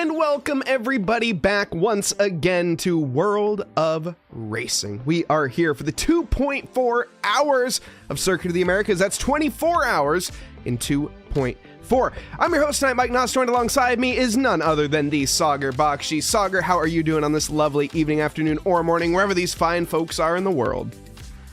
And welcome everybody back once again to World of Racing. We are here for the 2.4 hours of Circuit of the Americas. That's 24 hours in 2.4. I'm your host tonight, Mike Noss. Joined alongside me is none other than the Sagar Bakshi. Sagar, how are you doing on this lovely evening, afternoon, or morning, wherever these fine folks are in the world?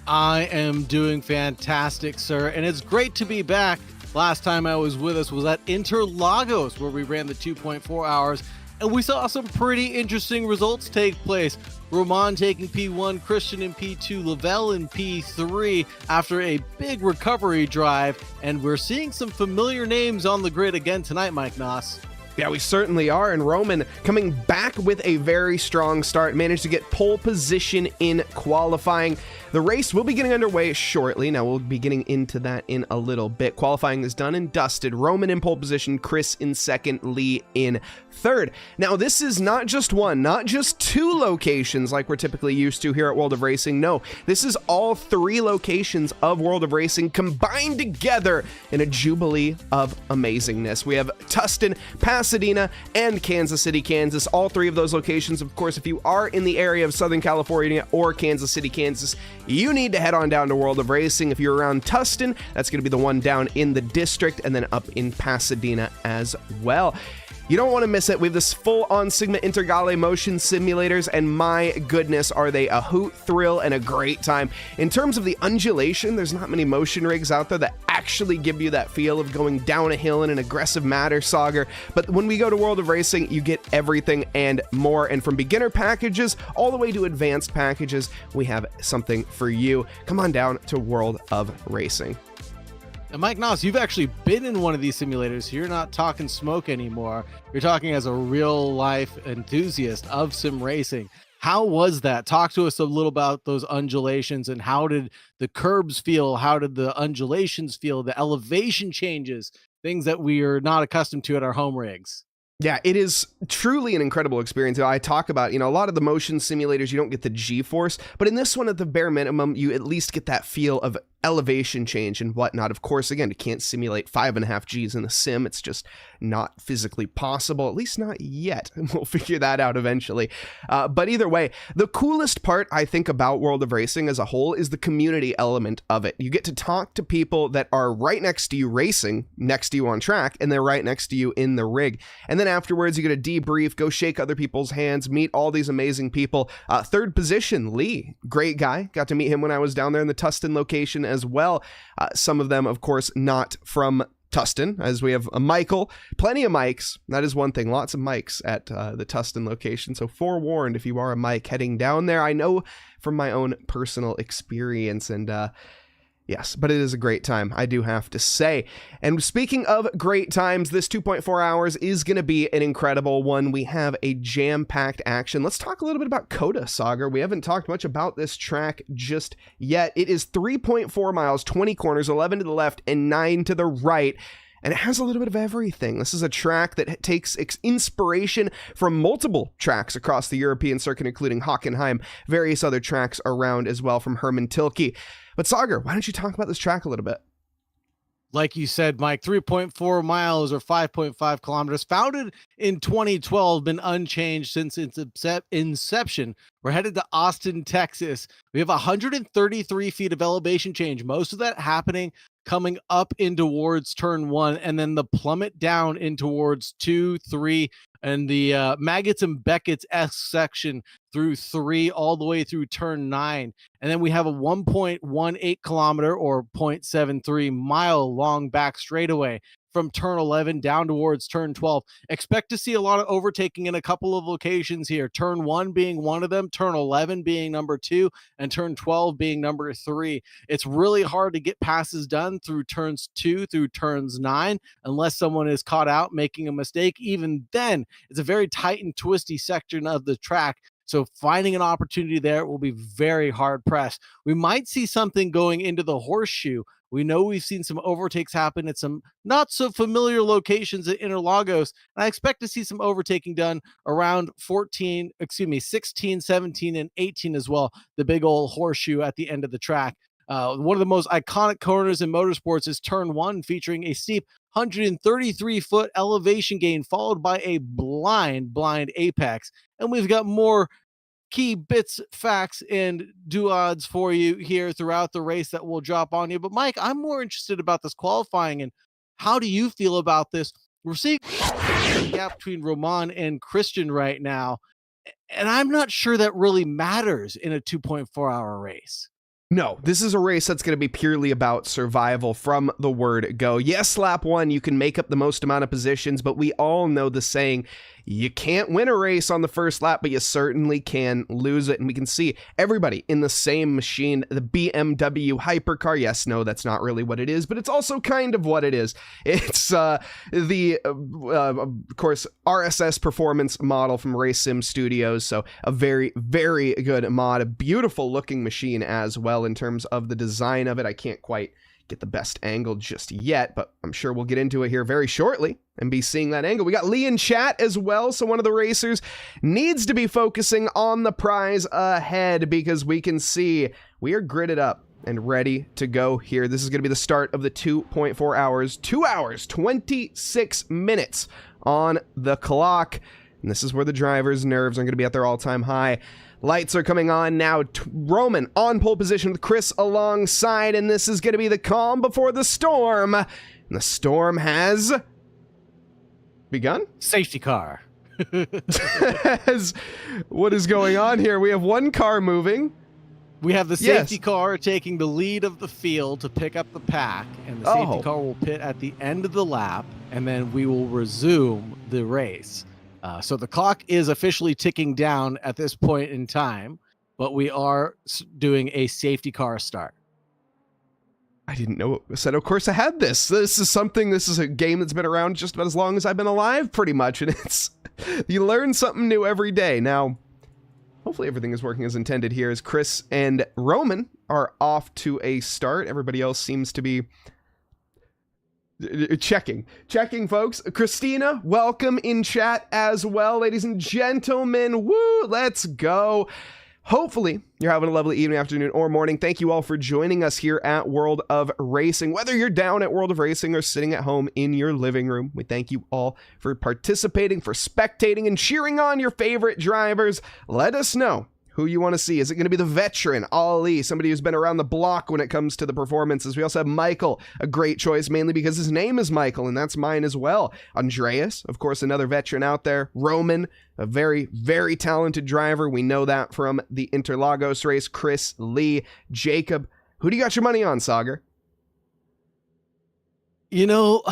I am doing fantastic, sir, and it's great to be back. Last time I was with us was at Interlagos, where we ran the 2.4 hours, and we saw some pretty interesting results take place. Roman taking P1, Christian in P2, Lavelle in P3 after a big recovery drive, and we're seeing some familiar names on the grid again tonight, Mike Noss. Yeah, we certainly are, and Roman coming back with a very strong start, managed to get pole position in qualifying. The race will be getting underway shortly. Now, we'll be getting into that in a little bit. Qualifying is done and dusted. Roman in pole position, Chris in second, Lee in third. Now, this is not just one, not just two locations like we're typically used to here at World of Racing. No, this is all three locations of World of Racing combined together in a jubilee of amazingness. We have Tustin, Pasadena, and Kansas City, Kansas. All three of those locations, of course, if you are in the area of Southern California or Kansas City, Kansas, you need to head on down to World of Racing. If you're around Tustin, that's going to be the one down in the district, and then up in Pasadena as well. You don't want to miss it. We have this full-on Sigma Intergale motion simulators, and my goodness, are they a hoot, thrill, and a great time. In terms of the undulation, there's not many motion rigs out there that actually give you that feel of going down a hill in an aggressive manner, Sagar. But when we go to World of Racing, you get everything and more. And from beginner packages all the way to advanced packages, we have something for you. Come on down to World of Racing. And Mike Noss, you've actually been in one of these simulators. You're not talking smoke anymore. You're talking as a real life enthusiast of sim racing. How was that? Talk to us a little about those undulations and how did the curbs feel? How did the undulations feel? The elevation changes, things that we are not accustomed to at our home rigs. Yeah, it is truly an incredible experience. I talk about, a lot of the motion simulators, you don't get the G-force, but in this one, at the bare minimum, you at least get that feel of elevation change and whatnot. Of course, again, you can't simulate 5.5 Gs in a sim. It's just not physically possible, at least not yet. And we'll figure that out eventually. But either way, the coolest part, I think, about World of Racing as a whole is the community element of it. You get to talk to people that are right next to you racing, next to you on track, and they're right next to you in the rig. And then afterwards, you get a debrief, go shake other people's hands, meet all these amazing people. Third position, Lee, great guy. Got to meet him when I was down there in the Tustin location as well. Some of them, of course, not from Tustin, as we have a Michael, plenty of mics. That is one thing, lots of mics at the Tustin location. So forewarned if you are a mic heading down there. I know from my own personal experience, and yes, but it is a great time, I do have to say. And speaking of great times, this 2.4 hours is going to be an incredible one. We have a jam-packed action. Let's talk a little bit about COTA, Sagar. We haven't talked much about this track just yet. It is 3.4 miles, 20 corners, 11 to the left and 9 to the right. And it has a little bit of everything. This is a track that takes inspiration from multiple tracks across the European circuit, including Hockenheim, various other tracks around as well from Herman Tilke. But Sagar, why don't you talk about this track a little bit? Like you said, Mike, 3.4 miles or 5.5 kilometers, founded in 2012, been unchanged since its inception. We're headed to Austin, Texas. We have 133 feet of elevation change, most of that happening coming up in towards turn 1, and then the plummet down in towards 2, 3, and the Maggots and Beckett's S section through 3 all the way through turn 9. And then we have a 1.18 kilometer or 0.73 mile long back straightaway from turn 11 down towards turn 12. Expect to see a lot of overtaking in a couple of locations here. Turn 1 being one of them, turn 11 being number 2, and turn 12 being number 3. It's really hard to get passes done through turns 2 through turns 9 unless someone is caught out making a mistake. Even then, it's a very tight and twisty section of the track. So finding an opportunity there will be very hard pressed. We might see something going into the horseshoe. We know we've seen some overtakes happen at some not so familiar locations at Interlagos. And I expect to see some overtaking done around 16, 17, and 18 as well. The big old horseshoe at the end of the track. One of the most iconic corners in motorsports is turn 1, featuring a steep 133-foot elevation gain, followed by a blind apex. And we've got more key bits, facts, and odds for you here throughout the race that will drop on you. But Mike, I'm more interested about this qualifying, and how do you feel about this? We're seeing a gap between Roman and Christian right now, and I'm not sure that really matters in a 2.4-hour race. No, this is a race that's going to be purely about survival from the word go. Yes, lap 1, you can make up the most amount of positions, but we all know the saying, you can't win a race on the first lap, but you certainly can lose it. And we can see everybody in the same machine, the BMW hypercar. Yes, no, that's not really what it is, but it's also kind of what it is. It's of course, RSS performance model from Race Sim Studios. So a very, very good mod, a beautiful looking machine as well in terms of the design of it. I can't quite get the best angle just yet, but I'm sure we'll get into it here very shortly and be seeing that angle. We got Lee in chat as well, so one of the racers needs to be focusing on the prize ahead, because we can see we are gridded up and ready to go here. This is going to be the start of the 2.4 hours, 2 hours, 26 minutes on the clock, and this is where the driver's nerves are going to be at their all-time high. Lights are coming on now. Roman on pole position with Chris alongside, and this is going to be the calm before the storm. And the storm has begun. Safety car. What is going on here? We have one car moving. We have the safety car taking the lead of the field to pick up the pack, and the safety car will pit at the end of the lap, and then we will resume the race. So the clock is officially ticking down at this point in time, but we are doing a safety car start. I didn't know it said, of course I had this. This is a game that's been around just about as long as I've been alive, pretty much. And you learn something new every day. Now, hopefully everything is working as intended here as Chris and Roman are off to a start. Everybody else seems to be checking, folks. Christina, welcome in chat as well, ladies and gentlemen. Woo, let's go. Hopefully you're having a lovely evening, afternoon, or morning. Thank you all for joining us here at World of Racing. Whether you're down at World of Racing or sitting at home in your living room, we thank you all for participating, for spectating, and cheering on your favorite drivers. Let us know who you want to see. Is it going to be the veteran, Ali, somebody who's been around the block when it comes to the performances? We also have Michael, a great choice, mainly because his name is Michael, and that's mine as well. Andreas, of course, another veteran out there. Roman, a very, very talented driver. We know that from the Interlagos race. Chris, Lee, Jacob. Who do you got your money on, Sagar? You know,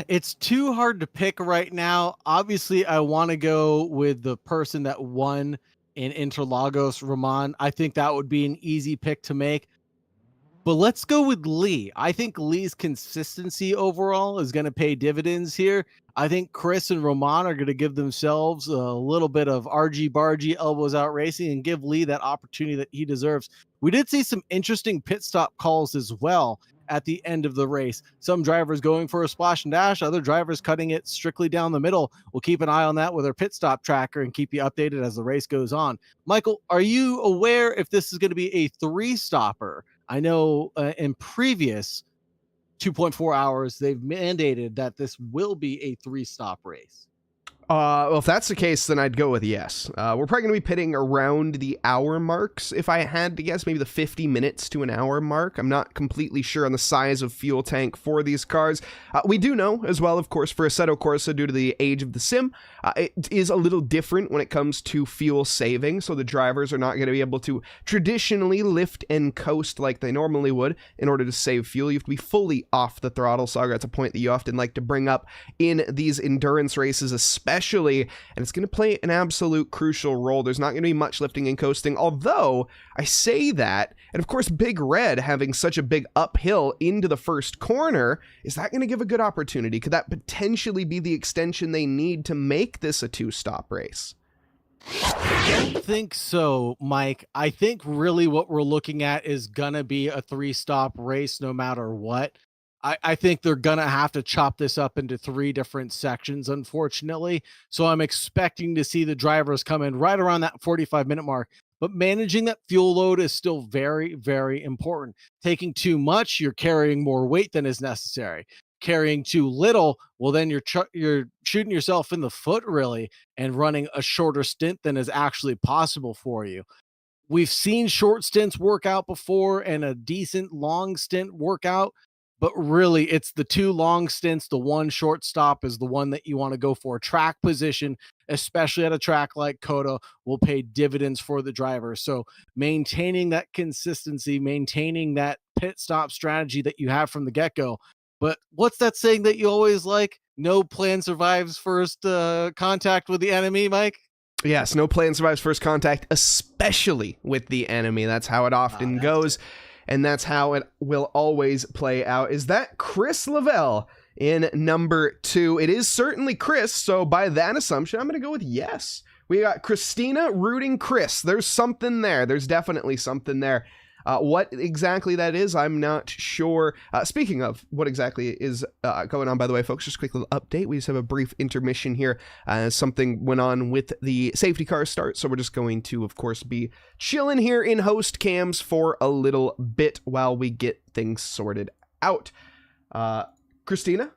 it's too hard to pick right now. Obviously, I want to go with the person that won in Interlagos, Roman. I think that would be an easy pick to make. But let's go with Lee. I think Lee's consistency overall is going to pay dividends here. I think Chris and Roman are going to give themselves a little bit of argy-bargy, elbows out racing, and give Lee that opportunity that he deserves. We did see some interesting pit stop calls as well at the end of the race. Some drivers going for a splash and dash, other drivers cutting it strictly down the middle. We'll keep an eye on that with our pit stop tracker and keep you updated as the race goes on. Michael, are you aware if this is going to be a 3-stopper? I know in previous 2.4 hours, they've mandated that this will be a 3-stop race. Well, if that's the case, then I'd go with yes. We're probably going to be pitting around the hour marks. If I had to guess, maybe the 50 minutes to an hour mark. I'm not completely sure on the size of fuel tank for these cars. We do know as well, of course, for Assetto Corsa, due to the age of the sim, it is a little different when it comes to fuel saving. So the drivers are not going to be able to traditionally lift and coast like they normally would in order to save fuel. You have to be fully off the throttle. Saga, that's a point that you often like to bring up in these endurance races, especially, and it's going to play an absolute crucial role. There's not going to be much lifting and coasting, although I say that, and of course Big Red having such a big uphill into the first corner, is that going to give a good opportunity? Could that potentially be the extension they need to make this a 2-stop race? I don't think so, Mike. I think really what we're looking at is gonna be a 3-stop race no matter what. I think they're going to have to chop this up into 3 different sections, unfortunately. So I'm expecting to see the drivers come in right around that 45-minute mark. but managing that fuel load is still very, very important. Taking too much, you're carrying more weight than is necessary. Carrying too little, well, then you're shooting yourself in the foot, really, and running a shorter stint than is actually possible for you. We've seen short stints work out before and a decent long stint work out, but really it's the two long stints, the one short stop is the one that you want to go for. Track position, especially at a track like COTA, will pay dividends for the driver. So maintaining that consistency, maintaining that pit stop strategy that you have from the get-go. But what's that saying that you always like? No plan survives first contact with the enemy, Mike? Yes, no plan survives first contact, especially with the enemy. That's how it often goes, and that's how it will always play out. Is that Chris Lavelle in number 2? It is certainly Chris, so by that assumption, I'm going to go with yes. We got Christina rooting Chris. There's something there. There's definitely something there. What exactly that is, I'm not sure. Speaking of what exactly is going on, by the way, folks, just a quick little update. We just have a brief intermission here. Something went on with the safety car start, so we're just going to, of course, be chilling here in host cams for a little bit while we get things sorted out. Christina,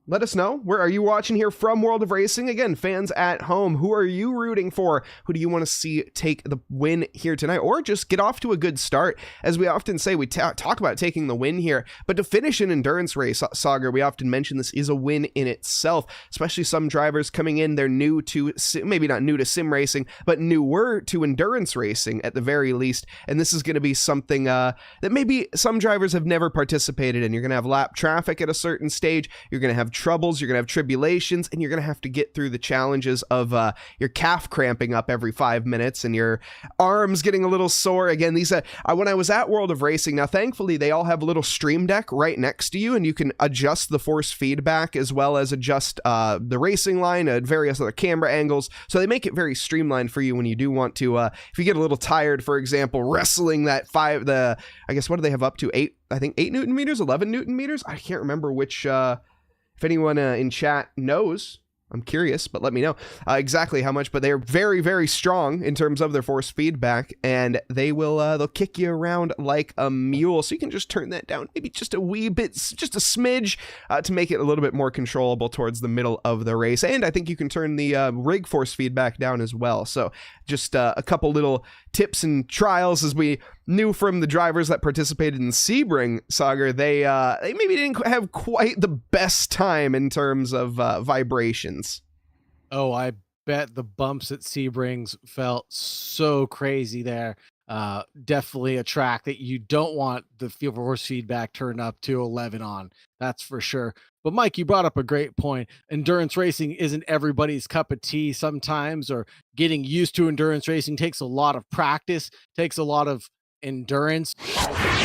let us know. Where are you watching here from World of Racing? Again, fans at home, who are you rooting for? Who do you want to see take the win here tonight? Or just get off to a good start. As we often say, we talk about taking the win here, but to finish an endurance race, Sagar, we often mention this is a win in itself, especially some drivers coming in, they're new to, maybe not new to sim racing, but newer to endurance racing at the very least. And this is going to be something that maybe some drivers have never participated in. You're going to have lap traffic at a certain stage. You're going to have troubles, you're gonna have tribulations, and you're gonna have to get through the challenges of your calf cramping up every 5 minutes and your arms getting a little sore. Again, these when I was at World of Racing, now thankfully they all have a little stream deck right next to you, and you can adjust the force feedback as well as adjust the racing line at various other camera angles, so they make it very streamlined for you when you do want to if you get a little tired, for example, wrestling that I guess, what do they have up to? 8 Newton meters, 11 Newton meters, I can't remember which. If anyone in chat knows, I'm curious, but let me know exactly how much. But they're very, very strong in terms of their force feedback, and they will they'll kick you around like a mule. So you can just turn that down maybe just a wee bit, just a smidge, to make it a little bit more controllable towards the middle of the race. And I think you can turn the rig force feedback down as well. So just a couple little tips and trials, as we knew from the drivers that participated in Sebring, Sagar, they maybe didn't have quite the best time in terms of vibrations. Oh, I bet the bumps at Sebrings felt so crazy there. Definitely a track that you don't want the field force feedback turned up to 11 on. That's for sure. But Mike, you brought up a great point. Endurance racing isn't everybody's cup of tea sometimes, or getting used to endurance racing takes a lot of practice, takes a lot of endurance,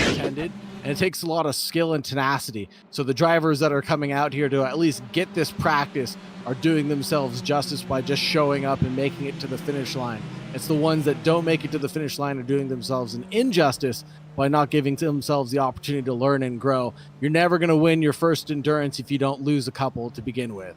intended, and it takes a lot of skill and tenacity. So the drivers that are coming out here to at least get this practice are doing themselves justice by just showing up and making it to the finish line. It's the ones that don't make it to the finish line are doing themselves an injustice by not giving themselves the opportunity to learn and grow. You're never going to win your first endurance if you don't lose a couple to begin with.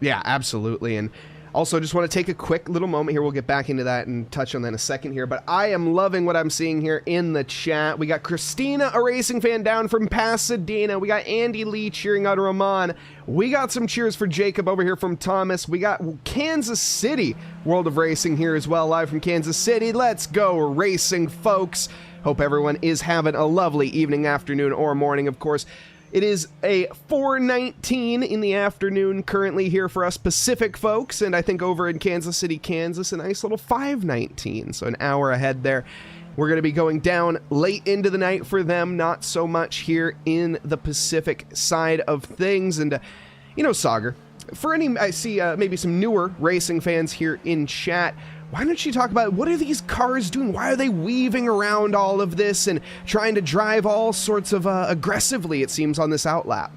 Yeah, absolutely. And also, just want to take a quick little moment here. We'll get back into that and touch on that in a second here. But I am loving what I'm seeing here in the chat. We got Christina, a racing fan down from Pasadena. We got Andy Lee cheering on Ramon. We got some cheers for Jacob over here from Thomas. We got Kansas City World of Racing here as well, live from Kansas City. Let's go racing, folks. Hope everyone is having a lovely evening, afternoon, or morning, of course. It is a 4:19 in the afternoon currently here for us Pacific folks, and I think over in Kansas City, Kansas, a nice little 5:19, so an hour ahead there. We're going to be going down late into the night for them, not so much here in the Pacific side of things. And, Sagar, for any, I see maybe some newer racing fans here in chat, why don't you talk about what are these cars doing? Why are they weaving around all of this and trying to drive all sorts of aggressively, it seems, on this outlap?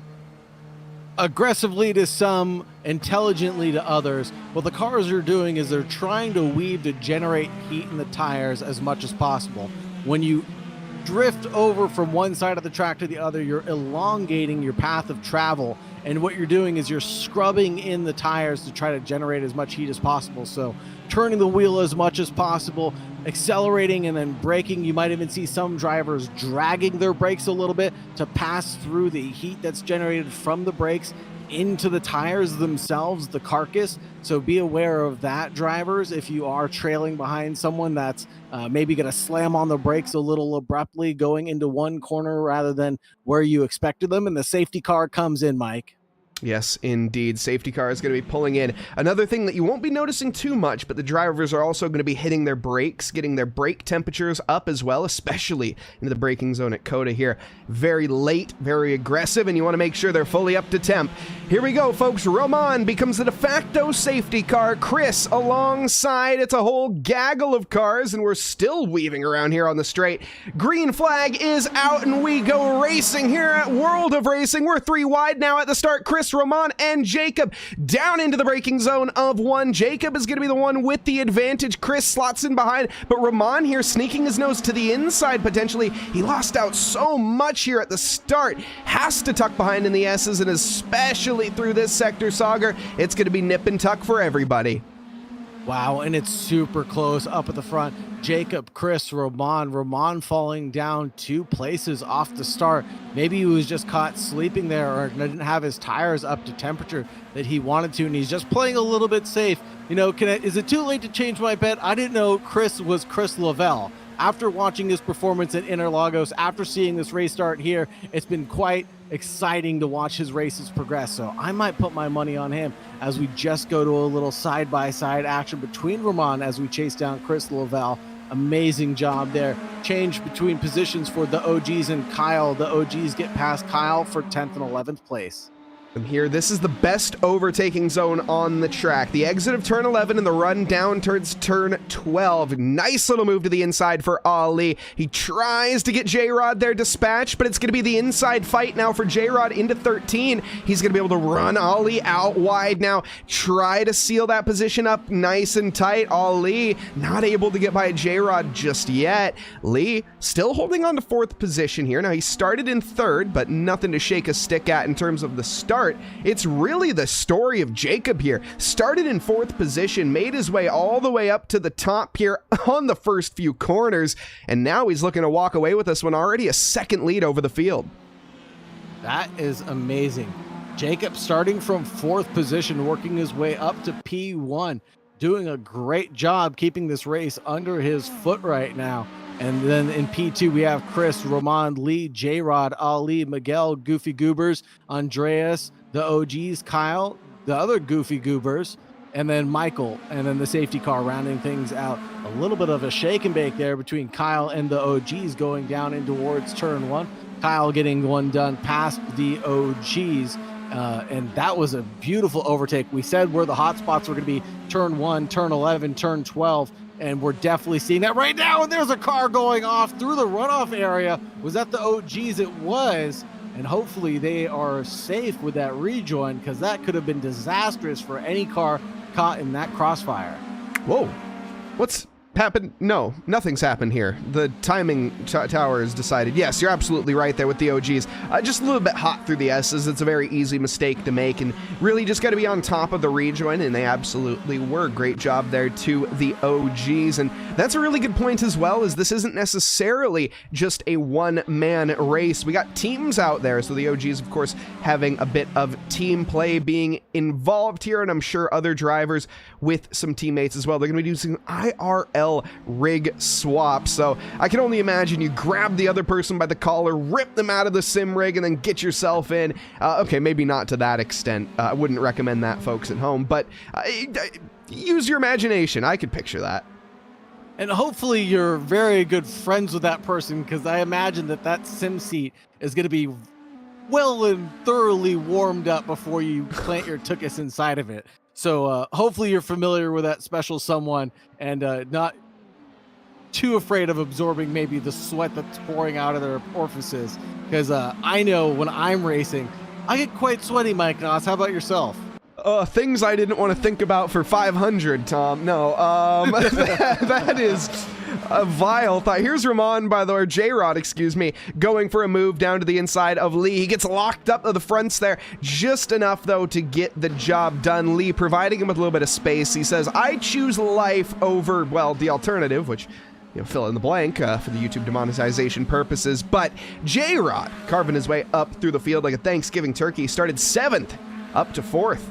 Aggressively to some, intelligently to others. What the cars are doing is they're trying to weave to generate heat in the tires as much as possible. When you drift over from one side of the track to the other, you're elongating your path of travel. And what you're doing is you're scrubbing in the tires to try to generate as much heat as possible. So turning the wheel as much as possible, accelerating and then braking. You might even see some drivers dragging their brakes a little bit to pass through the heat that's generated from the brakes into the tires themselves, the carcass. So be aware of that, drivers, if you are trailing behind someone that's maybe going to slam on the brakes a little abruptly going into one corner rather than where you expected them. And the safety car comes in, Mike. Yes, indeed. Safety car is going to be pulling in. Another thing that you won't be noticing too much, but the drivers are also going to be hitting their brakes, getting their brake temperatures up as well, especially into the braking zone at COTA here. Very late, very aggressive, and you want to make sure they're fully up to temp. Here we go, folks. Roman becomes the de facto safety car. Chris alongside. It's a whole gaggle of cars, and we're still weaving around here on the straight. Green flag is out, and we go racing here at World of Racing. We're 3 wide now at the start. Chris, Roman, and Jacob down into the braking zone of 1. Jacob is going to be the one with the advantage. Chris slots in behind, but Roman here sneaking his nose to the inside potentially. He lost out so much here at the start. Has to tuck behind in the S's, and especially through this sector, Sauger, it's going to be nip and tuck for everybody. Wow, and it's super close up at the front. Jacob, Chris, Roman falling down 2 places off the start. Maybe he was just caught sleeping there or didn't have his tires up to temperature that he wanted to, and he's just playing a little bit safe. You know, is it too late to change my bet? I didn't know Chris was Chris Lavelle. After watching his performance at Interlagos, after seeing this race start here, it's been quite exciting to watch his races progress. So I might put my money on him as we just go to a little side-by-side action between Roman as we chase down Chris Lavelle. Amazing job there. Change between positions for the OGs and Kyle. The OGs get past Kyle for 10th and 11th place. From here, this is the best overtaking zone on the track. The exit of turn 11 and the run down towards turn 12. Nice little move to the inside for Ali. He tries to get J-Rod there dispatched, but it's going to be the inside fight now for J-Rod into 13. He's going to be able to run Ali out wide now. Try to seal that position up nice and tight. Ali not able to get by J-Rod just yet. Lee still holding on to 4th position here. Now, he started in 3rd, but nothing to shake a stick at in terms of the start. It's really the story of Jacob here. Started in 4th position, made his way all the way up to the top here on the first few corners, and now he's looking to walk away with this one, already a 2nd lead over the field. That is amazing. Jacob starting from 4th position, working his way up to P1, doing a great job keeping this race under his foot right now. And then in P2, we have Chris, Roman, Lee, J-Rod, Ali, Miguel, Goofy Goobers, Andreas, the OGs, Kyle, the other Goofy Goobers, and then Michael, and then the safety car rounding things out. A little bit of a shake and bake there between Kyle and the OGs going down in towards turn 1. Kyle getting one done past the OGs. And that was a beautiful overtake. We said where the hot spots were going to be turn 1, turn 11, turn 12. And we're definitely seeing that right now. And there's a car going off through the runoff area. Was that the OGs? It was. And hopefully they are safe with that rejoin, because that could have been disastrous for any car caught in that crossfire. Whoa. What's happened? No, nothing's happened here. The timing tower has decided. Yes, you're absolutely right there with the OGs. Just a little bit hot through the S's. It's a very easy mistake to make, and really just got to be on top of the rejoin, and they absolutely were. Great job there to the OGs, and that's a really good point as well, is this isn't necessarily just a one-man race. We got teams out there, so the OGs, of course, having a bit of team play being involved here, and I'm sure other drivers with some teammates as well. They're going to be using IRL rig swap, so I can only imagine you grab the other person by the collar, rip them out of the sim rig, and then get yourself in. Okay, maybe not to that extent. I wouldn't recommend that, folks at home, but use your imagination. I could picture that. And hopefully you're very good friends with that person, because I imagine that sim seat is going to be well and thoroughly warmed up before you plant your tuchus inside of it. So hopefully you're familiar with that special someone and not too afraid of absorbing maybe the sweat that's pouring out of their orifices. Because I know when I'm racing, I get quite sweaty, Mike Goss. How about yourself? Things I didn't want to think about for 500, Tom. No, that is A vile thought. Here's Ramon, by the way, J-Rod, excuse me, going for a move down to the inside of Lee. He gets locked up to the fronts there, just enough, though, to get the job done. Lee providing him with a little bit of space. He says, I choose life over, well, the alternative, which, you know, fill in the blank for the YouTube demonetization purposes. But J-Rod carving his way up through the field like a Thanksgiving turkey. Started 7th, up to 4th.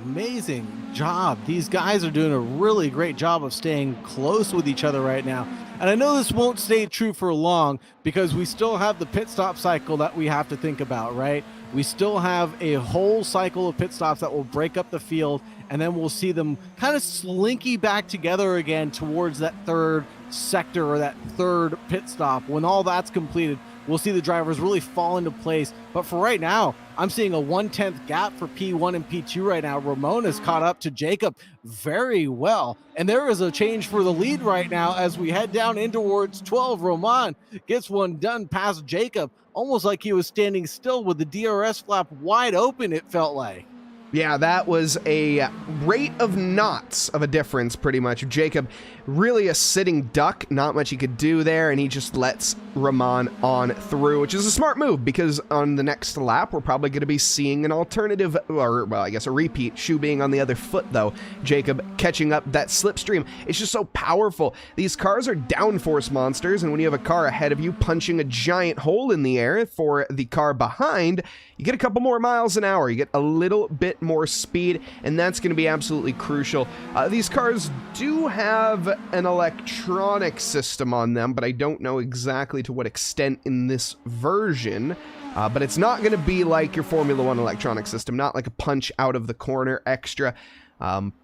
Amazing job. These guys are doing a really great job of staying close with each other right now. And I know this won't stay true for long because we still have the pit stop cycle that we have to think about, right? We still have a whole cycle of pit stops that will break up the field, and then we'll see them kind of slinky back together again towards that third sector or that third pit stop. When all that's completed, we'll see the drivers really fall into place. But for right now, I'm seeing a 1/10 gap for P1 and P2 right now. Ramon has caught up to Jacob very well. And there is a change for the lead right now as we head down in towards 12. Ramon gets one done past Jacob, almost like he was standing still with the DRS flap wide open, it felt like. Yeah, that was a rate of knots of a difference, pretty much. Jacob, really a sitting duck, not much he could do there, and he just lets Ramon on through, which is a smart move, because on the next lap, we're probably going to be seeing an alternative, or, well, I guess a repeat, shoe being on the other foot, though. Jacob catching up that slipstream. It's just so powerful. These cars are downforce monsters, and when you have a car ahead of you punching a giant hole in the air for the car behind, you get a couple more miles an hour. You get a little bit more speed, and that's going to be absolutely crucial. These cars do have an electronic system on them, but I don't know exactly to what extent in this version. But it's not going to be like your Formula One electronic system, not like a punch out of the corner extra.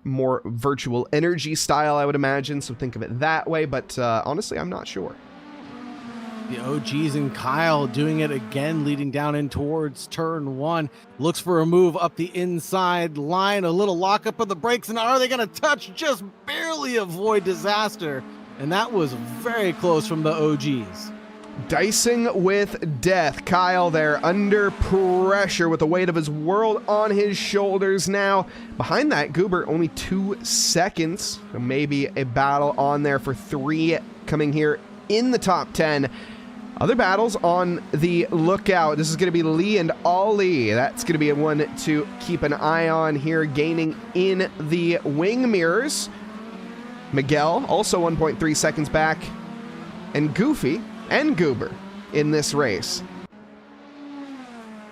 More virtual energy style, I would imagine, so think of it that way, but honestly, I'm not sure. The OGs and Kyle doing it again, leading down in towards turn 1. Looks for a move up the inside line, a little lockup of the brakes, and are they going to touch? Just barely avoid disaster. And that was very close from the OGs. Dicing with death. Kyle there under pressure with the weight of his world on his shoulders now. Behind that, Goober only 2 seconds. So maybe a battle on there for 3 coming here in the top 10. Other battles on the lookout. This is going to be Lee and Ollie. That's going to be a one to keep an eye on here, gaining in the wing mirrors. Miguel, also 1.3 seconds back. And Goofy and Goober in this race.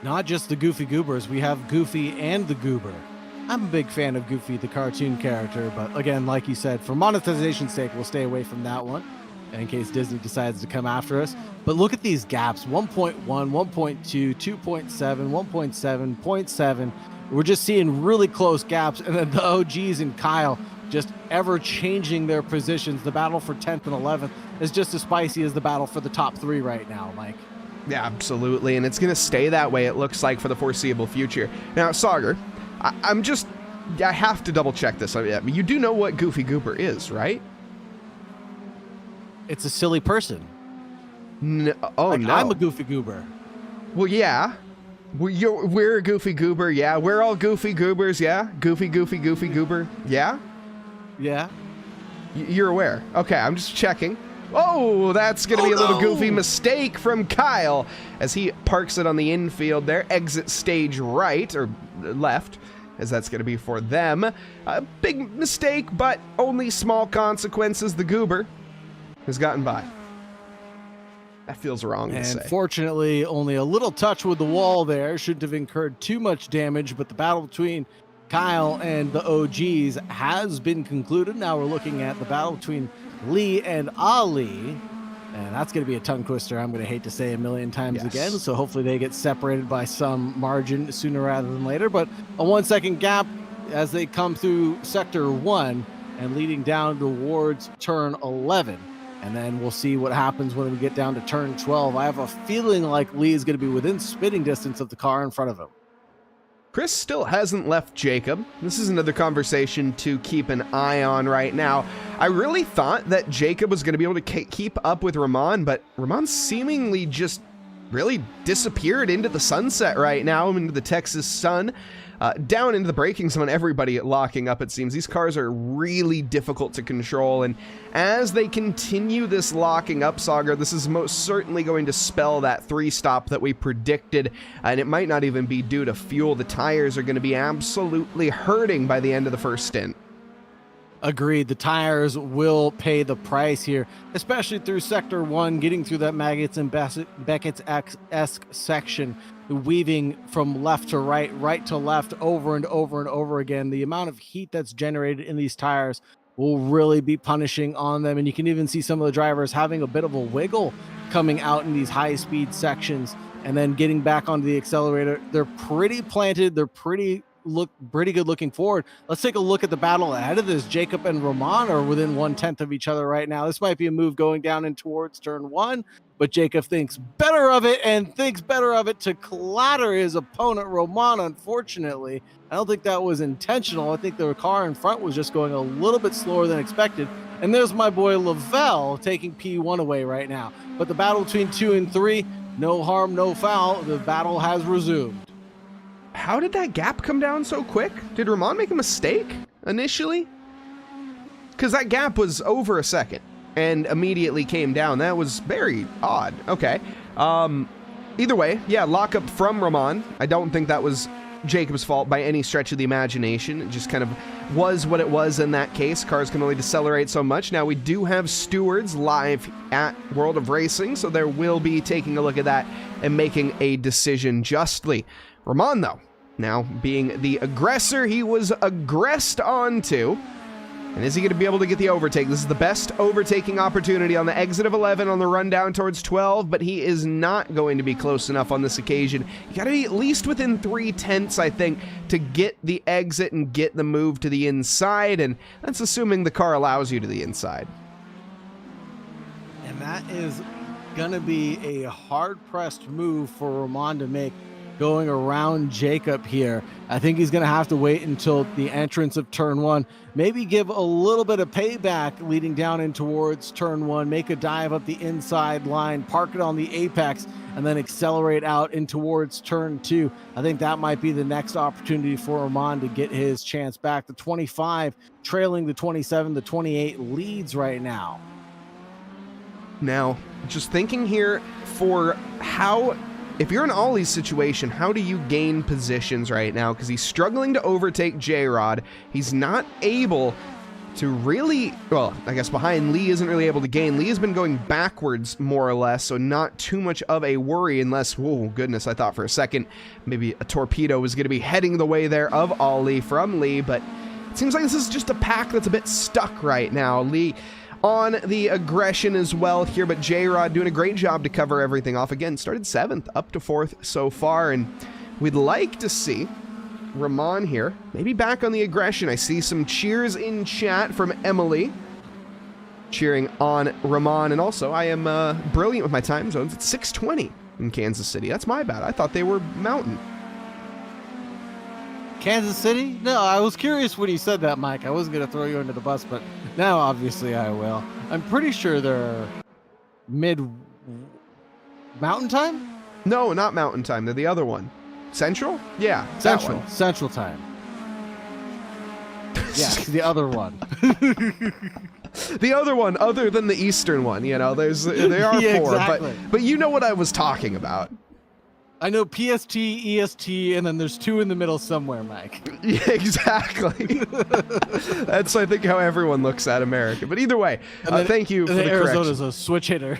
Not just the Goofy Goobers, we have Goofy and the Goober. I'm a big fan of Goofy, the cartoon character, but again, like you said, for monetization's sake, we'll stay away from that one in case Disney decides to come after us. But look at these gaps, 1.1, 1.2, 2.7, 1.7, 0.7. We're just seeing really close gaps, and then the OGs and Kyle just ever changing their positions. The battle for 10th and 11th is just as spicy as the battle for the top 3 right now, Mike. Yeah, absolutely, and it's going to stay that way, it looks like, for the foreseeable future. Now, Sauger, I have to double check this. You do know what Goofy Goober is, right? It's a silly person. No, oh, like, no. I'm a Goofy Goober. Well, yeah. We're a Goofy Goober, yeah. We're all Goofy Goobers, yeah. Goofy Goober, yeah. Yeah. You're aware. Okay, I'm just checking. Oh, that's going to be a little goofy mistake from Kyle as he parks it on the infield there. Exit stage right, or left, as that's going to be for them. A big mistake, but only small consequences. The Goober has gotten by. That feels wrong to say. And fortunately, only a little touch with the wall there. Shouldn't have incurred too much damage, but the battle between Kyle and the OGs has been concluded. Now we're looking at the battle between Lee and Ali, and that's going to be a tongue twister I'm going to hate to say a million times again, so hopefully they get separated by some margin sooner rather than later. But a 1 second gap as they come through sector 1 and leading down towards turn 11. And then we'll see what happens when we get down to turn 12. I have a feeling like Lee is going to be within spitting distance of the car in front of him. Chris still hasn't left Jacob. This is another conversation to keep an eye on right now. I really thought that Jacob was going to be able to keep up with Ramon, but Ramon's seemingly just really disappeared into the sunset right now, into the Texas sun, down into the braking zone, everybody locking up, it seems. These cars are really difficult to control, and as they continue this locking up saga, this is most certainly going to spell that 3-stop that we predicted, and it might not even be due to fuel. The tires are going to be absolutely hurting by the end of the first stint. Agreed. The tires will pay the price here, especially through Sector 1, getting through that Maggots and Beckett's-esque section, weaving from left to right, right to left, over and over and over again. The amount of heat that's generated in these tires will really be punishing on them. And you can even see some of the drivers having a bit of a wiggle coming out in these high-speed sections and then getting back onto the accelerator. They're pretty planted. They're pretty good looking forward. Let's take a look at the battle ahead of this. Jacob and Roman are within 1/10 of each other right now. This might be a move going down in towards turn 1, but Jacob thinks better of it and thinks better of it to clatter his opponent, Roman. Unfortunately, I don't think that was intentional. I think the car in front was just going a little bit slower than expected. And there's my boy Lavelle taking P1 away right now. But the battle between 2 and 3, no harm, no foul. The battle has resumed. How did that gap come down so quick? Did Roman make a mistake initially? Because that gap was over a second and immediately came down. That was very odd. Okay. Either way, yeah, lockup from Roman. I don't think that was Jacob's fault by any stretch of the imagination. It just kind of was what it was in that case. Cars can only decelerate so much. Now, we do have stewards live at World of Racing, so there will be taking a look at that and making a decision justly. Roman, though, now being the aggressor he was aggressed onto, and is he going to be able to get the overtake? This is the best overtaking opportunity on the exit of 11 on the run down towards 12, but he is not going to be close enough on this occasion. You got to be at least within 3/10, I think, to get the exit and get the move to the inside, and that's assuming the car allows you to the inside. And that is going to be a hard-pressed move for Roman to make, going around Jacob here. I think he's going to have to wait until the entrance of turn 1, maybe give a little bit of payback leading down in towards turn 1, make a dive up the inside line, park it on the apex, and then accelerate out in towards turn 2. I think that might be the next opportunity for Roman to get his chance back. The 25 trailing the 27, the 28 leads right now. Now, just thinking here for how, if you're in Ollie's situation, how do you gain positions right now? Because he's struggling to overtake J-Rod. He's not able to really, well, I guess behind Lee isn't really able to gain. Lee has been going backwards more or less, so not too much of a worry unless, whoa, goodness, I thought for a second maybe a torpedo was going to be heading the way there of Ollie from Lee, but it seems like this is just a pack that's a bit stuck right now. Lee on the aggression as well here, but J-Rod doing a great job to cover everything off. Again, started 7th up to 4th so far, and we'd like to see Roman here maybe back on the aggression. I see some cheers in chat from Emily cheering on Roman, and also I am brilliant with my time zones. It's 6:20 in Kansas City. That's my bad. I thought they were Mountain. Kansas City? No, I was curious when you said that, Mike. I wasn't going to throw you under the bus, but now obviously I will. I'm pretty sure they're Mountain Time? No, not Mountain Time. They're the other one. Central? Yeah, Central. Central Time. Yeah, the other one. The other one, other than the Eastern one, you know, there are yeah, 4, exactly. but you know what I was talking about. I know PST, EST, and then there's 2 in the middle somewhere, Mike. Yeah, exactly. That's, I think, how everyone looks at America. But either way, thank you for the correction. Arizona's a switch hitter.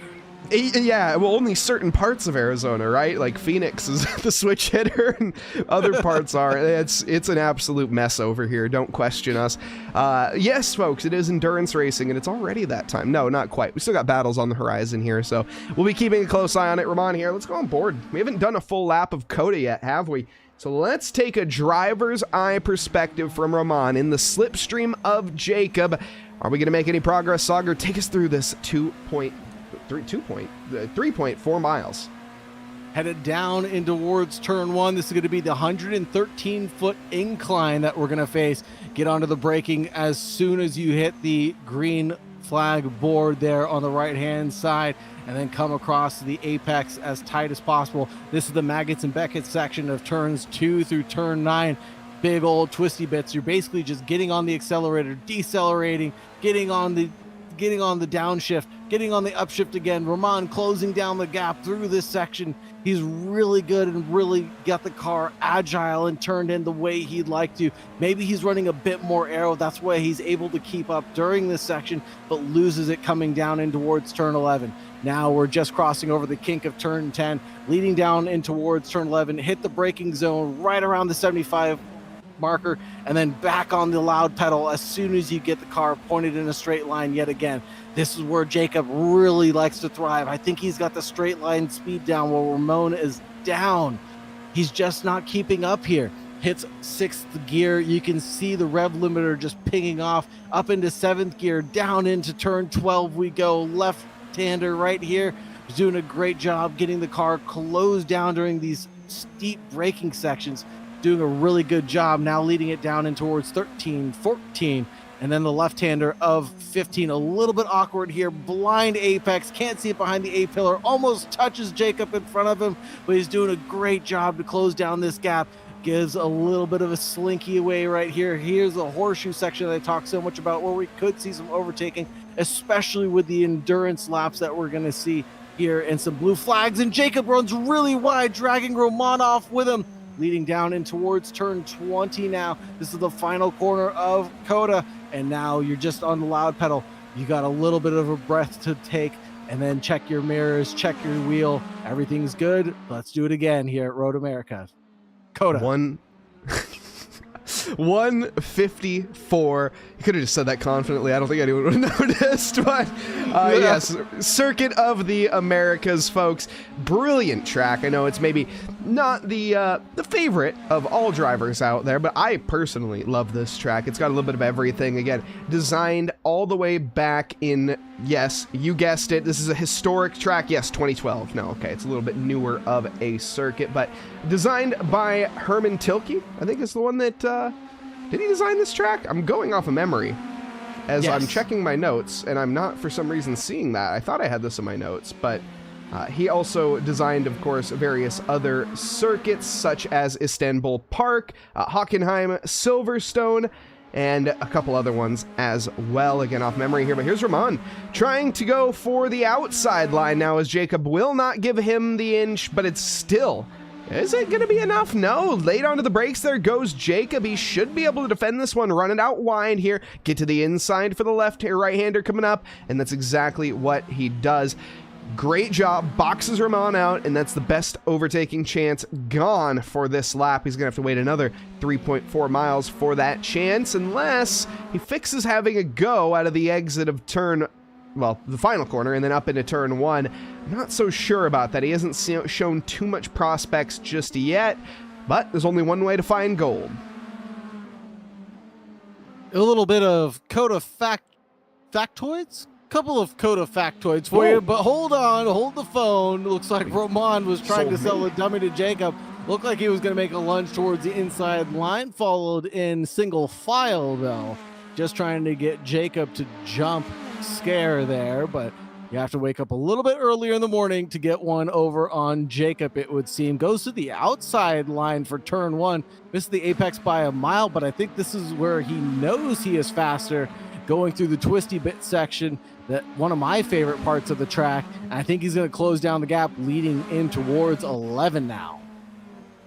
Yeah, well, only certain parts of Arizona, right? Like Phoenix is the switch hitter, and other parts are. It's an absolute mess over here. Don't question us. Yes, folks, it is endurance racing, and it's already that time. No, not quite. We still got battles on the horizon here, so we'll be keeping a close eye on it. Roman here. Let's go on board. We haven't done a full lap of COTA yet, have we? So let's take a driver's eye perspective from Roman in the slipstream of Jacob. Are we going to make any progress, Sagar? Take us through this 3.4 miles. Headed down in towards turn 1. This is going to be the 113-foot incline that we're going to face. Get onto the braking as soon as you hit the green flag board there on the right hand side, and then come across to the apex as tight as possible. This is the Maggots and Beckett section of turns 2 through turn 9. Big old twisty bits. You're basically just getting on the accelerator, decelerating, getting on the downshift, getting on the upshift again. Roman closing down the gap through this section. He's really good and really got the car agile and turned in the way he'd like to. Maybe he's running a bit more aero. That's why he's able to keep up during this section, but loses it coming down in towards turn 11. Now we're just crossing over the kink of turn 10, leading down in towards turn 11, hit the braking zone right around the 75 marker, and then back on the loud pedal as soon as you get the car pointed in a straight line yet again. This is where Jacob really likes to thrive. I think he's got the straight line speed down while Ramon is down. He's just not keeping up here. Hits 6th gear. You can see the rev limiter just pinging off up into 7th gear. Down into turn 12 we go. Left-hander right here. He's doing a great job getting the car closed down during these steep braking sections. Doing a really good job now, leading it down in towards 13, 14, and then the left-hander of 15. A little bit awkward here. Blind apex, can't see it behind the A-pillar. Almost touches Jacob in front of him, but he's doing a great job to close down this gap. Gives a little bit of a slinky away right here. Here's the horseshoe section that I talk so much about, where we could see some overtaking, especially with the endurance laps that we're going to see here, and some blue flags. And Jacob runs really wide, dragging Roman off with him, leading down in towards turn 20 now. This is the final corner of COTA, and now you're just on the loud pedal. You got a little bit of a breath to take, and then check your mirrors, check your wheel. Everything's good. Let's do it again here at Road America. COTA. 154. You could have just said that confidently. I don't think anyone would have noticed, but yes, Circuit of the Americas, folks. Brilliant track. I know it's maybe not the favorite of all drivers out there, but I personally love this track. It's got a little bit of everything. Again, designed all the way back in, yes, you guessed it, this is a historic track. Yes, 2012. No, okay, it's a little bit newer of a circuit, but designed by Herman Tilke, I think is the one that, did he design this track? I'm going off of memory as Yes. I'm checking my notes, and I'm not for some reason seeing that. I thought I had this in my notes, but he also designed, of course, various other circuits such as Istanbul Park, Hockenheim, Silverstone, and a couple other ones as well. Again, off memory here, but here's Roman trying to go for the outside line now, as Jacob will not give him the inch, but it's still... Is it going to be enough? No. Late onto the brakes there goes Jacob. He should be able to defend this one. Run it out wide here. Get to the inside for the right-hander coming up. And that's exactly what he does. Great job. Boxes Roman out. And that's the best overtaking chance gone for this lap. He's going to have to wait another 3.4 miles for that chance. Unless he fixes having a go out of the exit of the final corner and then up into turn 1. Not so sure about that. He hasn't shown too much prospects just yet, but there's only one way to find gold. A little bit of COTA factoids? Couple of COTA factoids for you, but hold on, hold the phone. Looks like Roman was trying to sell a dummy to Jacob. Looked like he was going to make a lunge towards the inside line, followed in single file though. Just trying to get Jacob to jump scare there, but you have to wake up a little bit earlier in the morning to get one over on Jacob, it would seem. Goes to the outside line for turn 1. Missed the apex by a mile, but I think this is where he knows he is faster, going through the twisty bit section, that one of my favorite parts of the track. I think he's going to close down the gap, leading in towards 11 now.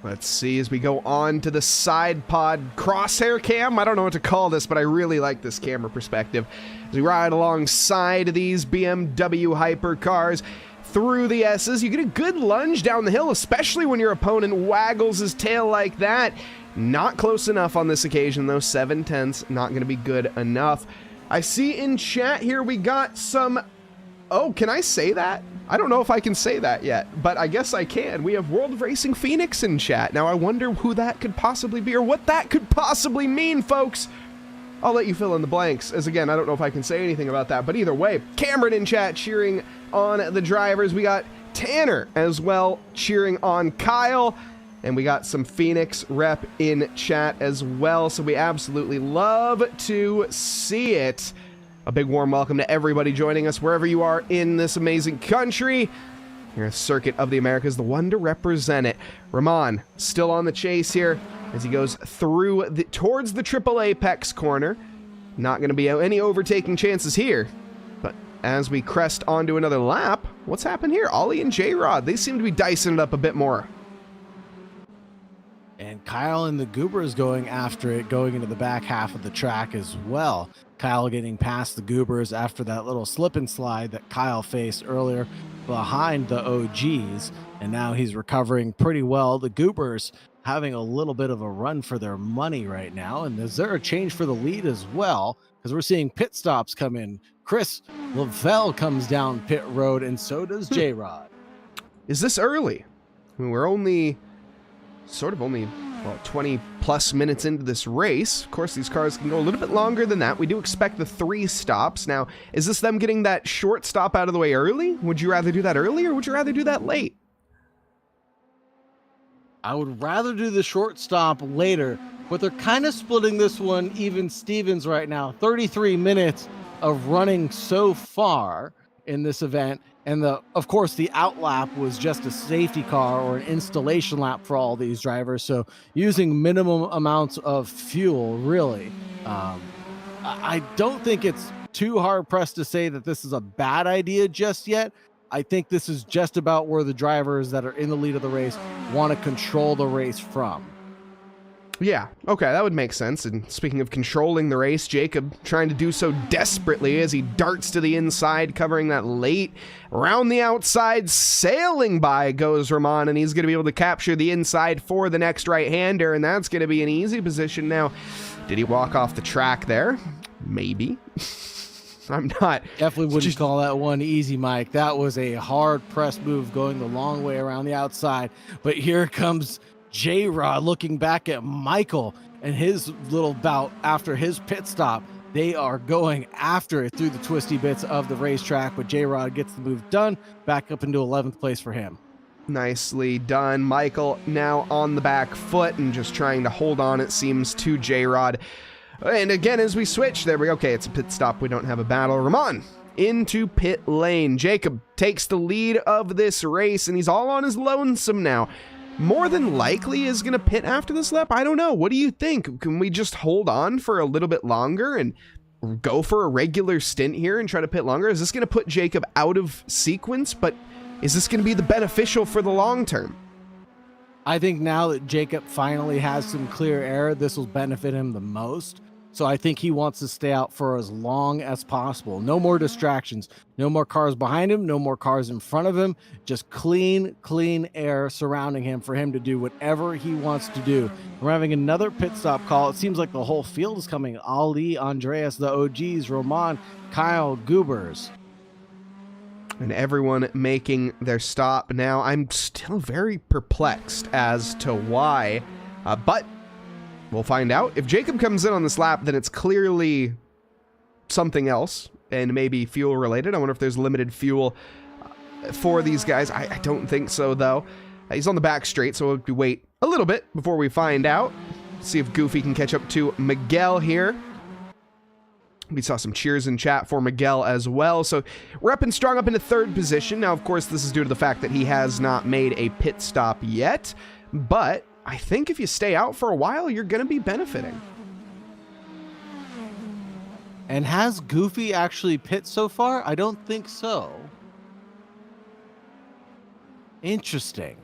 Let's see as we go on to the side pod crosshair cam. I don't know what to call this, but I really like this camera perspective. As we ride alongside these BMW hypercars through the S's, you get a good lunge down the hill, especially when your opponent waggles his tail like that. Not close enough on this occasion, though. 7/10, not going to be good enough. I see in chat here we got some... Oh, can I say that? I don't know if I can say that yet, but I guess I can. We have World of Racing Phoenix in chat. Now, I wonder who that could possibly be or what that could possibly mean, folks. I'll let you fill in the blanks, as again, I don't know if I can say anything about that, but either way, Cameron in chat cheering on the drivers. We got Tanner as well cheering on Kyle, and we got some Phoenix rep in chat as well, so we absolutely love to see it. A big warm welcome to everybody joining us wherever you are in this amazing country. Here at Circuit of the Americas, the one to represent it. Rahman still on the chase here as he goes through towards the triple apex corner. Not going to be any overtaking chances here. But as we crest onto another lap, what's happened here? Ollie and J-Rod, they seem to be dicing it up a bit more. And Kyle and the Goobers going after it, going into the back half of the track as well. Kyle getting past the Goobers after that little slip and slide that Kyle faced earlier behind the OGs. And now he's recovering pretty well. The Goobers having a little bit of a run for their money right now. And is there a change for the lead as well? Because we're seeing pit stops come in. Chris Lavelle comes down pit road, and so does J-Rod. Is this early? I mean, we're only 20 plus minutes into this race. Of course, these cars can go a little bit longer than that. We do expect the 3 stops. Now, is this them getting that short stop out of the way early? Would you rather do that early or would you rather do that late? I would rather do the short stop later, but they're kind of splitting this one even Stevens right now. 33 minutes of running so far in this event. And of course, the out lap was just a safety car or an installation lap for all these drivers. So using minimum amounts of fuel, really. I don't think it's too hard pressed to say that this is a bad idea just yet. I think this is just about where the drivers that are in the lead of the race want to control the race from. Yeah, okay, that would make sense. And speaking of controlling the race, Jacob trying to do so desperately as he darts to the inside, covering that late. Around the outside, sailing by goes Rahman, and he's going to be able to capture the inside for the next right-hander, and that's going to be an easy position now. Did he walk off the track there? Maybe. I'm not. Definitely wouldn't call that one easy, Mike. That was a hard press move going the long way around the outside. But here comes J-Rod looking back at Michael and his little bout after his pit stop. They are going after it through the twisty bits of the racetrack, but J-Rod gets the move done, back up into 11th place for him. Nicely done. Michael now on the back foot and just trying to hold on, it seems, to J-Rod. And again, as we switch, there we go. Okay, it's a pit stop. We don't have a battle. Rahman into pit lane. Jacob takes the lead of this race, and he's all on his lonesome now. More than likely is going to pit after this lap. I don't know. What do you think? Can we just hold on for a little bit longer and go for a regular stint here and try to pit longer? Is this going to put Jacob out of sequence? But is this going to be the beneficial for the long term? I think now that Jacob finally has some clear air, this will benefit him the most. So I think he wants to stay out for as long as possible. No more distractions. No more cars behind him. No more cars in front of him. Just clean air surrounding him for him to do whatever he wants to do. We're having another pit stop call. It seems like the whole field is coming. Ali, Andreas, the OGs, Roman, Kyle, Goobers. And everyone making their stop now. I'm still very perplexed as to why, but we'll find out. If Jacob comes in on this lap, then it's clearly something else and maybe fuel related. I wonder if there's limited fuel for these guys. I don't think so, though. He's on the back straight, so we'll wait a little bit before we find out. See if Goofy can catch up to Miguel here. We saw some cheers in chat for Miguel as well. So we're up and strong up into 3rd position. Now, of course, this is due to the fact that he has not made a pit stop yet, but I think if you stay out for a while, you're going to be benefiting. And has Goofy actually pit so far? I don't think so. Interesting.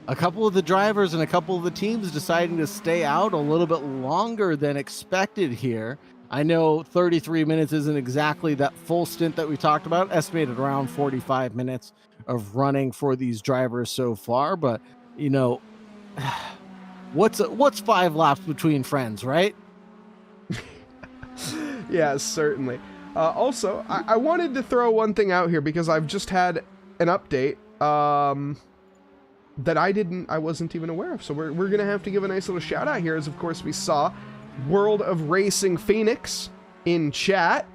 A couple of the drivers and a couple of the teams deciding to stay out a little bit longer than expected here. I know 33 minutes isn't exactly that full stint that we talked about, estimated around 45 minutes of running for these drivers so far, but you know, what's 5 laps between friends, right? Yeah, certainly. Also, I wanted to throw one thing out here because I've just had an update that I wasn't even aware of. So we're gonna have to give a nice little shout out here, as of course we saw World of Racing Phoenix in chat.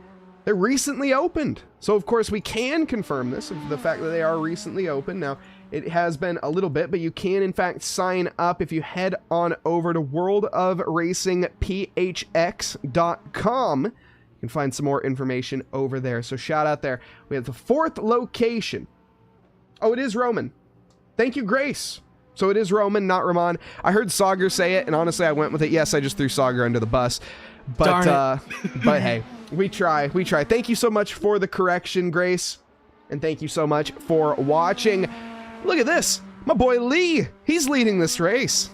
They recently opened, so of course we can confirm this of the fact that they are recently open. Now it has been a little bit, but you can in fact sign up if you head on over to worldofracingphx.com. You can find some more information over there. So shout out there. We have the 4th location. Oh, it is Roman. Thank you, Grace. So it is Roman, not Ramon. I heard Sauger say it, and honestly, I went with it. Yes, I just threw Sauger under the bus. But but hey, we try. Thank you so much for the correction, Grace. And thank you so much for watching. Look at this. My boy Lee. He's leading this race.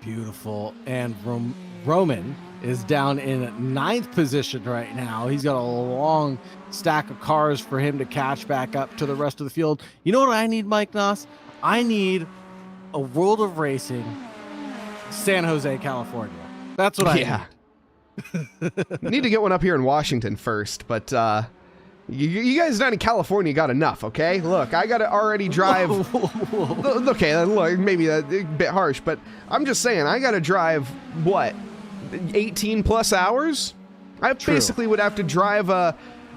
Beautiful. And Roman is down in 9th position right now. He's got a long stack of cars for him to catch back up to the rest of the field. You know what I need, Mike Noss? I need a World of Racing San Jose, California. That's what I need. Need to get one up here in Washington first, but you guys down in California got enough, okay? Look, I gotta already drive. Okay, look, maybe that's a bit harsh, but I'm just saying, I gotta drive, what, 18 plus hours? I basically would have to drive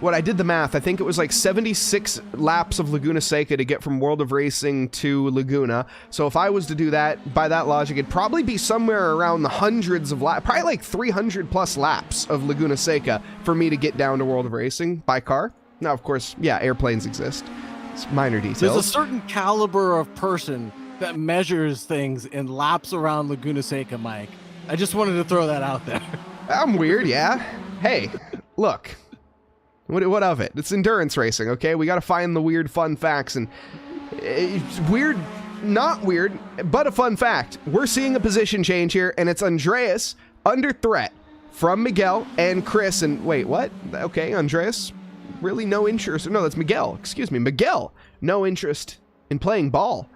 what I did the math, I think it was like 76 laps of Laguna Seca to get from World of Racing to Laguna. So if I was to do that, by that logic, it'd probably be somewhere around the hundreds of laps, probably like 300 plus laps of Laguna Seca for me to get down to World of Racing by car. Now, of course, yeah, airplanes exist. It's minor details. There's a certain caliber of person that measures things in laps around Laguna Seca, Mike. I just wanted to throw that out there. I'm weird, yeah. Hey, look. What of it? It's endurance racing, okay? We got to find the weird fun facts, and it's weird, not weird, but a fun fact. We're seeing a position change here, and it's Andreas under threat from Miguel and Chris. And wait, what? Okay, Andreas, really no interest. No, that's Miguel. Excuse me, Miguel. No interest in playing ball.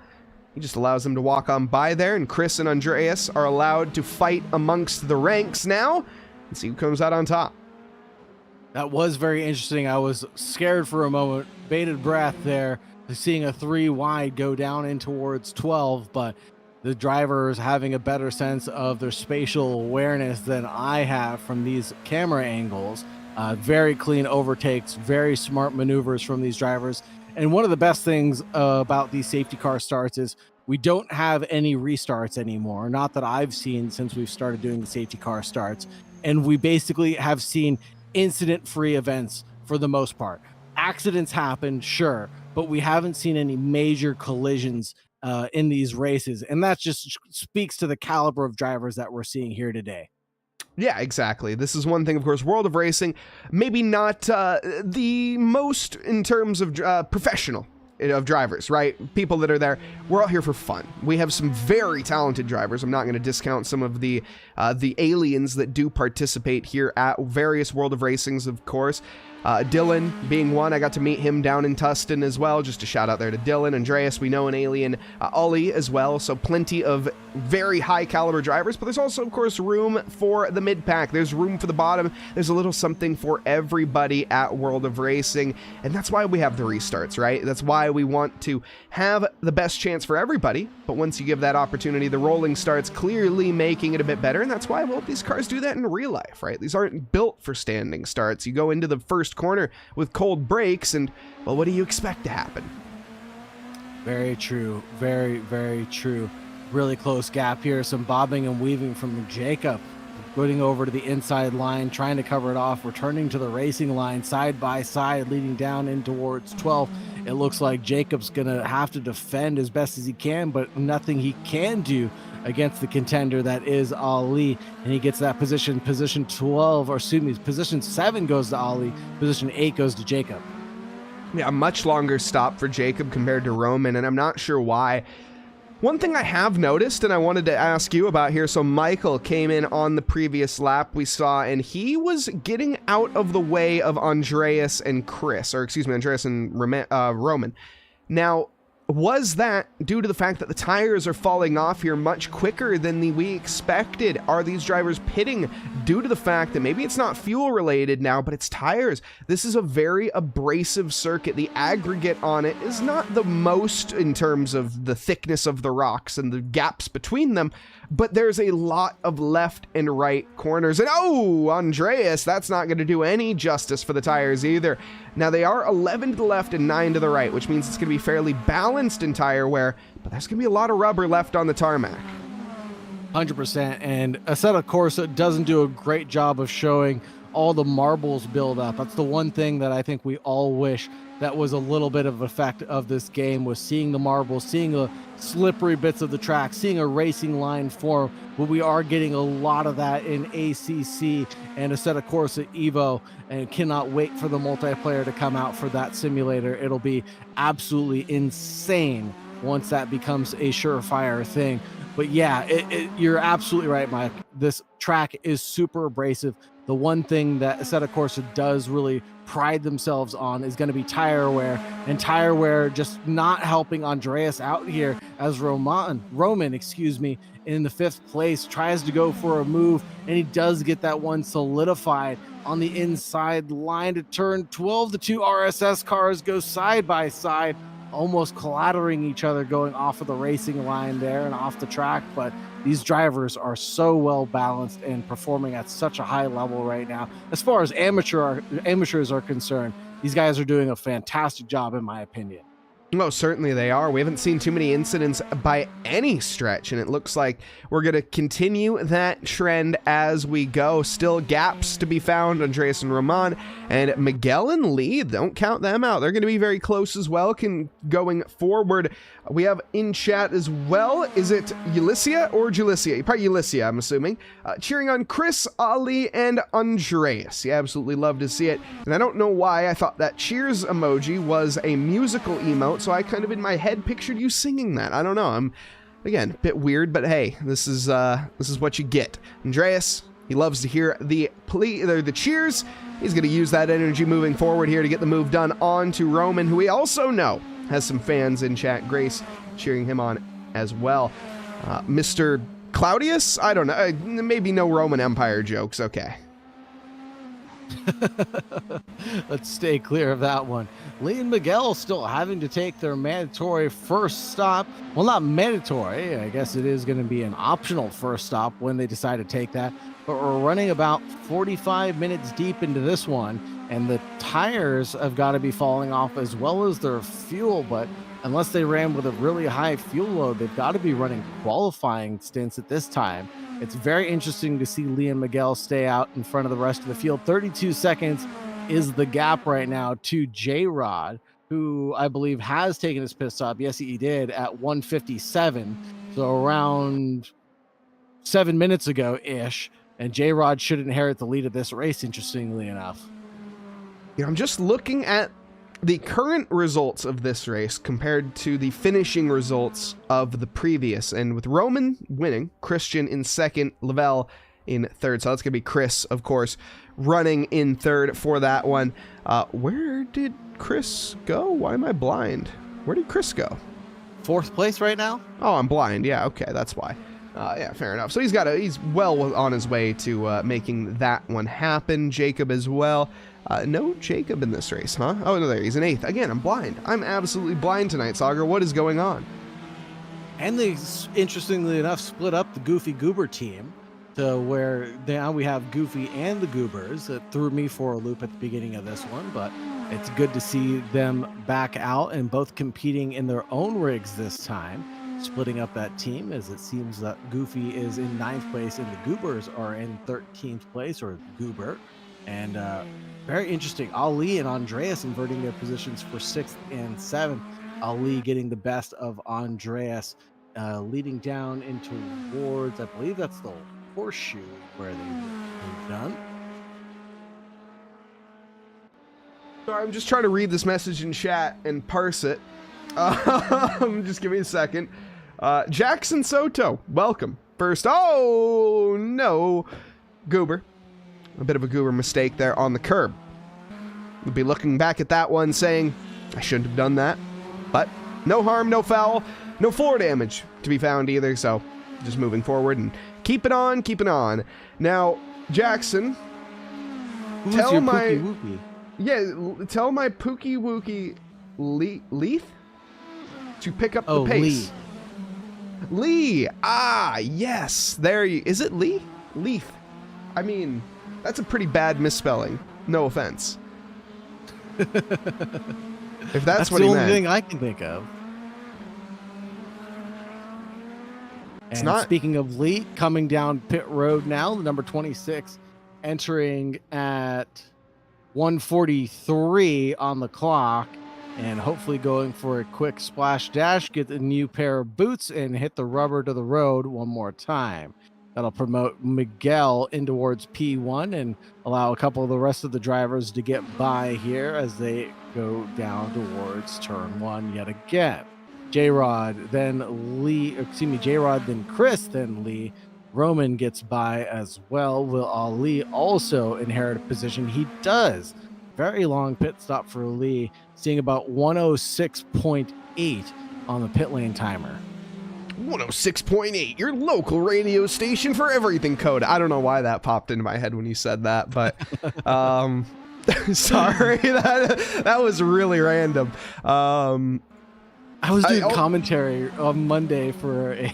He just allows them to walk on by there, and Chris and Andreas are allowed to fight amongst the ranks now and see who comes out on top. That was very interesting. I was scared for a moment, bated breath there, seeing a 3 wide go down in towards 12, but the drivers having a better sense of their spatial awareness than I have from these camera angles. Very clean overtakes, very smart maneuvers from these drivers. And one of the best things about these safety car starts is we don't have any restarts anymore. Not that I've seen since we've started doing the safety car starts. And we basically have seen incident-free events for the most part. Accidents happen, sure, but we haven't seen any major collisions in these races, and that just speaks to the caliber of drivers that we're seeing here today. Yeah, exactly. This is one thing, of course, World of Racing, maybe not the most in terms of professional of drivers, right? People that are there, we're all here for fun. We have some very talented drivers. I'm not going to discount some of the aliens that do participate here at various World of Racings, of course. Dylan being one. I got to meet him down in Tustin as well. Just a shout out there to Dylan. Andreas, we know an alien. Ollie as well. So plenty of very high caliber drivers, but there's also, of course, room for the mid pack. There's room for the bottom. There's a little something for everybody at World of Racing. And that's why we have the restarts, right? That's why we want to have the best chance for everybody. But once you give that opportunity, the rolling starts clearly making it a bit better. And that's why, well, these cars do that in real life, right? These aren't built for standing starts. You go into the first corner with cold brakes, and well, what do you expect to happen? Very true. Very, very true. Really close gap here. Some bobbing and weaving from Jacob, putting over to the inside line, trying to cover it off, returning to the racing line side by side, leading down in towards 12. It looks like Jacob's gonna have to defend as best as he can, but nothing he can do against the contender that is Ali, and he gets that position 12, or excuse me, position 7 goes to Ali, position 8 goes to Jacob. Yeah, a much longer stop for Jacob compared to Roman, and I'm not sure why. One thing I have noticed, and I wanted to ask you about here, so Michael came in on the previous lap we saw, and he was getting out of the way of Andreas and Chris, or excuse me, Andreas and Roman. Now, was that due to the fact that the tires are falling off here much quicker than we expected? Are these drivers pitting due to the fact that maybe it's not fuel related now, but it's tires? This is a very abrasive circuit. The aggregate on it is not the most in terms of the thickness of the rocks and the gaps between them, but there's a lot of left and right corners. And oh, Andreas, that's not going to do any justice for the tires either. Now, they are 11 to the left and 9 to the right, which means it's going to be fairly balanced in tire wear, but there's going to be a lot of rubber left on the tarmac. 100%, and Assetto Corsa doesn't do a great job of showing all the marbles build up. That's the one thing that I think we all wish that was a little bit of effect of this game, was seeing the marbles, seeing the slippery bits of the track, seeing a racing line form. But we are getting a lot of that in ACC and Assetto Corsa Evo, and cannot wait for the multiplayer to come out for that simulator. It'll be absolutely insane once that becomes a surefire thing. But yeah, you're absolutely right, Mike. This track is super abrasive. The one thing that Assetto Corsa does really pride themselves on is going to be tire wear, and tire wear just not helping Andreas out here, as Roman, in the 5th place tries to go for a move, and he does get that one solidified on the inside line to turn 12. The two RSS cars go side by side, almost collateralizing each other, going off of the racing line there and off the track. But these drivers are so well balanced and performing at such a high level right now. As far as amateurs are concerned, these guys are doing a fantastic job, in my opinion. Most certainly they are. We haven't seen too many incidents by any stretch, and it looks like we're going to continue that trend as we go. Still gaps to be found, Andreas and Roman, and Miguel and Lee, don't count them out. They're going to be very close as well going forward. We have in chat as well, is it Ulysia or Julicia? Probably Ulysia, I'm assuming. Cheering on Chris, Ali, and Andreas. You absolutely love to see it. And I don't know why I thought that cheers emoji was a musical emote, so I kind of in my head pictured you singing that. I don't know. I'm, again, a bit weird, but hey, this is what you get. Andreas, he loves to hear the cheers. He's going to use that energy moving forward here to get the move done on to Roman, who we also know has some fans in chat. Grace cheering him on as well. Mr. Claudius? I don't know. Maybe no Roman Empire jokes. Okay. Let's stay clear of that one. Lee and Miguel still having to take their mandatory first stop. Well, not mandatory. I guess it is going to be an optional first stop when they decide to take that. But we're running about 45 minutes deep into this one, and the tires have got to be falling off as well as their fuel. But unless they ran with a really high fuel load, they've got to be running qualifying stints at this time. It's very interesting to see Lee and Miguel stay out in front of the rest of the field. 32 seconds is the gap right now to J-Rod, who I believe has taken his pit stop. Yes, he did at 1:57. So around 7 minutes ago-ish. And J-Rod should inherit the lead of this race, interestingly enough. Yeah, I'm just looking at the current results of this race compared to the finishing results of the previous. And with Roman winning, Christian in second, Lavelle in third. So that's going to be Chris, of course, running in third for that one. Where did Chris go? Why am I blind? Where did Chris go? 4th place right now? Oh, I'm blind. Yeah, okay, that's why. Yeah, fair enough. So he's well on his way to making that one happen. Jacob as well. No Jacob in this race, huh? Oh, no, there he's in 8th. Again, I'm blind. I'm absolutely blind tonight, Sagar. What is going on? And they, interestingly enough, split up the Goofy Goober team to where now we have Goofy and the Goobers. It threw me for a loop at the beginning of this one, but it's good to see them back out and both competing in their own rigs this time. Splitting up that team, as it seems that Goofy is in 9th place and the Goobers are in 13th place, or Goober. And very interesting. Ali and Andreas inverting their positions for 6th and 7th. Ali getting the best of Andreas, leading down into wards. I believe that's the horseshoe where they moved done. Sorry, I'm just trying to read this message in chat and parse it. Just give me a second. Jackson Soto, welcome. First, oh no, Goober. A bit of a Goober mistake there on the curb. We'll be looking back at that one saying, I shouldn't have done that. But no harm, no foul, no floor damage to be found either. So just moving forward and keep it on, keep it on. Now, Jackson, tell my Pookie Wookie Leith to pick up the pace. Lee. Ah, yes. There you. Is it Lee? Leith. I mean, that's a pretty bad misspelling. No offense. If that's what the he only meant. thing I can think of. It's And not. Speaking of Lee, coming down pit road now, the number 26 entering at 1:43 on the clock, and hopefully going for a quick splash dash, get a new pair of boots, and hit the rubber to the road one more time. That'll promote Miguel in towards P1 and allow a couple of the rest of the drivers to get by here as they go down towards turn 1 yet again. J-Rod, then Lee, J-Rod, then Chris, then Lee. Roman gets by as well. Will Ali also inherit a position? He does. Very long pit stop for Lee, seeing about 106.8 on the pit lane timer. 106.8, your local radio station for everything COTA. I don't know why that popped into my head when you said that, but sorry, that was really random. I was doing commentary on Monday for a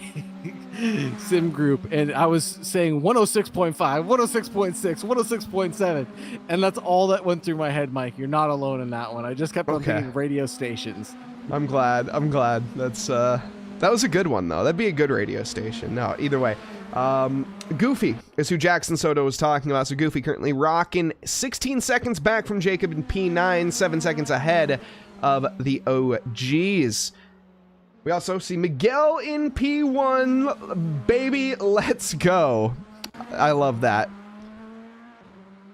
sim group, and I was saying 106.5, 106.6, 106.7, and that's all that went through my head, Mike. You're not alone in that one. I just kept on thinking radio stations. I'm glad. That's that was a good one, though. That'd be a good radio station. No, either way. Goofy is who Jackson Soto was talking about. So Goofy currently rocking 16 seconds back from Jacob in P9, 7 seconds ahead of the OGs. We also see Miguel in P1. Baby, let's go. I love that.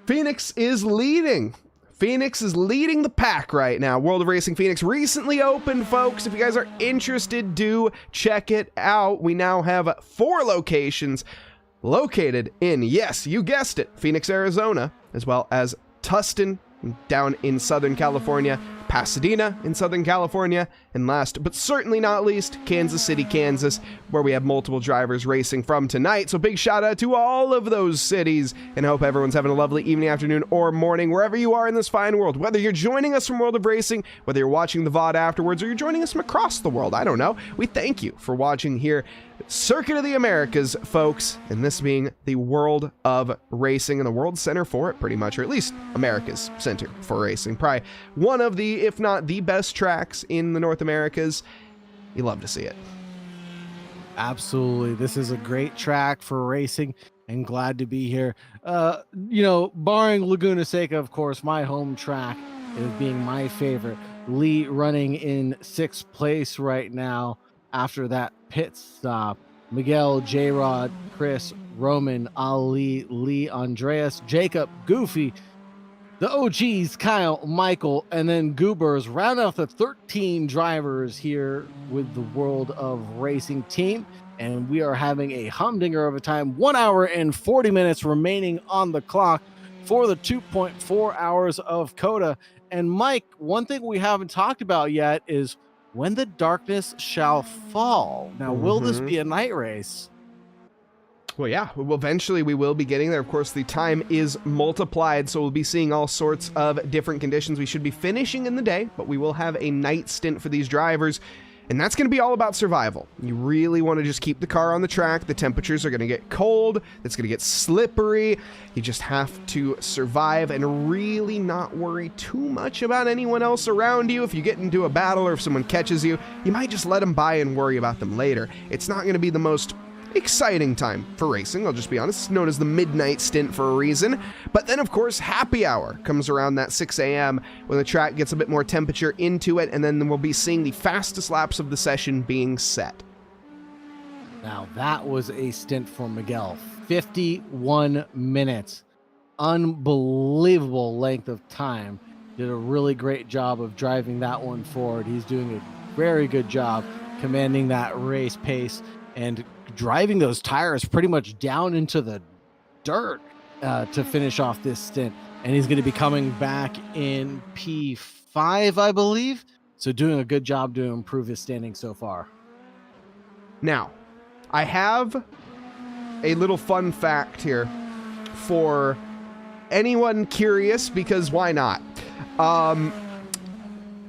Phoenix is leading. Phoenix is leading the pack right now. World of Racing Phoenix recently opened, folks. If you guys are interested, do check it out. We now have 4 locations located in, yes, you guessed it, Phoenix, Arizona, as well as Tustin down in Southern California, Pasadena in Southern California, and last but certainly not least, Kansas City, Kansas, where we have multiple drivers racing from tonight. So big shout out to all of those cities, and I hope everyone's having a lovely evening, afternoon, or morning, wherever you are in this fine world. Whether you're joining us from World of Racing, whether you're watching the VOD afterwards, or you're joining us from across the world, I don't know. We thank you for watching here. Circuit of the Americas, folks, and this being the World of Racing and the World Center for it, pretty much, or at least America's Center for Racing. Probably one of the, if not the best tracks in the North Americas. You love to see it. Absolutely. This is a great track for racing, and glad to be here. Barring Laguna Seca, of course, my home track is being my favorite. Lee running in 6th place right now after that pit stop. Miguel, J-Rod, Chris, Roman, Ali, Lee, Andreas, Jacob, Goofy, the OGs, Kyle, Michael, and then Goobers round out the 13 drivers here with the World of Racing team. And we are having a humdinger of a time. 1 hour and 40 minutes remaining on the clock for the 2.4 hours of COTA. And Mike, one thing we haven't talked about yet is when the darkness shall fall. Now, will this be a night race? Well, yeah, well, eventually we will be getting there. Of course, the time is multiplied, so we'll be seeing all sorts of different conditions. We should be finishing in the day, but we will have a night stint for these drivers, and that's going to be all about survival. You really want to just keep the car on the track. The temperatures are going to get cold. It's going to get slippery. You just have to survive and really not worry too much about anyone else around you. If you get into a battle or if someone catches you, you might just let them by and worry about them later. It's not going to be the most exciting time for racing, I'll just be honest. It's known as the midnight stint for a reason. But then, of course, happy hour comes around that 6 a.m. when the track gets a bit more temperature into it, and then we'll be seeing the fastest laps of the session being set. Now, that was a stint for Miguel. 51 minutes. Unbelievable length of time. Did a really great job of driving that one forward. He's doing a very good job commanding that race pace and driving those tires pretty much down into the dirt to finish off this stint. And he's going to be coming back in P5, I believe. So doing a good job to improve his standing so far. Now, I have a little fun fact here for anyone curious, because why not?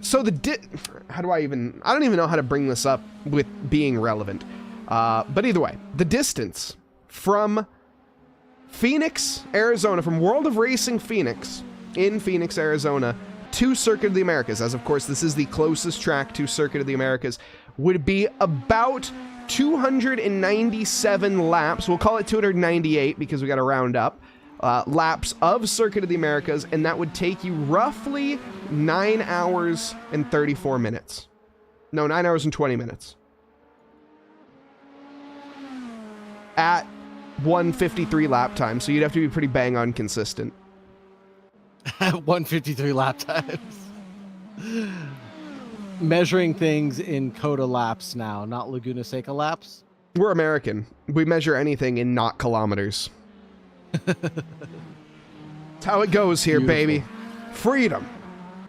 So I don't even know how to bring this up with being relevant. But either way, the distance from Phoenix, Arizona, from World of Racing Phoenix in Phoenix, Arizona, to Circuit of the Americas, as of course this is the closest track to Circuit of the Americas, would be about 297 laps. We'll call it 298 because we got to round up. laps of Circuit of the Americas, and that would take you roughly 9 hours and 34 minutes. No, 9 hours and 20 minutes. At 153 lap time, so you'd have to be pretty bang on consistent. 153 lap times. Measuring things in COTA laps now, not Laguna Seca laps. We're American. We measure anything in not kilometers. That's how it goes here, Beautiful. baby. Freedom.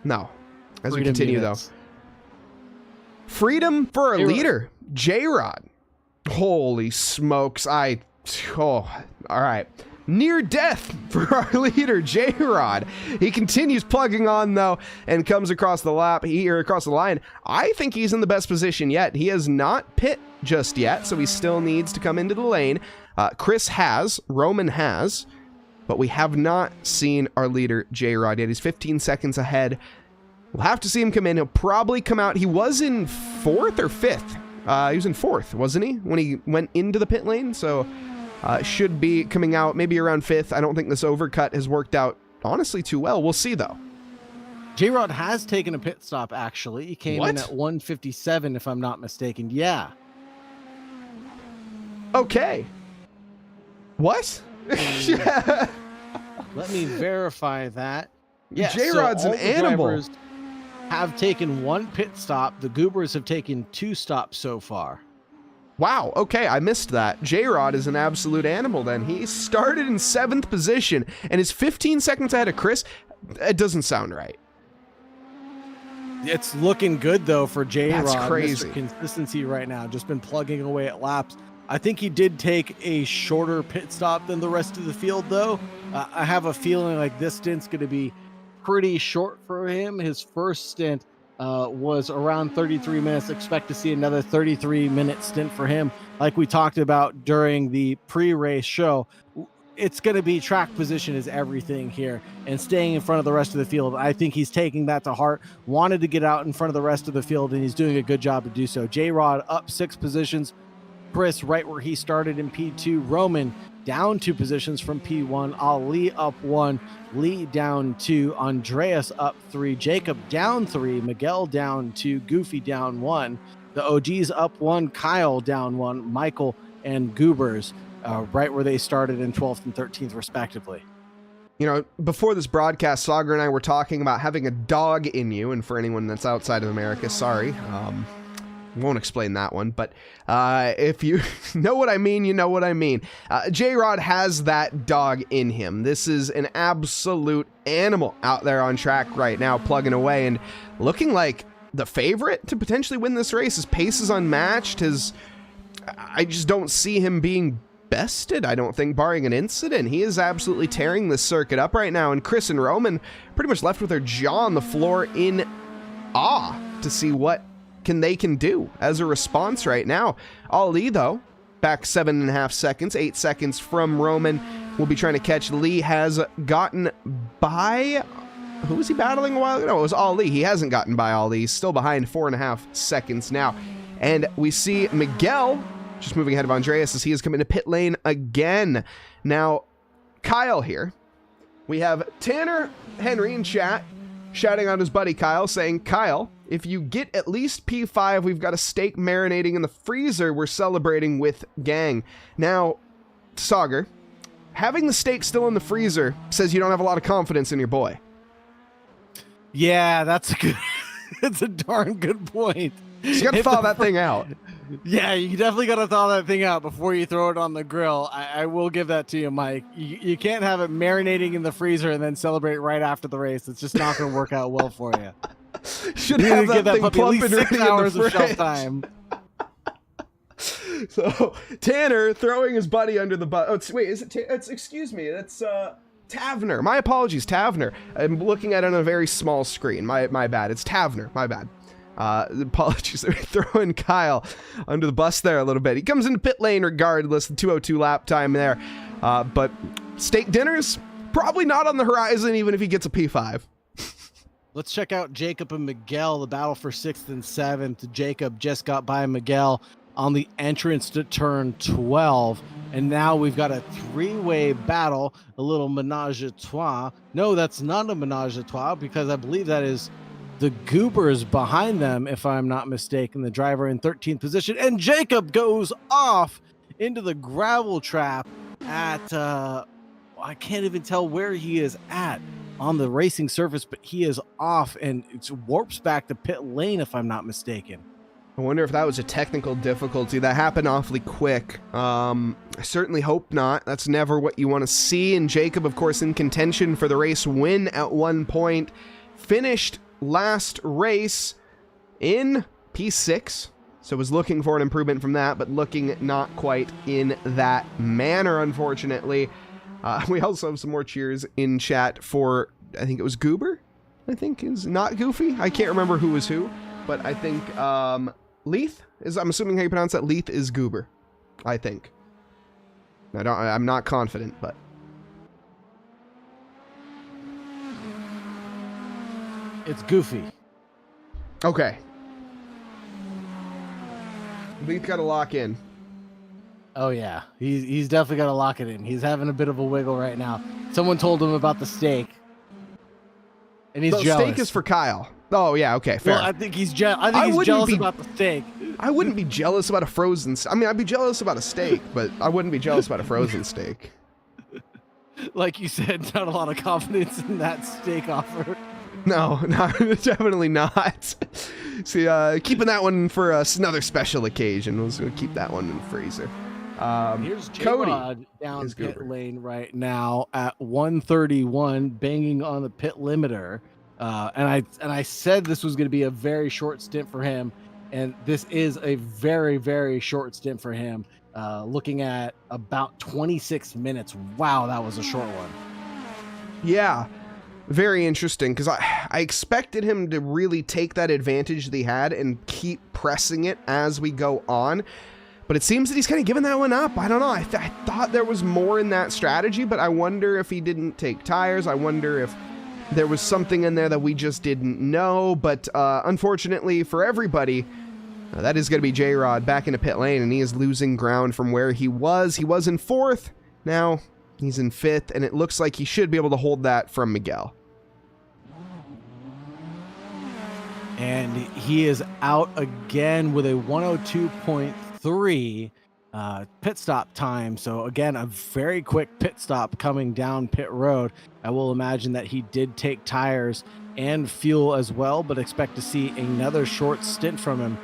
No. As Freedom we continue, units. though. Freedom for our leader, J-Rod. Holy smokes. All right. Near death for our leader, J-Rod. He continues plugging on, though, and comes across the across the line. I think he's in the best position yet. He has not pit just yet, so he still needs to come into the lane. Chris has, Roman has, but we have not seen our leader, J-Rod, yet. He's 15 seconds ahead. We'll have to see him come in. He'll probably come out. He was in 4th or 5th. He was in 4th, wasn't he, when he went into the pit lane? So should be coming out maybe around 5th. I don't think this overcut has worked out, honestly, too well. We'll see, though. J-Rod has taken a pit stop, actually. He came in at 157, if I'm not mistaken. Yeah. Okay. What? Let me verify that. Yeah, J-Rod's so an all the animal. drivers have taken 1 pit stop. The Goobers have taken 2 stops so far. Wow, okay, I missed that. J-Rod is an absolute animal then. He started in 7th position and is 15 seconds ahead of Chris. It doesn't sound right. It's looking good, though, for J-Rod. That's crazy. Mr. Consistency right now. Just been plugging away at laps. I think he did take a shorter pit stop than the rest of the field, though. I have a feeling like this stint's going to be pretty short for him. His first stint was around 33 minutes. Expect to see another 33-minute stint for him. Like we talked about during the pre-race show, it's going to be track position is everything here and staying in front of the rest of the field. I think he's taking that to heart, wanted to get out in front of the rest of the field, and he's doing a good job to do so. J-Rod up 6 positions. Chris right where he started in P2. Roman down 2 positions from P1. Ali up 1. Lee down 2. Andreas up 3. Jacob down 3. Miguel down 2. Goofy down 1. The OGs up 1. Kyle down 1. Michael and Goobers right where they started in 12th and 13th respectively. You know, before this broadcast, Sagar and I were talking about having a dog in you, and for anyone that's outside of America, sorry. Won't explain that one, but if you know what I mean, you know what I mean. J-Rod has that dog in him. This is an absolute animal out there on track right now, plugging away and looking like the favorite to potentially win this race. His pace is unmatched. I just don't see him being bested, I don't think, barring an incident. He is absolutely tearing this circuit up right now, and Chris and Roman pretty much left with their jaw on the floor in awe to see what they can do as a response right now. Ali, though, back 7.5 seconds, 8 seconds from Roman. Will be trying to catch. Lee has gotten by. Who was he battling a while ago? No, it was Ali. He hasn't gotten by Ali. He's still behind 4.5 seconds now. And we see Miguel just moving ahead of Andreas as he is coming to pit lane again. Now, Kyle here. We have Tanner Henry in chat shouting out his buddy Kyle, saying, Kyle, if you get at least P5, we've got a steak marinating in the freezer we're celebrating with gang. Now, Sagar, having the steak still in the freezer says you don't have a lot of confidence in your boy. Yeah, that's a good. It's a darn good point. You got to thaw that thing out. Yeah, you definitely got to thaw that thing out before you throw it on the grill. I will give that to you, Mike. You can't have it marinating in the freezer and then celebrate right after the race. It's just not going to work out well for you. Should have that thing puppy at plumping least 6 ready hours in the of shelf fridge. time. So Tanner throwing his buddy under the bus. Oh, wait, is it? Excuse me. That's Tavener. My apologies, Tavener. I'm looking at it on a very small screen. My bad. It's Tavener. My bad. Apologies. Throwing Kyle under the bus there a little bit. He comes into pit lane regardless. The 2:02 lap time there. But steak dinners probably not on the horizon, even if he gets a P5. Let's check out Jacob and Miguel, the battle for 6th and 7th. Jacob just got by Miguel on the entrance to turn 12. And now we've got a three-way battle, a little menage a trois. No, that's not a menage a trois, because I believe that is the Goobers behind them, if I'm not mistaken, the driver in 13th position. And Jacob goes off into the gravel trap at, I can't even tell where he is at on the racing surface, but he is off and it warps back to pit lane, if I'm not mistaken. I wonder if that was a technical difficulty. That happened awfully quick. I certainly hope not. That's never what you want to see. And Jacob, of course, in contention for the race win at one point. Finished last race in P6. So was looking for an improvement from that, but looking not quite in that manner, unfortunately. We also have some more cheers in chat for, I think it was Goober? I think is not Goofy. I can't remember who was who, but I think Leith is, I'm assuming how you pronounce that. Leith is Goober, I think. I'm not confident, but. It's Goofy. Okay. Leith got to lock in. Oh yeah, he's definitely got to lock it in. He's having a bit of a wiggle right now. Someone told him about the steak, and he's jealous. The steak is for Kyle. Oh yeah, okay, fair. Well, I think he's jealous about the steak. I wouldn't be jealous about a frozen. I mean, I'd be jealous about a steak, but I wouldn't be jealous about a frozen steak. Like you said, not a lot of confidence in that steak offer. No, definitely not. See, keeping that one for another special occasion. We'll keep that one in the freezer. Here's Cody J-Rod down pit lane right now at 131, banging on the pit limiter. And I said this was going to be a very short stint for him, and this is a very, very short stint for him. Looking at about 26 minutes. Wow, that was a short one. Yeah. Very interesting, because I expected him to really take that advantage that he had and keep pressing it as we go on. But it seems that he's kind of given that one up. I don't know. I thought there was more in that strategy, but I wonder if he didn't take tires. I wonder if there was something in there that we just didn't know. But unfortunately for everybody, that is going to be J-Rod back into pit lane, and he is losing ground from where he was. He was in 4th. Now he's in 5th, and it looks like he should be able to hold that from Miguel. And he is out again with a 102.3 pit stop time. So again, a very quick pit stop coming down pit road. I will imagine that he did take tires and fuel as well, but expect to see another short stint from him.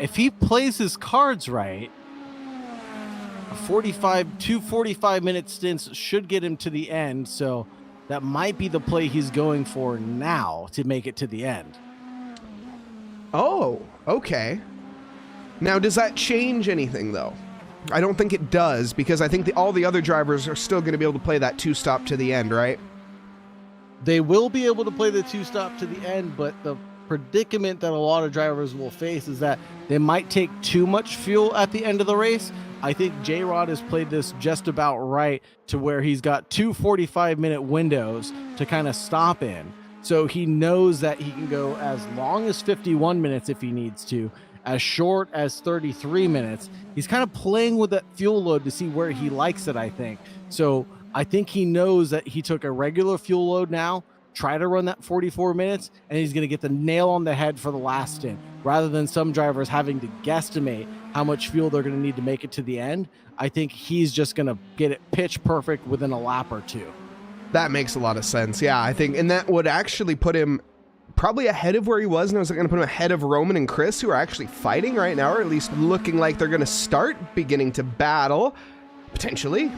If he plays his cards right, two 45-minute stints should get him to the end. So that might be the play he's going for now to make it to the end. Oh, okay. Now, does that change anything, though? I don't think it does, because I think all the other drivers are still going to be able to play that two-stop to the end, right? They will be able to play the two-stop to the end, but the predicament that a lot of drivers will face is that they might take too much fuel at the end of the race. I think J-Rod has played this just about right to where he's got two 45-minute windows to kind of stop in. So he knows that he can go as long as 51 minutes if he needs to, as short as 33 minutes. He's kind of playing with that fuel load to see where he likes it, I think. So I think he knows that he took a regular fuel load now, try to run that 44 minutes, and he's going to get the nail on the head for the last stint. Rather than some drivers having to guesstimate how much fuel they're going to need to make it to the end, I think he's just going to get it pitch perfect within a lap or two. That makes a lot of sense. Yeah, I think, and that would actually put him probably ahead of where he was, and I was going to put him ahead of Roman and Chris, who are actually fighting right now, or at least looking like they're going to start beginning to battle. Potentially,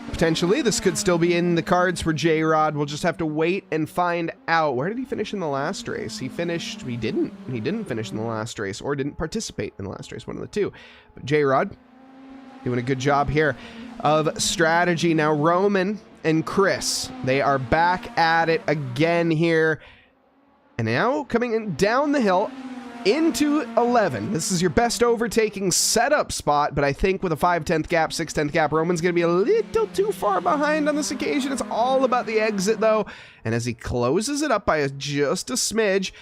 this could still be in the cards for J-Rod. We'll just have to wait and find out. Where did he finish in the last race? He didn't finish in the last race, or didn't participate in the last race, one of the two. But J-Rod doing a good job here of strategy. Now Roman and Chris, they are back at it again here. And now coming in down the hill into 11. This is your best overtaking setup spot, but I think with a 5/10 gap, 6/10 gap, Roman's going to be a little too far behind on this occasion. It's all about the exit, though. And as he closes it up by just a smidge,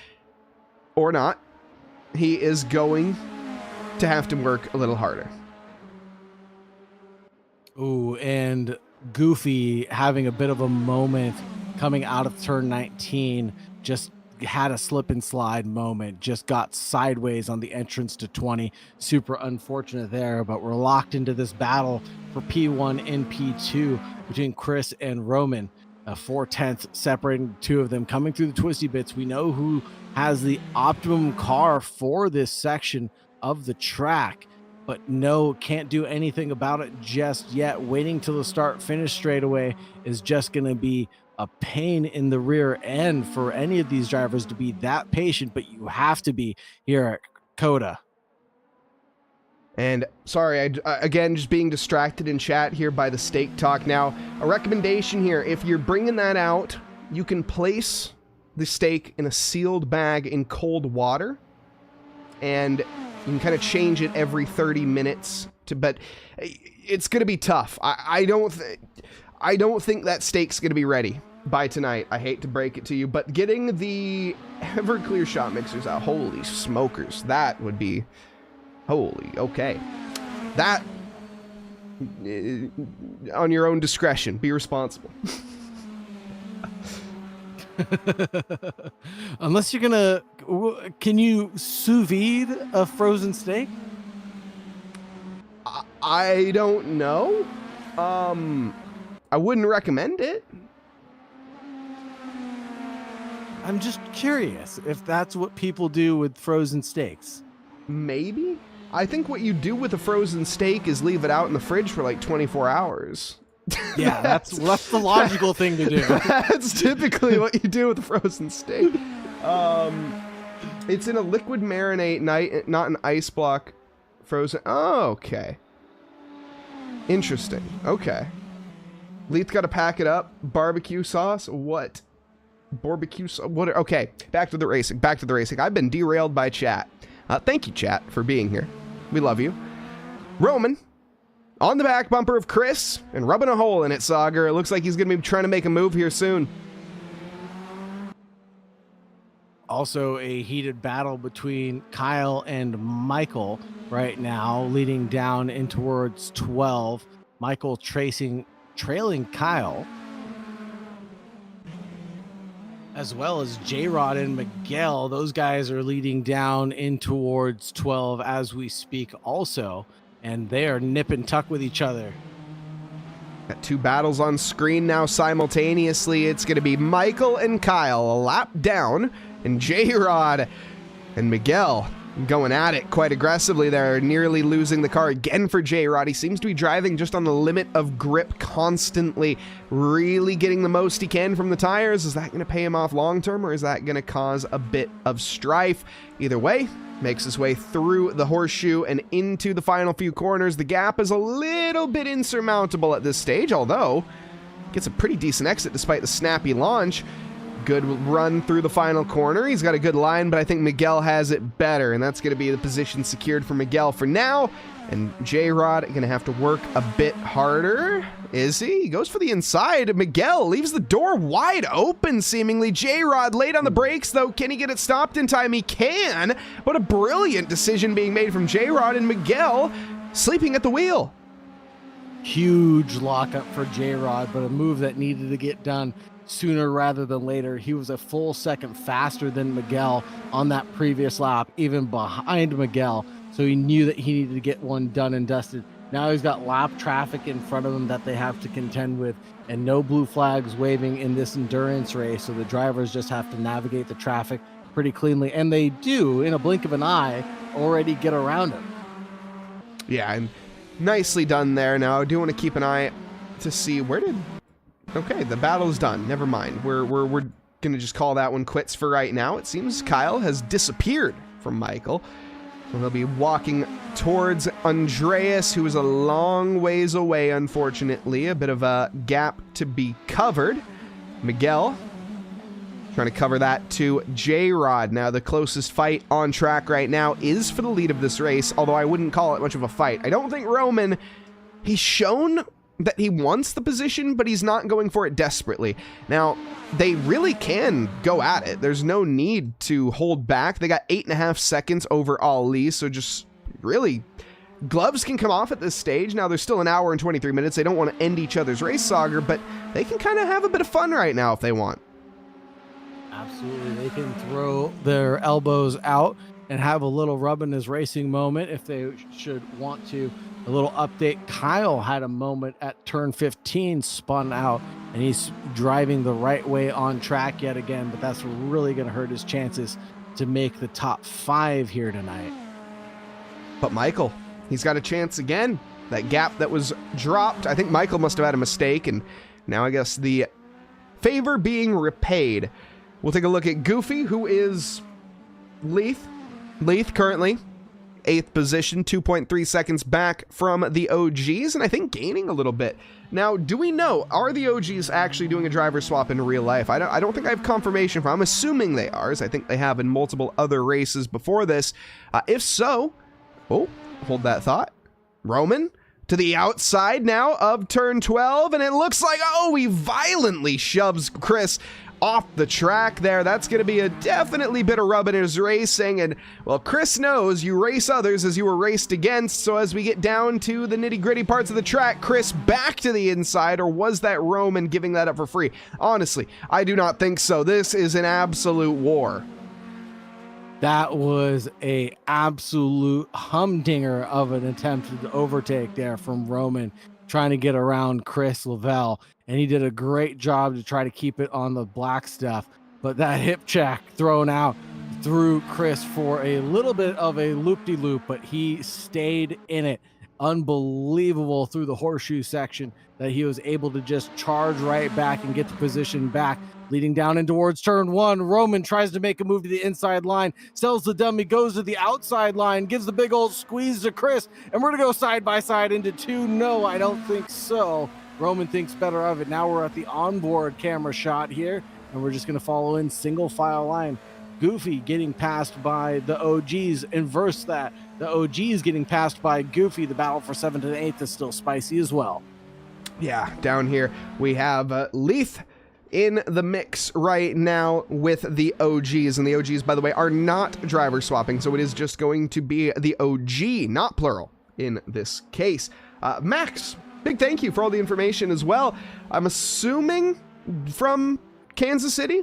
or not, he is going to have to work a little harder. Ooh, and Goofy having a bit of a moment coming out of turn 19, just had a slip and slide moment, just got sideways on the entrance to 20. Super unfortunate there, but we're locked into this battle for P1 and P2 between Chris and Roman. 4/10 separating the two of them coming through the twisty bits. We know who has the optimum car for this section of the track, but no, can't do anything about it just yet. Waiting till the start finish straightaway is just going to be a pain in the rear end for any of these drivers to be that patient, but you have to be here at COTA. And sorry, again, just being distracted in chat here by the steak talk. Now, a recommendation here, if you're bringing that out, you can place the steak in a sealed bag in cold water, and you can kind of change it every 30 minutes. But it's going to be tough. I don't think that steak's going to be ready by tonight. I hate to break it to you, but getting the Everclear shot mixers out, holy smokers, that would be... Holy, okay. That, on your own discretion, be responsible. Unless you're gonna, can you sous vide a frozen steak? I don't know. I wouldn't recommend it. I'm just curious if that's what people do with frozen steaks. Maybe. I think what you do with a frozen steak is leave it out in the fridge for like 24 hours. Yeah, that's the logical thing to do. That's typically what you do with a frozen steak. It's in a liquid marinade, not an ice block frozen. Oh, okay. Interesting. Okay. Leith's got to pack it up. Barbecue sauce? What? Barbecue sauce? What? Okay, back to the racing. I've been derailed by chat. Thank you, chat, for being here. We love you. Roman, on the back bumper of Chris, and rubbing a hole in it, Sagar. It looks like he's going to be trying to make a move here soon. Also, a heated battle between Kyle and Michael right now, leading down in towards 12. Michael trailing Kyle, as well as J-Rod and Miguel. Those guys are leading down in towards 12 as we speak also, and they are nip and tuck with each other. Got two battles on screen now simultaneously. It's going to be Michael and Kyle a lap down, and J-Rod and Miguel going at it quite aggressively. They're nearly losing the car again for J-Rod. He seems to be driving just on the limit of grip constantly, really getting the most he can from the tires. Is that going to pay him off long term, or is that going to cause a bit of strife? Either way, makes his way through the horseshoe and into the final few corners. The gap is a little bit insurmountable at this stage, although gets a pretty decent exit despite the snappy launch. Good run through the final corner. He's got a good line, but I think Miguel has it better, and that's going to be the position secured for Miguel for now. And J-Rod going to have to work a bit harder. Is he? He goes for the inside. Miguel leaves the door wide open, seemingly. J-Rod late on the brakes, though. Can he get it stopped in time? He can, but a brilliant decision being made from J-Rod, and Miguel sleeping at the wheel. Huge lockup for J-Rod, but a move that needed to get done sooner rather than later. He was a full second faster than Miguel on that previous lap, even behind Miguel, so he knew that he needed to get one done and dusted. Now he's got lap traffic in front of him that they have to contend with, and no blue flags waving in this endurance race, so the drivers just have to navigate the traffic pretty cleanly, and they do, in a blink of an eye, already get around him. Yeah, and nicely done there. Now I do want to keep an eye to see where did... Okay, the battle's done. Never mind. We're going to just call that one quits for right now. It seems Kyle has disappeared from Michael. So he'll be walking towards Andreas, who is a long ways away, unfortunately. A bit of a gap to be covered. Miguel trying to cover that to J-Rod. Now, the closest fight on track right now is for the lead of this race, although I wouldn't call it much of a fight. I don't think Roman, he's shown that he wants the position, but he's not going for it desperately. Now, they really can go at it. There's no need to hold back. They got 8.5 seconds over Ali, so just really Gloves can come off at this stage. Now, there's still an hour and 23 minutes. They don't want to end each other's race, Sauger, but they can kind of have a bit of fun right now if they want. Absolutely. They can throw their elbows out and have a little rub in his racing moment if they should want to. A little update. Kyle had a moment at turn 15, spun out, and he's driving the right way on track yet again, but that's really going to hurt his chances to make the top 5 here tonight. But Michael, he's got a chance again. That gap that was dropped, I think Michael must have had a mistake, and now I guess the favor being repaid. We'll take a look at Goofy, who is Leith. Leith currently 8th position, 2.3 seconds back from the OGs, and I think gaining a little bit. Now, do we know, are the OGs actually doing a driver swap in real life? I don't think I have confirmation from. I'm assuming they are, as I think they have in multiple other races before this. If so, oh, hold that thought. Roman to the outside now of turn 12, and it looks like, oh, he violently shoves Chris off the track there. That's going to be a definitely bit of rub in his racing, and well, Chris knows you race others as you were raced against, so as we get down to the nitty-gritty parts of the track, Chris back to the inside, or was that Roman giving that up for free? Honestly, I do not think so. This is an absolute war. That was a absolute humdinger of an attempt to overtake there from Roman, trying to get around Chris Lavelle, and he did a great job to try to keep it on the black stuff. But that hip check thrown out threw Chris for a little bit of a loop-de-loop, but he stayed in it. Unbelievable through the horseshoe section that he was able to just charge right back and get the position back. Leading down in towards turn 1, Roman tries to make a move to the inside line, sells the dummy, goes to the outside line, gives the big old squeeze to Chris, and we're going to go side by side into 2. No, I don't think so. Roman thinks better of it. Now we're at the onboard camera shot here, and we're just going to follow in single file line. Goofy getting passed by the OGs. Inverse that. The OGs getting passed by Goofy. The battle for 7th and 8th is still spicy as well. Yeah, down here we have Leith in the mix right now with the OGs, and the OGs, by the way, are not driver swapping, so it is just going to be the OG, not plural, in this case. Max, big thank you for all the information as well. I'm assuming from Kansas City.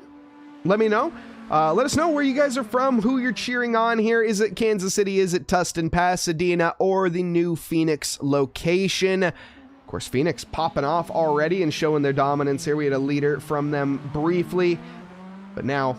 Let me know. Let us know where you guys are from, who you're cheering on here. Is it Kansas City? Is it Tustin, Pasadena, or the new Phoenix location? Of course, Phoenix popping off already and showing their dominance here. We had a leader from them briefly, but now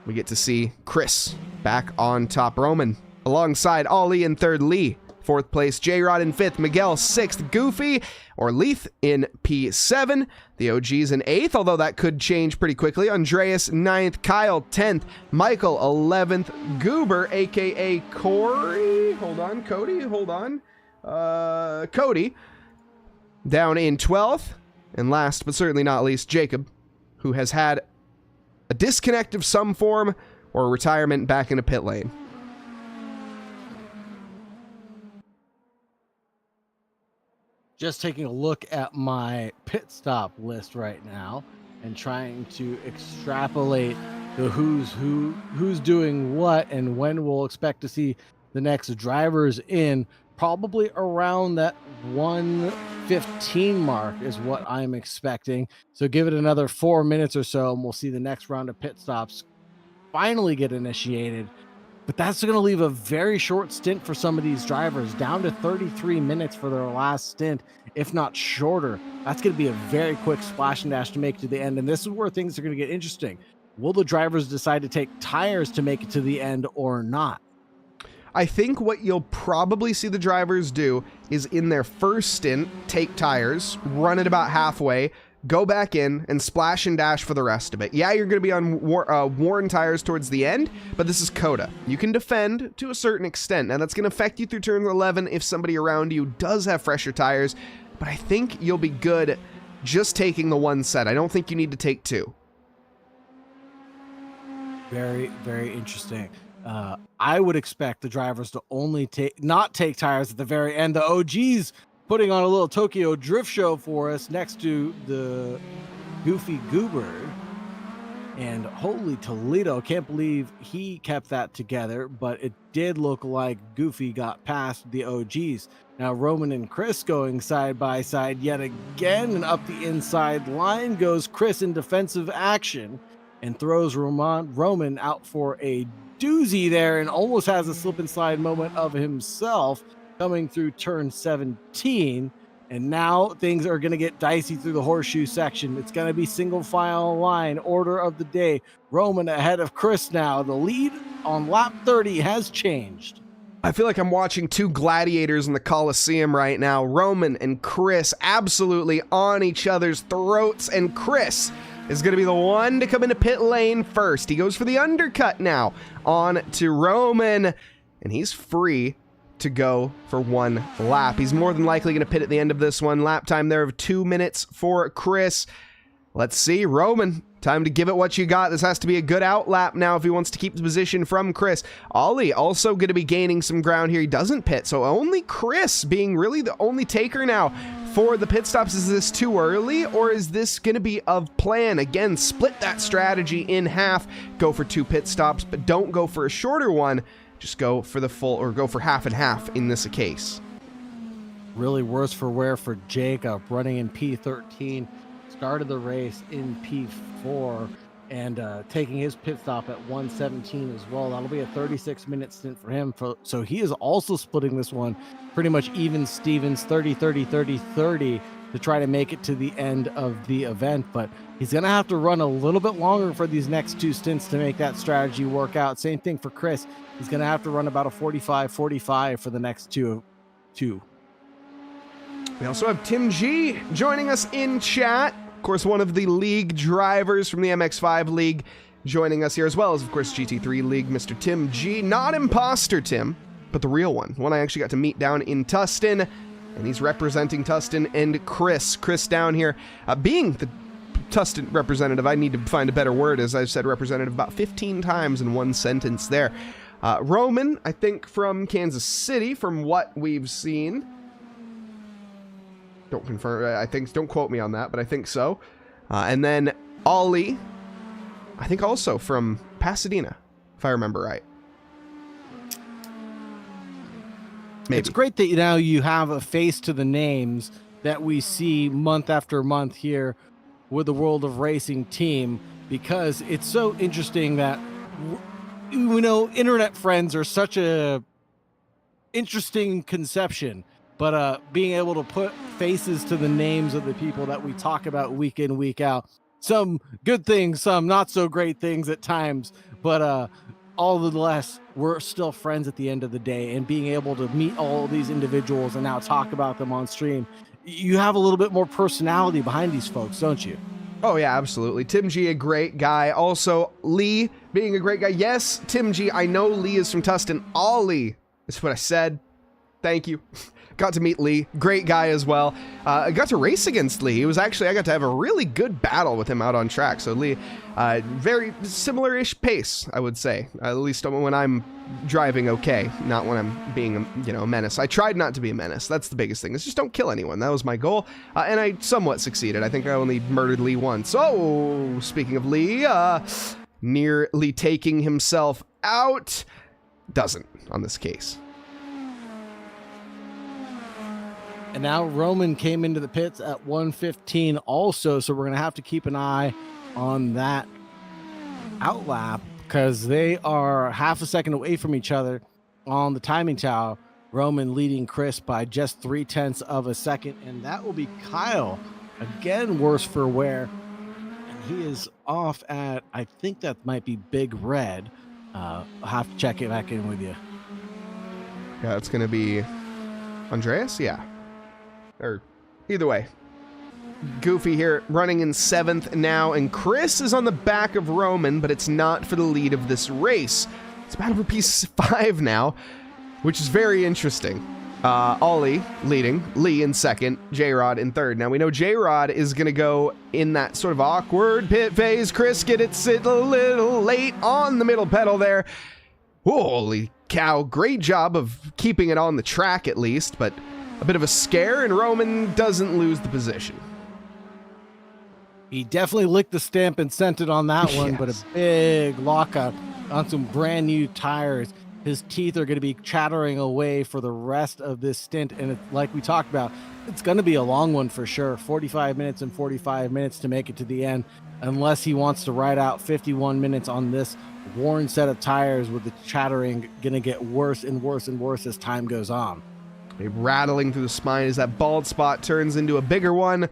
we get to see Chris back on top. Roman alongside Ollie in 3rd, Lee 4th place, J-Rod in 5th, Miguel 6th, Goofy or Leith in P7, the OGs in 8th, although that could change pretty quickly. Andreas 9th, Kyle 10th, Michael 11th, Goober, aka Corey, Cody, down in 12th, and last but certainly not least, Jacob, who has had a disconnect of some form or a retirement back into pit lane. Just taking a look at my pit stop list right now and trying to extrapolate the who's doing what and when we'll expect to see the next drivers in. Probably around that 1:15 mark is what I'm expecting. So give it another 4 minutes or so, and we'll see the next round of pit stops finally get initiated. But that's going to leave a very short stint for some of these drivers, down to 33 minutes for their last stint, if not shorter. That's going to be a very quick splash and dash to make it to the end. And this is where things are going to get interesting. Will the drivers decide to take tires to make it to the end or not? I think what you'll probably see the drivers do is in their first stint, take tires, run it about halfway, go back in, and splash and dash for the rest of it. Yeah, you're going to be on worn tires towards the end, but this is COTA. You can defend to a certain extent. Now, that's going to affect you through turn 11 if somebody around you does have fresher tires, but I think you'll be good just taking the one set. I don't think you need to take 2. Very, very interesting. I would expect the drivers to only not take tires at the very end. The OGs putting on a little Tokyo drift show for us next to the Goofy Goober. And holy Toledo, can't believe he kept that together, but it did look like Goofy got past the OGs. Now Roman and Chris going side by side yet again, and up the inside line goes Chris in defensive action and throws Roman out for a doozy there, and almost has a slip and slide moment of himself coming through turn 17. And now things are going to get dicey through the horseshoe section. It's going to be single file line, order of the day. Roman ahead of Chris now. The lead on lap 30 has changed. I feel like I'm watching two gladiators in the Coliseum right now. Roman and Chris absolutely on each other's throats, and Chris is going to be the one to come into pit lane first. He goes for the undercut now on to Roman, and he's free to go for one lap. He's more than likely going to pit at the end of this one. Lap time there of 2 minutes for Chris. Let's see, Roman, time to give it what you got. This has to be a good out lap now if he wants to keep the position from Chris. Ollie also going to be gaining some ground here. He doesn't pit, so only Chris being really the only taker now for the pit stops. Is this too early, or is this going to be of plan? Again, split that strategy in half. Go for 2 pit stops, but don't go for a shorter one. Just go for the full, or go for half and half in this case. Really worse for wear for Jacob, running in P13. Started the race in P4 and taking his pit stop at 1:17 as well. That'll be a 36-minute stint for him. So he is also splitting this one pretty much even Stevens, 30, 30, 30, 30 to try to make it to the end of the event. But he's going to have to run a little bit longer for these next 2 stints to make that strategy work out. Same thing for Chris. He's going to have to run about a 45-45 for the next two. We also have Tim G joining us in chat. Of course, one of the league drivers from the MX5 League joining us here, as well as, of course, GT3 League, Mr. Tim G. Not Imposter Tim, but the real one. One I actually got to meet down in Tustin, and he's representing Tustin and Chris. Chris down here being the Tustin representative. I need to find a better word, as I've said representative about 15 times in one sentence there. Roman, I think from Kansas City, from what we've seen. Don't confirm, I think, don't quote me on that, but I think so. And then Ollie, I think also from Pasadena, if I remember right. Maybe. It's great that now you have a face to the names that we see month after month here with the World of Racing team, because it's so interesting that, you know, internet friends are such a interesting conception. But being able to put faces to the names of the people that we talk about week in, week out, some good things, some not so great things at times, but all the less, we're still friends at the end of the day. And being able to meet all these individuals and now talk about them on stream, you have a little bit more personality behind these folks, don't you? Oh, yeah, absolutely. Tim G, a great guy. Also, Lee being a great guy. Yes, Tim G, I know Lee is from Tustin. Ollie is what I said. Thank you. Got to meet Lee, great guy as well. I got to race against Lee. It was actually, I got to have a really good battle with him out on track. So Lee, very similar-ish pace, I would say. At least when I'm driving okay, not when I'm being, a menace. I tried not to be a menace. That's the biggest thing. Is just don't kill anyone. That was my goal, and I somewhat succeeded. I think I only murdered Lee once. Oh, speaking of Lee, nearly taking himself out. Doesn't on this case. And now Roman came into the pits at 1:15 also, so we're going to have to keep an eye on that outlap because they are half a second away from each other on the timing tower. Roman leading Chris by just 0.3 of a second, and that will be Kyle. Again, worse for wear. And he is off at, I think that might be Big Red. I'll have to check it back in with you. Yeah, it's going to be Andreas? Yeah. Or either way. Goofy here running in 7th now, and Chris is on the back of Roman, but it's not for the lead of this race. It's battle for P5 now, which is very interesting. Ollie leading, Lee in 2nd, J-Rod in 3rd. Now we know J-Rod is going to go in that sort of awkward pit phase. Chris gets it a little late on the middle pedal there. Holy cow, great job of keeping it on the track at least, but a bit of a scare, and Roman doesn't lose the position. He definitely licked the stamp and sent it on that one, but a Yes. big lockup on some brand new tires. His teeth are going to be chattering away for the rest of this stint. And it's, like we talked about, it's going to be a long one for sure. 45 minutes and 45 minutes to make it to the end, unless he wants to ride out 51 minutes on this worn set of tires with the chattering going to get worse and worse and worse as time goes on. Rattling through the spine as that bald spot turns into a bigger one.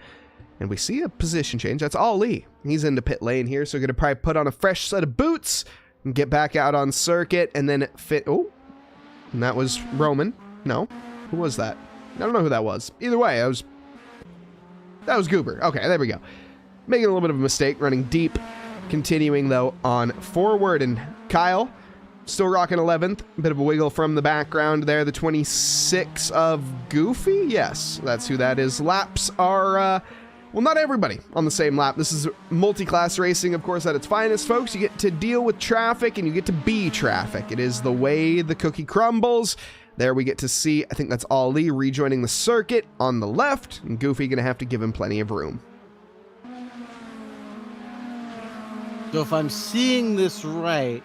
And we see a position change. That's Ali. He's into pit lane here, so we're going to probably put on a fresh set of boots and get back out on circuit and then fit. Oh, and that was Roman. No, who was that? I don't know who that was. Either way, that was Goober. Okay, there we go. Making a little bit of a mistake, running deep. Continuing, though, on forward. And Kyle, still rocking 11th. A bit of a wiggle from the background there. The 26 of Goofy. Yes, that's who that is. Laps are... well, not everybody on the same lap. This is multi-class racing, of course, at its finest, folks. You get to deal with traffic and you get to be traffic. It is the way the cookie crumbles. There we get to see, I think that's Ali rejoining the circuit on the left, and Goofy going to have to give him plenty of room. So if I'm seeing this right,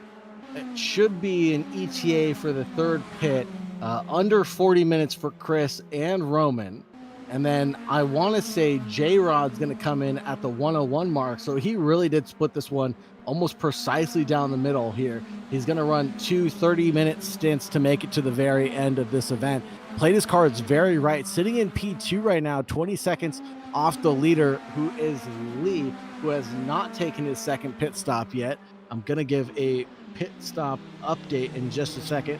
it should be an ETA for the third pit, under 40 minutes for Chris and Roman. And then I want to say J-Rod's going to come in at the 101 mark. So he really did split this one almost precisely down the middle here. He's going to run 2 30-minute stints to make it to the very end of this event. Played his cards very right. Sitting in P2 right now, 20 seconds off the leader, who is Lee, who has not taken his second pit stop yet. I'm going to give a pit stop update in just a second.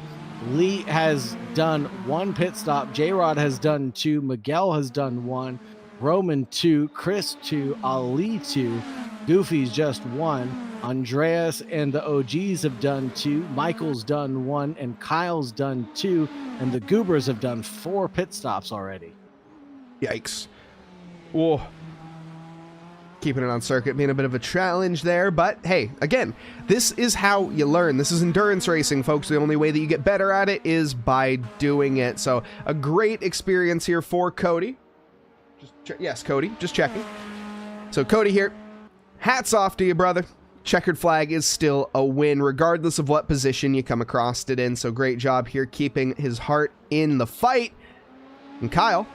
Lee has done 1 pit stop. J-Rod has done 2. Miguel has done 1. Roman 2. Chris 2. Ali 2. Goofy's just 1. Andreas and the OGs have done 2. Michael's done 1. And Kyle's done 2. And the Goobers have done 4 pit stops already. Yikes. Whoa. Keeping it on circuit being a bit of a challenge there, but hey, again, this is how you learn. This is endurance racing, folks. The only way that you get better at it is by doing it. So a great experience here for Cody. Yes, Cody, just checking. So Cody here, hats off to you, brother. Checkered flag is still a win, regardless of what position you come across it in. So great job here, keeping his heart in the fight. And Kyle,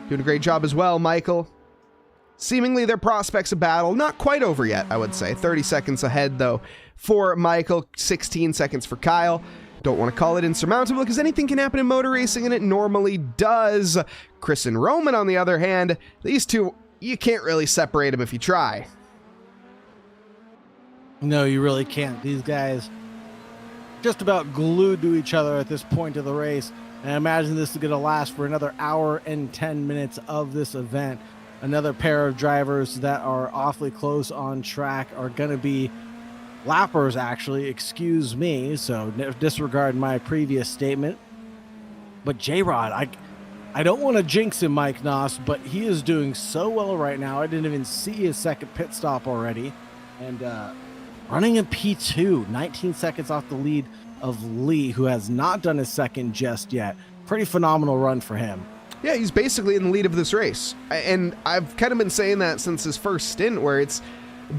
doing a great job as well, Michael. Seemingly their prospects of battle not quite over yet, I would say. 30 seconds ahead, though, for Michael, 16 seconds for Kyle. Don't want to call it insurmountable because anything can happen in motor racing, and it normally does. Chris and Roman, on the other hand, these two, you can't really separate them if you try. No, you really can't. These guys just about glued to each other at this point of the race. And I imagine this is going to last for another hour and 10 minutes of this event. Another pair of drivers that are awfully close on track are going to be lappers, actually. Excuse me. So disregard my previous statement. But J-Rod, I don't want to jinx him, Mike Noss, but he is doing so well right now. I didn't even see his second pit stop already. And running in P2, 19 seconds off the lead of Lee, who has not done his second just yet. Pretty phenomenal run for him. Yeah, he's basically in the lead of this race. And I've kind of been saying that since his first stint, where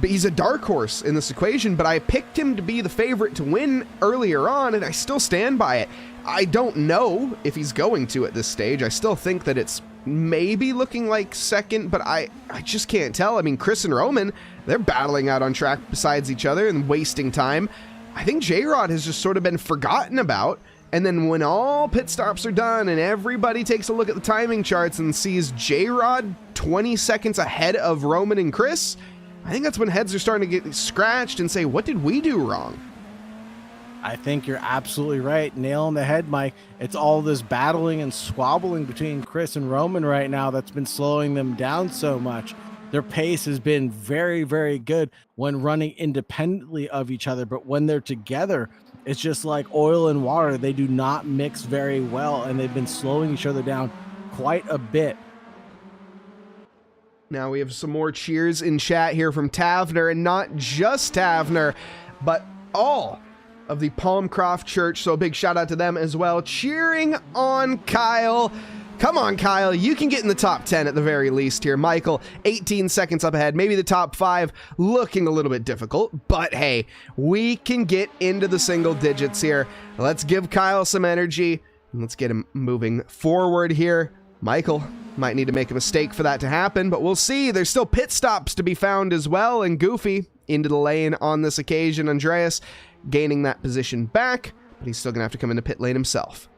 he's a dark horse in this equation, but I picked him to be the favorite to win earlier on, and I still stand by it. I don't know if he's going to at this stage. I still think that it's maybe looking like second, but I just can't tell. I mean, Chris and Roman, they're battling out on track besides each other and wasting time. I think J-Rod has just sort of been forgotten about. And then when all pit stops are done and everybody takes a look at the timing charts and sees J-Rod 20 seconds ahead of Roman and Chris, I think that's when heads are starting to get scratched and say, what did we do wrong? I think you're absolutely right. Nail on the head, Mike. It's all this battling and squabbling between Chris and Roman right now that's been slowing them down so much. Their pace has been very, very good when running independently of each other, but when they're together, it's just like oil and water. They do not mix very well, and they've been slowing each other down quite a bit. Now we have some more cheers in chat here from Tavener, and not just Tavener, but all of the Palmcroft Church. So a big shout out to them as well, cheering on Kyle. Come on, Kyle. You can get in the top 10 at the very least here. Michael, 18 seconds up ahead. Maybe the top 5 looking a little bit difficult, but hey, we can get into the single digits here. Let's give Kyle some energy and let's get him moving forward here. Michael might need to make a mistake for that to happen, but we'll see. There's still pit stops to be found as well, and Goofy into the lane on this occasion. Andreas gaining that position back, but he's still going to have to come into pit lane himself.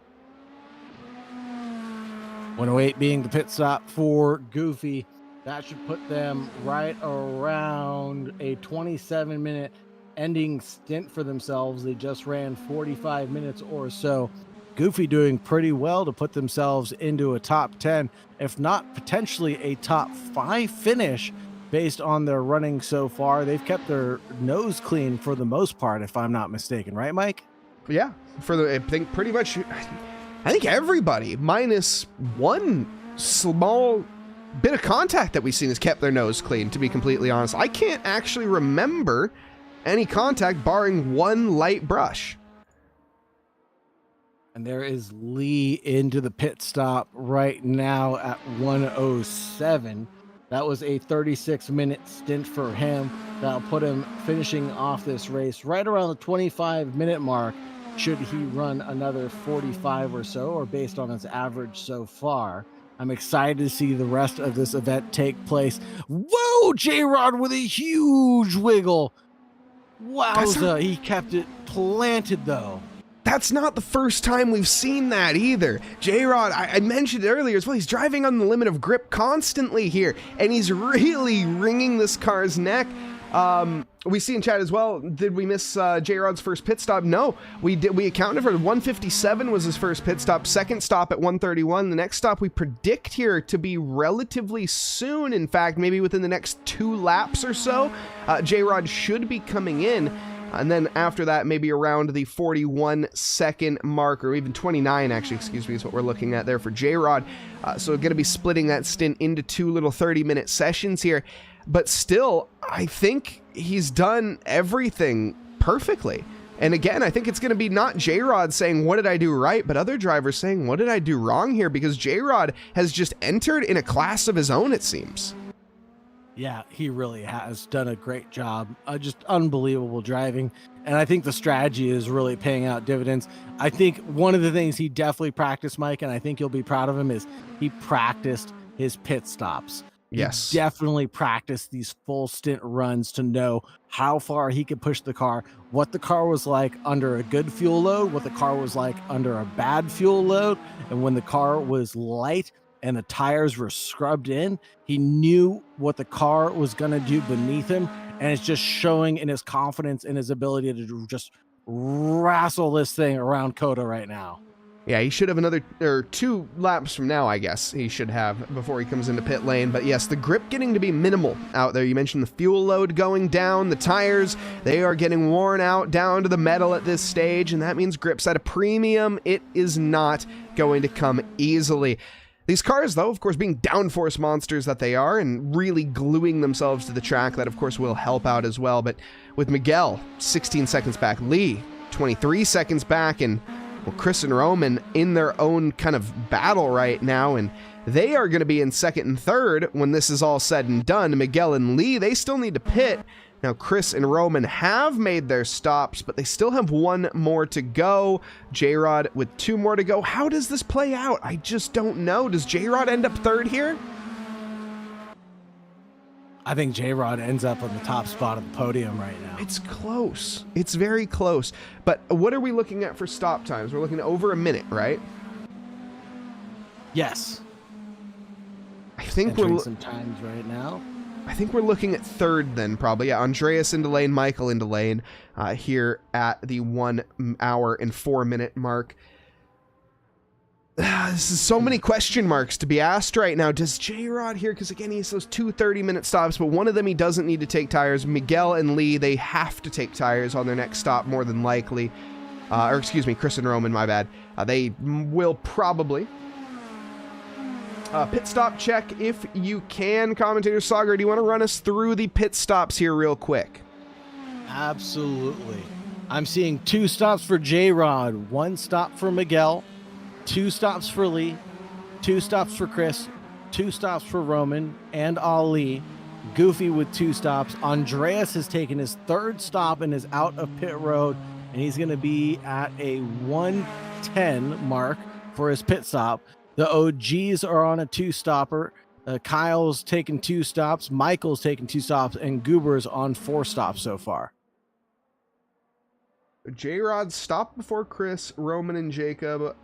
108 being the pit stop for Goofy. That should put them right around a 27-minute ending stint for themselves. They just ran 45 minutes or so. Goofy doing pretty well to put themselves into a top 10, if not potentially a top 5 finish based on their running so far. They've kept their nose clean for the most part, if I'm not mistaken. Right, Mike? Yeah, I think pretty much... I think everybody, minus one small bit of contact that we've seen, has kept their nose clean, to be completely honest. I can't actually remember any contact barring one light brush. And there is Lee into the pit stop right now at 107. That was a 36-minute stint for him. That'll put him finishing off this race right around the 25-minute mark. Should he run another 45 or so, or based on his average so far. I'm excited to see the rest of this event take place. Whoa, J-Rod with a huge wiggle. Wowza, he kept it planted though. That's not the first time we've seen that either. J-Rod, I mentioned it earlier as well, he's driving on the limit of grip constantly here, and he's really wringing this car's neck. We see in chat as well, did we miss J-Rod's first pit stop? No, we did. We accounted for 157 was his first pit stop, second stop at 131. The next stop we predict here to be relatively soon. In fact, maybe within the next 2 laps or so, J-Rod should be coming in. And then after that, maybe around the 41-second mark, or even 29, actually, excuse me, is what we're looking at there for J-Rod. So we're going to be splitting that stint into 2 little 30-minute sessions here. But still, I think he's done everything perfectly. And again, I think it's going to be not J-Rod saying, what did I do right? But other drivers saying, what did I do wrong here? Because J-Rod has just entered in a class of his own, it seems. Yeah, he really has done a great job. Just unbelievable driving. And I think the strategy is really paying out dividends. I think one of the things he definitely practiced, Mike, and I think you'll be proud of him, is he practiced his pit stops. Yes. He definitely practiced these full stint runs to know how far he could push the car, what the car was like under a good fuel load, what the car was like under a bad fuel load. And when the car was light and the tires were scrubbed in, he knew what the car was going to do beneath him. And it's just showing in his confidence and his ability to just wrestle this thing around COTA right now. Yeah, he should have another, or 2 laps from now, I guess, he should have before he comes into pit lane. But yes, the grip getting to be minimal out there. You mentioned the fuel load going down, the tires, they are getting worn out down to the metal at this stage, and that means grip's at a premium. It is not going to come easily. These cars, though, of course, being downforce monsters that they are and really gluing themselves to the track, that, of course, will help out as well. But with Miguel, 16 seconds back, Lee, 23 seconds back, and well, Chris and Roman in their own kind of battle right now, and they are going to be in second and third when this is all said and done. Miguel and Lee, they still need to pit. Now, Chris and Roman have made their stops, but they still have 1 more to go. J-Rod with 2 more to go. How does this play out? I just don't know. Does J-Rod end up third here? I think J-Rod ends up on the top spot of the podium right now. It's close. It's very close. But what are we looking at for stop times? We're looking at over a minute, right? Yes. I think we're some times right now. I think we're looking at third then, probably. Yeah, Andreas into lane, Michael into lane here at the 1 hour and 4 minute mark. This is so many question marks to be asked right now. Does J-Rod here, because again, he has those 2 30-minute stops, but one of them he doesn't need to take tires. Miguel and Lee, they have to take tires on their next stop more than likely. Or excuse me, Chris and Roman, my bad. They will probably. Pit stop check if you can. Commentator Sagar, do you want to run us through the pit stops here real quick? Absolutely. I'm seeing 2 stops for J-Rod, 1 stop for Miguel, 2 stops for Lee, 2 stops for Chris, 2 stops for Roman and Ali. Goofy with 2 stops. Andreas has taken his 3rd stop and is out of pit road, and he's going to be at a 1:10 mark for his pit stop. The OGs are on a 2-stopper. Kyle's taken 2 stops, Michael's taken 2 stops, and Goober's on 4 stops so far. J-Rod stopped before Chris, Roman, and Jacob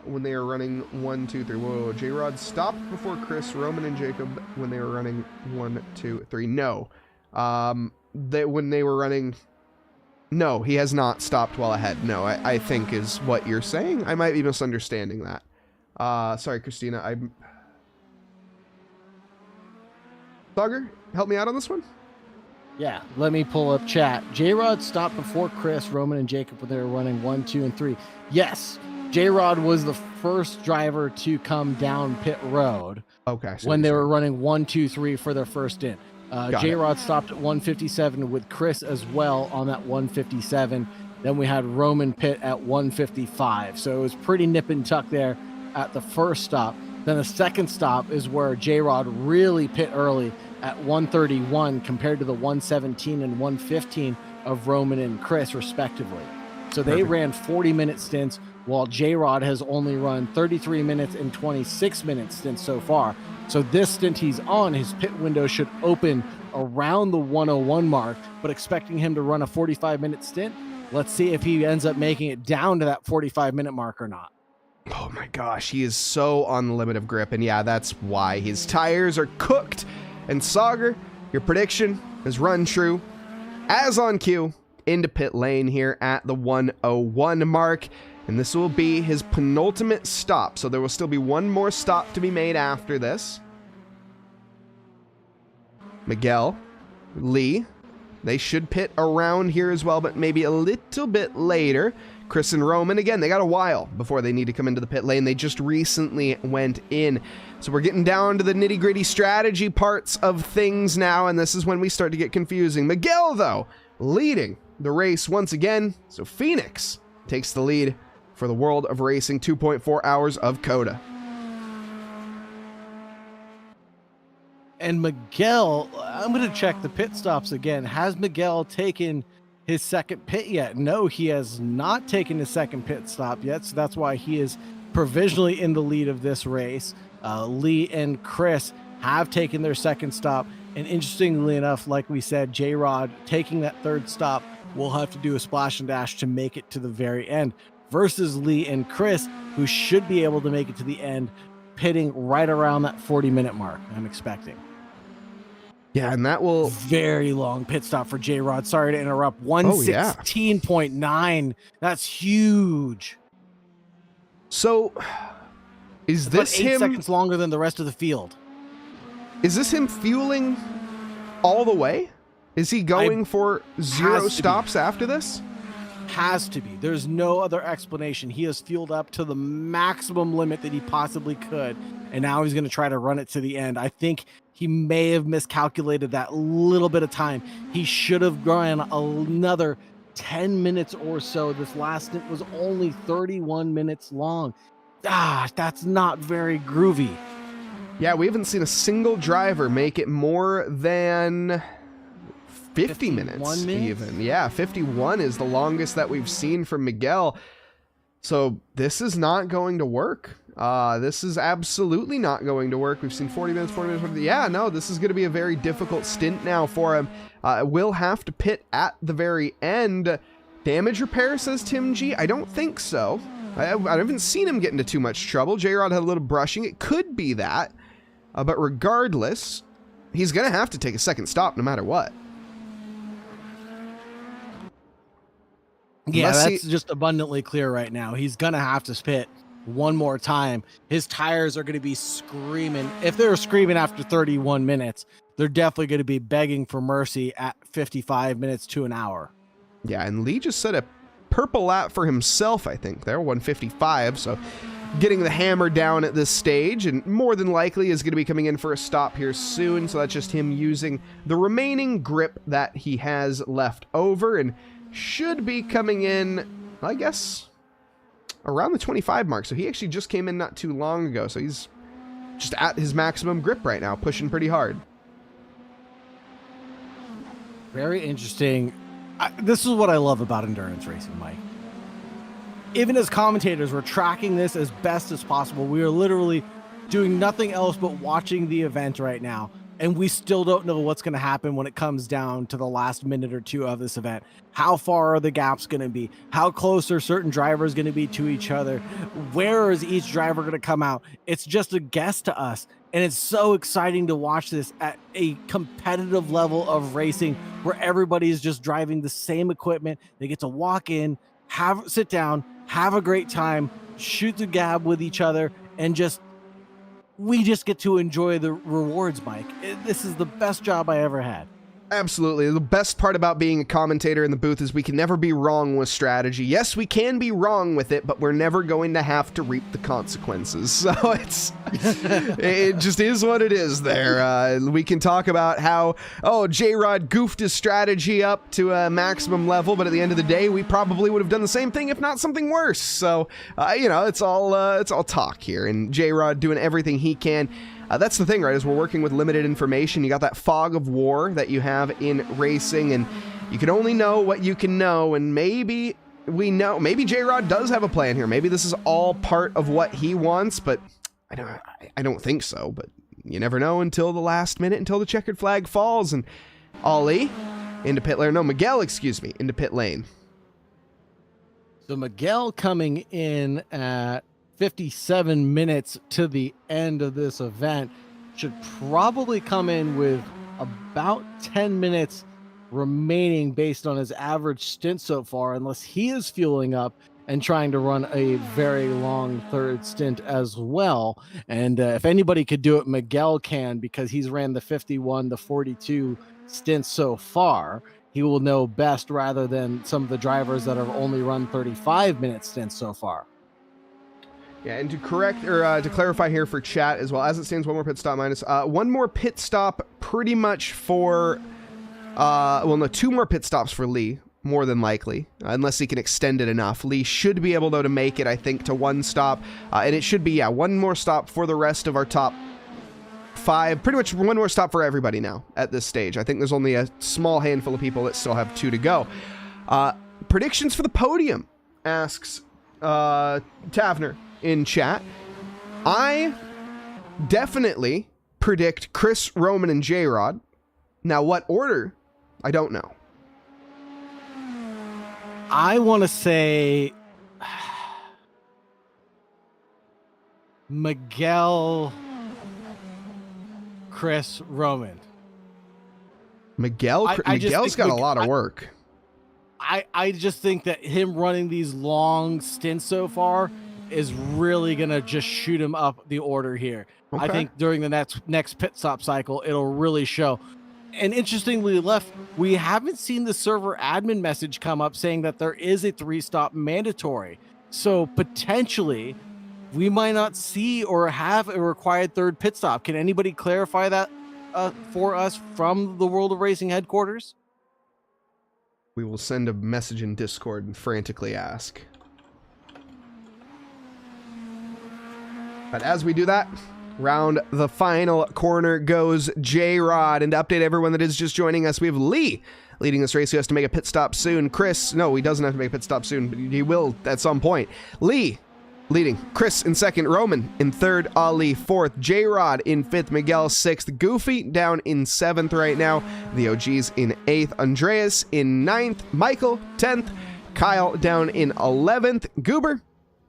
when they were running 1, 2, 3. Whoa, J-Rod stopped before Chris, Roman, and Jacob when they were running 1, 2, 3. No. When they were running... No, he has not stopped well ahead. No, I think is what you're saying. I might be misunderstanding that. Sorry, Christina. Thugger, help me out on this one. Yeah, let me pull up chat. J-Rod stopped before Chris, Roman, and Jacob when they were running 1, 2, and 3. Yes, J-Rod was the first driver to come down pit road. Okay. So when they were running 1, 2, 3 for their first stint. J-Rod stopped at 157 with Chris as well on that 157. Then we had Roman pit at 155. So it was pretty nip and tuck there at the first stop. Then the second stop is where J-Rod really pit early at 131 compared to the 117 and 115 of Roman and Chris respectively. So they ran 40-minute stints while J-Rod has only run 33 minutes and 26-minute stints so far. So this stint he's on, his pit window should open around the 101 mark, but expecting him to run a 45-minute stint, let's see if he ends up making it down to that 45-minute mark or not. Oh my gosh, he is so on the limit of grip, and yeah, that's why his tires are cooked. And Sauger, your prediction has run true. As on cue, into pit lane here at the 101 mark, and this will be his penultimate stop, so there will still be one more stop to be made after this. Miguel, Lee, they should pit around here as well, but maybe a little bit later. Chris and Roman, again, they got a while before they need to come into the pit lane. They just recently went in. So we're getting down to the nitty-gritty strategy parts of things now, and this is when we start to get confusing. Miguel, though, leading the race once again. So Phoenix takes the lead for the World of Racing 2.4 hours of COTA. And Miguel, I'm going to check the pit stops again. Has Miguel taken his second pit yet? No, he has not taken his second pit stop yet, so that's why he is provisionally in the lead of this race. Lee and Chris have taken their second stop, and interestingly enough, like we said, J-Rod taking that third stop will have to do a splash and dash to make it to the very end, versus Lee and Chris, who should be able to make it to the end, pitting right around that 40-minute mark, I'm expecting. Yeah, and that will... Very long pit stop for J-Rod. Sorry to interrupt. 116.9. That's huge. So, is this about 8 him... seconds longer than the rest of the field. Is this him fueling all the way? Is he going for 0 stops after this? Has to be. There's no other explanation. He has fueled up to the maximum limit that he possibly could, and now he's going to try to run it to the end. I think he may have miscalculated that little bit of time. He should have gone another 10 minutes or so. This last stint was only 31 minutes long. That's not very groovy. Yeah, we haven't seen a single driver make it more than 50 minutes even. Yeah, 51 is the longest that we've seen from Miguel. So this is not going to work. This is absolutely not going to work. We've seen 40 minutes, 40 minutes. Yeah, no, this is going to be a very difficult stint now for him. We'll have to pit at the very end. Damage repair, says Tim G. I don't think so. I haven't seen him get into too much trouble. J-Rod had a little brushing. It could be that. But regardless, he's going to have to take a second stop no matter what. Yeah, that's just abundantly clear right now. He's going to have to pit one more time. His tires are going to be screaming. If they're screaming after 31 minutes, they're definitely going to be begging for mercy at 55 minutes to an hour. Yeah, and Lee just set a purple lap for himself, I think. There, 155, so getting the hammer down at this stage, and more than likely is going to be coming in for a stop here soon, so that's just him using the remaining grip that he has left over, and should be coming in, I guess, around the 25 mark. So he actually just came in not too long ago. So he's just at his maximum grip right now, pushing pretty hard. Very interesting. This is what I love about endurance racing, Mike. Even as commentators, we're tracking this as best as possible. We are literally doing nothing else but watching the event right now. And we still don't know what's going to happen when it comes down to the last minute or two of this event. How far are the gaps going to be? How close are certain drivers going to be to each other? Where is each driver going to come out? It's just a guess to us. And it's so exciting to watch this at a competitive level of racing where everybody is just driving the same equipment. They get to walk in, sit down, have a great time, shoot the gab with each other, and we just get to enjoy the rewards, Mike. This is the best job I ever had. Absolutely. The best part about being a commentator in the booth is we can never be wrong with strategy. Yes, we can be wrong with it, but we're never going to have to reap the consequences. So it just is what it is there. We can talk about how, J-Rod goofed his strategy up to a maximum level, but at the end of the day, we probably would have done the same thing, if not something worse. So, it's all talk here, and J-Rod doing everything he can. That's the thing, right, is we're working with limited information. You got that fog of war that you have in racing, and you can only know what you can know, and maybe J-Rod does have a plan here. Maybe this is all part of what he wants, but I don't think so, but you never know until the last minute, until the checkered flag falls, and Miguel, into pit lane. So Miguel coming in at 57 minutes to the end of this event should probably come in with about 10 minutes remaining based on his average stint so far, unless he is fueling up and trying to run a very long third stint as well. And if anybody could do it, Miguel can, because he's ran the 51 to 42 stints so far. He will know best rather than some of the drivers that have only run 35-minute stints so far. Yeah, and to clarify here for chat as well, as it stands, one more pit stop minus. One more pit stop pretty much for, two more pit stops for Lee, more than likely, unless he can extend it enough. Lee should be able, though, to make it, I think, to one stop, and it should be, one more stop for the rest of our top 5. Pretty much one more stop for everybody now at this stage. I think there's only a small handful of people that still have 2 to go. Predictions for the podium, asks Tavner in chat. I definitely predict Chris, Roman, and J-Rod. Now, what order? I don't know. I want to say Miguel, Chris, Roman. Miguel's got a lot of work. I just think that him running these long stints so far is really going to just shoot him up the order here. Okay. I think during the next pit stop cycle, it'll really show. And interestingly we haven't seen the server admin message come up saying that there is a 3-stop mandatory. So potentially we might not see or have a required third pit stop. Can anybody clarify that for us from the World of Racing headquarters? We will send a message in Discord and frantically ask. But as we do that, round the final corner goes J-Rod. And to update everyone that is just joining us, we have Lee leading this race, who has to make a pit stop soon. Chris, no, he doesn't have to make a pit stop soon, but he will at some point. Lee leading, Chris in second, Roman in third, Ali fourth, J-Rod in fifth, Miguel sixth, Goofy down in seventh right now, the OGs in eighth, Andreas in ninth, Michael 10th, Kyle down in 11th, Goober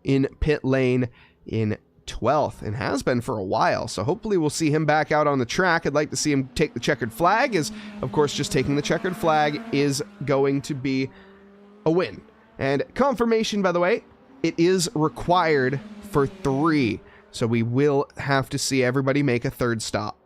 in pit lane in 12th, and has been for a while, so hopefully we'll see him back out on the track. I'd like to see him take the checkered flag, as of course just taking the checkered flag is going to be a win. And confirmation, by the way, it is required for 3, so we will have to see everybody make a third stop.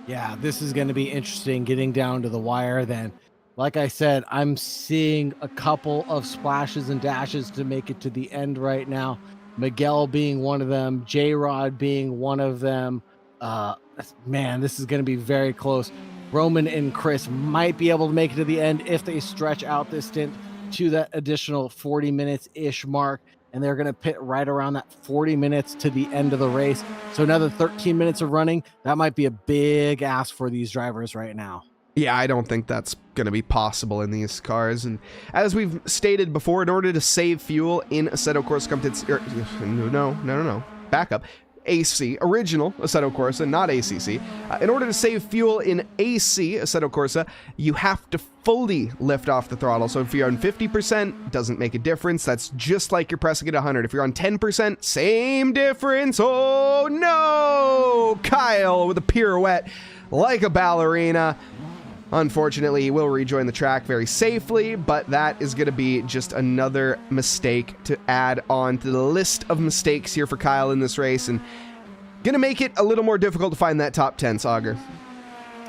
Yeah, this is going to be interesting getting down to the wire then. Like I said, I'm seeing a couple of splashes and dashes to make it to the end right now. Miguel being one of them, J-Rod being one of them. Man, this is going to be very close. Roman and Chris might be able to make it to the end if they stretch out this stint to that additional 40 minutes ish mark, and they're going to pit right around that 40 minutes to the end of the race. So another 13 minutes of running, that might be a big ask for these drivers right now. Yeah, I don't think that's going to be possible in these cars. And as we've stated before, in order to save fuel in Assetto Corsa competition, no, back up. AC, original Assetto Corsa, not ACC. In order to save fuel in AC, Assetto Corsa, you have to fully lift off the throttle. So if you're on 50%, doesn't make a difference. That's just like you're pressing it 100. If you're on 10%, same difference. Oh no! Kyle with a pirouette like a ballerina. Unfortunately, he will rejoin the track very safely, but that is going to be just another mistake to add on to the list of mistakes here for Kyle in this race, and going to make it a little more difficult to find that top 10, Sauger.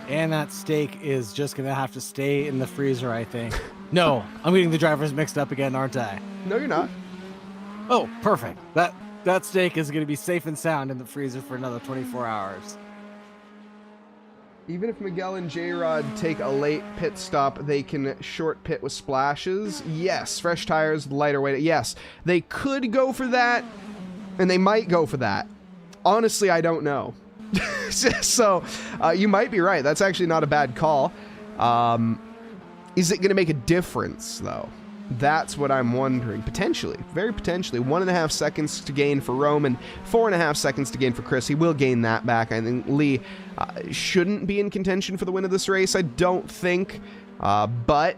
And that steak is just going to have to stay in the freezer, I think. No, I'm getting the drivers mixed up again, aren't I? No, you're not. Oh, perfect. That steak is going to be safe and sound in the freezer for another 24 hours. Even if Miguel and J-Rod take a late pit stop, they can short pit with splashes. Yes, fresh tires, lighter weight. Yes, they could go for that, and they might go for that. Honestly, I don't know. So, you might be right. That's actually not a bad call. Is it going to make a difference, though? That's what I'm wondering. Potentially. Very potentially. 1.5 seconds to gain for Roman. 4.5 seconds to gain for Chris. He will gain that back. I think Lee shouldn't be in contention for the win of this race. I don't think. But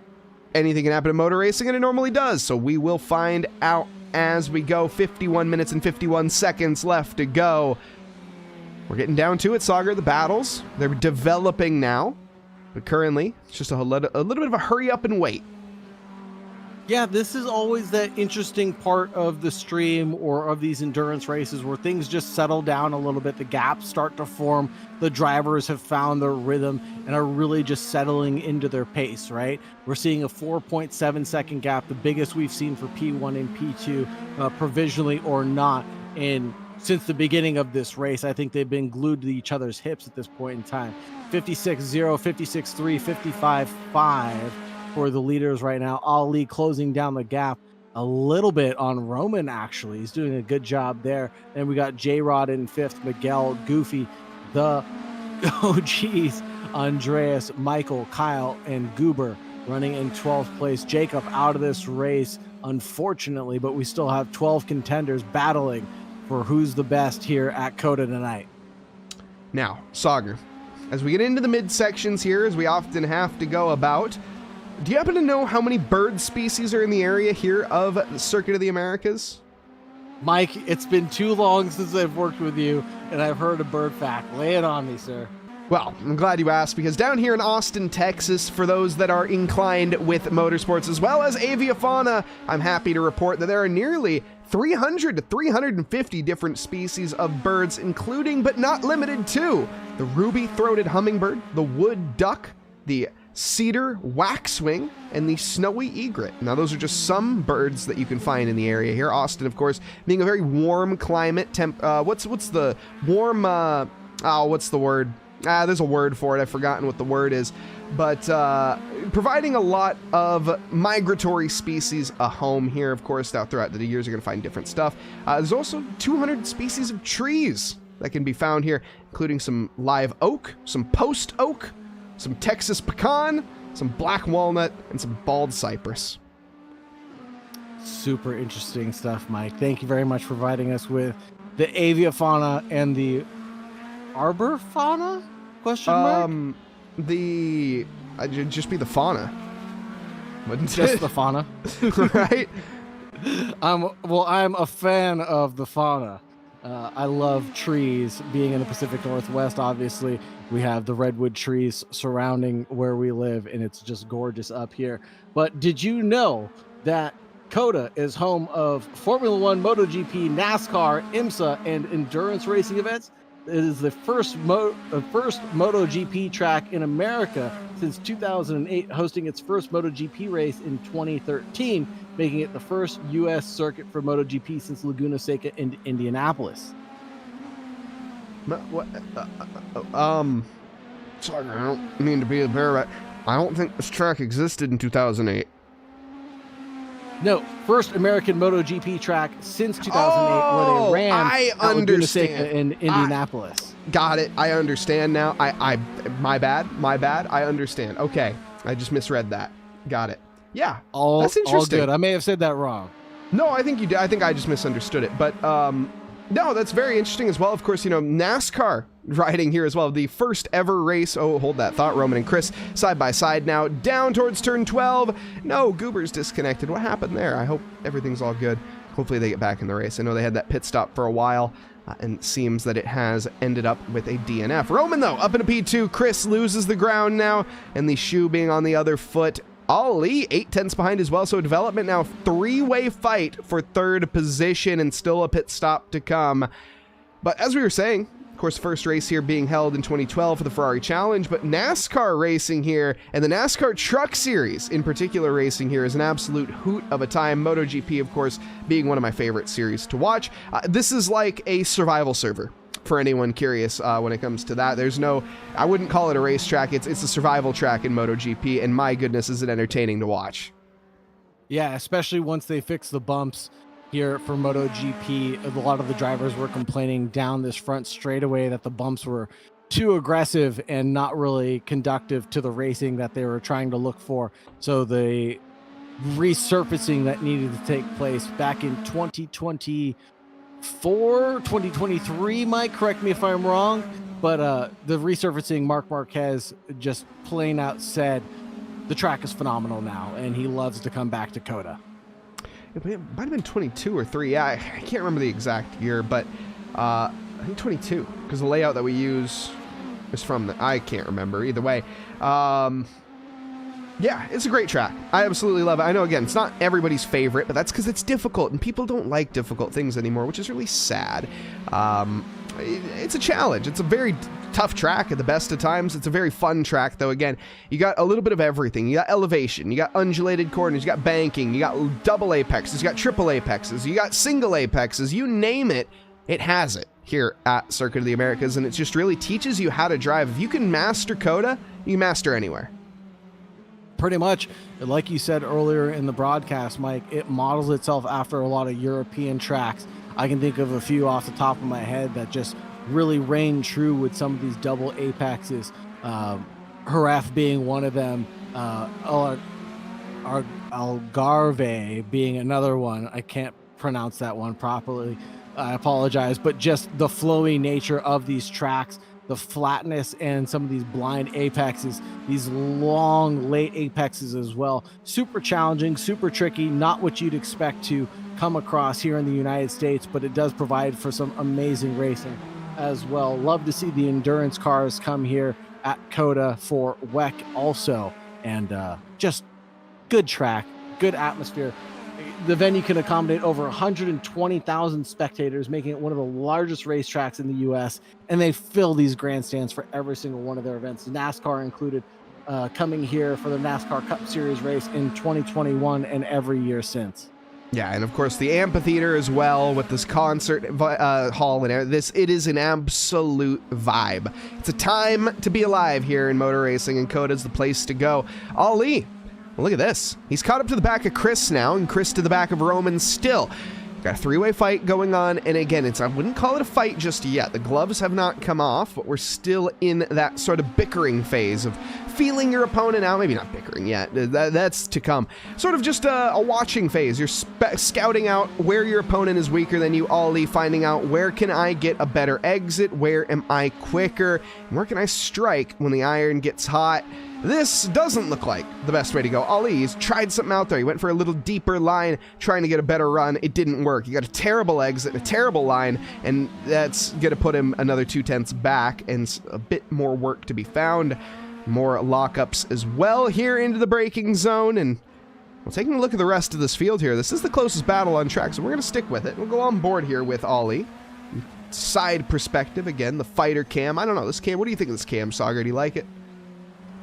anything can happen in motor racing, and it normally does. So we will find out as we go. 51 minutes and 51 seconds left to go. We're getting down to it, Sauger. The battles, they're developing now. But currently, it's just a little bit of a hurry up and wait. Yeah, this is always that interesting part of the stream or of these endurance races where things just settle down a little bit. The gaps start to form. The drivers have found their rhythm and are really just settling into their pace, right? We're seeing a 4.7 second gap, the biggest we've seen for P1 and P2, provisionally or not, since the beginning of this race. I think they've been glued to each other's hips at this point in time. 56-0, 56-3, 55-5. For the leaders right now. Ali closing down the gap a little bit on Roman, actually. He's doing a good job there. And we got J-Rod in 5th, Miguel, Goofy, the OGs, Andreas, Michael, Kyle, and Goober running in 12th place. Jacob out of this race, unfortunately, but we still have 12 contenders battling for who's the best here at COTA tonight. Now, Sauger, as we get into the midsections here, as we often have to go about, do you happen to know how many bird species are in the area here of the Circuit of the Americas? Mike, it's been too long since I've worked with you, and I've heard a bird fact. Lay it on me, sir. Well, I'm glad you asked, because down here in Austin, Texas, for those that are inclined with motorsports as well as aviafauna, I'm happy to report that there are nearly 300 to 350 different species of birds, including but not limited to the ruby-throated hummingbird, the wood duck, the cedar waxwing, and the snowy egret. Now, those are just some birds that you can find in the area here. Austin, of course, being a very warm climate. What's the warm? What's the word? There's a word for it. I've forgotten what the word is. But providing a lot of migratory species a home here, of course. Now, throughout the years, you're going to find different stuff. There's also 200 species of trees that can be found here, including some live oak, some post oak, some Texas pecan, some black walnut, and some bald cypress. Super interesting stuff, Mike. Thank you very much for providing us with the aviafauna and the arbor fauna? Question mark? Just be the fauna. Wouldn't Just it? the fauna. Right? I'm a fan of the fauna. I love trees. Being in the Pacific Northwest, obviously, we have the redwood trees surrounding where we live, and it's just gorgeous up here. But did you know that COTA is home of Formula One, MotoGP, NASCAR, IMSA, and endurance racing events? It is the first MotoGP track in America since 2008, hosting its first MotoGP race in 2013, making it the first U.S. circuit for MotoGP since Laguna Seca in Indianapolis. Sorry, I don't mean to be a bear, but I don't think this track existed in 2008. No, first American MotoGP track since 2008 where they ran I at Laguna Seca understand. in Indianapolis. Got it. I understand now. My bad. I understand. Okay. I just misread that. Got it. Yeah. That's interesting. All good. I may have said that wrong. No, I think you did. I think I just misunderstood it. But no, that's very interesting as well. Of course, NASCAR riding here as well. The first ever race. Oh, hold that thought. Roman and Chris side by side now. Down towards turn 12. No, Goober's disconnected. What happened there? I hope everything's all good. Hopefully they get back in the race. I know they had that pit stop for a while. And it seems that it has ended up with a DNF. Roman, though, up in a P2. Chris loses the ground now. And the shoe being on the other foot. Ali, 8/10 behind as well. So development now, three-way fight for third position and still a pit stop to come. But as we were saying, of course, first race here being held in 2012 for the Ferrari Challenge, but NASCAR racing here and the NASCAR Truck Series in particular racing here is an absolute hoot of a time. MotoGP, of course, being one of my favorite series to watch. This is like a survival server. For anyone curious when it comes to that, I wouldn't call it a racetrack. It's a survival track in MotoGP, and my goodness, is it entertaining to watch. Yeah, especially once they fix the bumps here for MotoGP. A lot of the drivers were complaining down this front straightaway that the bumps were too aggressive and not really conductive to the racing that they were trying to look for. So the resurfacing that needed to take place back in 2023, Mike, correct me if I'm wrong, but the resurfacing, Marc Marquez just plain out said the track is phenomenal now and he loves to come back to COTA. It might have been 22 or 3. Yeah, I can't remember the exact year, but I think 22 because the layout that we use is from I can't remember either way. Yeah, it's a great track. I absolutely love it. I know, again, it's not everybody's favorite, but that's because it's difficult, and people don't like difficult things anymore, which is really sad. It's a challenge. It's a very tough track at the best of times. It's a very fun track, though. Again, you got a little bit of everything. You got elevation, you got undulated corners, you got banking, you got double apexes, you got triple apexes, you got single apexes. You name it, it has it here at Circuit of the Americas, and it just really teaches you how to drive. If you can master COTA, you can master anywhere. Pretty much, like you said earlier in the broadcast, Mike, it models itself after a lot of European tracks. I can think of a few off the top of my head that just really reign true with some of these double apexes. Jerez being one of them, Algarve being another one. I can't pronounce that one properly. I apologize, but just the flowy nature of these tracks, the flatness and some of these blind apexes, these long late apexes as well. Super challenging, super tricky, not what you'd expect to come across here in the United States, but it does provide for some amazing racing as well. Love to see the endurance cars come here at COTA for WEC also, and just good track, good atmosphere. The venue can accommodate over 120,000 spectators, making it one of the largest racetracks in the U.S., and they fill these grandstands for every single one of their events, NASCAR included, coming here for the NASCAR Cup Series race in 2021 and every year since. Yeah, and of course the amphitheater as well with this concert hall and it is an absolute vibe. It's a time to be alive here in motor racing, and COTA's the place to go. Ali, well, look at this. He's caught up to the back of Chris now, and Chris to the back of Roman still. Got a three-way fight going on, and again, I wouldn't call it a fight just yet. The gloves have not come off, but we're still in that sort of bickering phase of feeling your opponent out. Maybe not bickering yet. That's to come. Sort of just a watching phase. You're scouting out where your opponent is weaker than you, Ali, finding out where can I get a better exit, where am I quicker, and where can I strike when the iron gets hot. This doesn't look like the best way to go. Ali's tried something out there. He went for a little deeper line, trying to get a better run. It didn't work. He got a terrible exit, a terrible line, and that's going to put him another 2/10 back, and a bit more work to be found. More lockups as well here into the braking zone, and well, taking a look at the rest of this field here, this is the closest battle on track, so we're going to stick with it. We'll go on board here with Ali. Side perspective, again, the fighter cam. I don't know, this cam, what do you think of this cam, Sagar? Do you like it?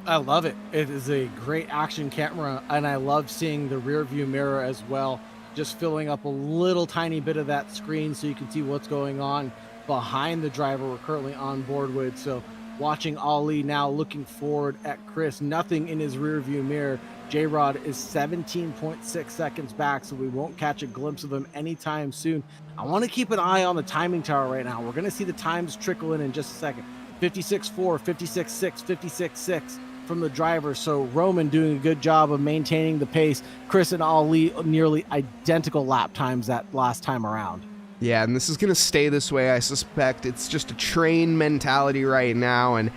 I love it. It is a great action camera, and I love seeing the rear view mirror as well, just filling up a little tiny bit of that screen so you can see what's going on behind the driver we're currently on board with. So watching Ali now looking forward at Chris, nothing in his rear view mirror, J-Rod is 17.6 seconds back, so we won't catch a glimpse of him anytime soon. I want to keep an eye on the timing tower right now. We're going to see the times trickle in just a second. 56.4, 56.6, 56.6 from the driver. So Roman doing a good job of maintaining the pace. Chris and Ali nearly identical lap times that last time around. Yeah, and this is going to stay this way, I suspect. It's just a train mentality right now, and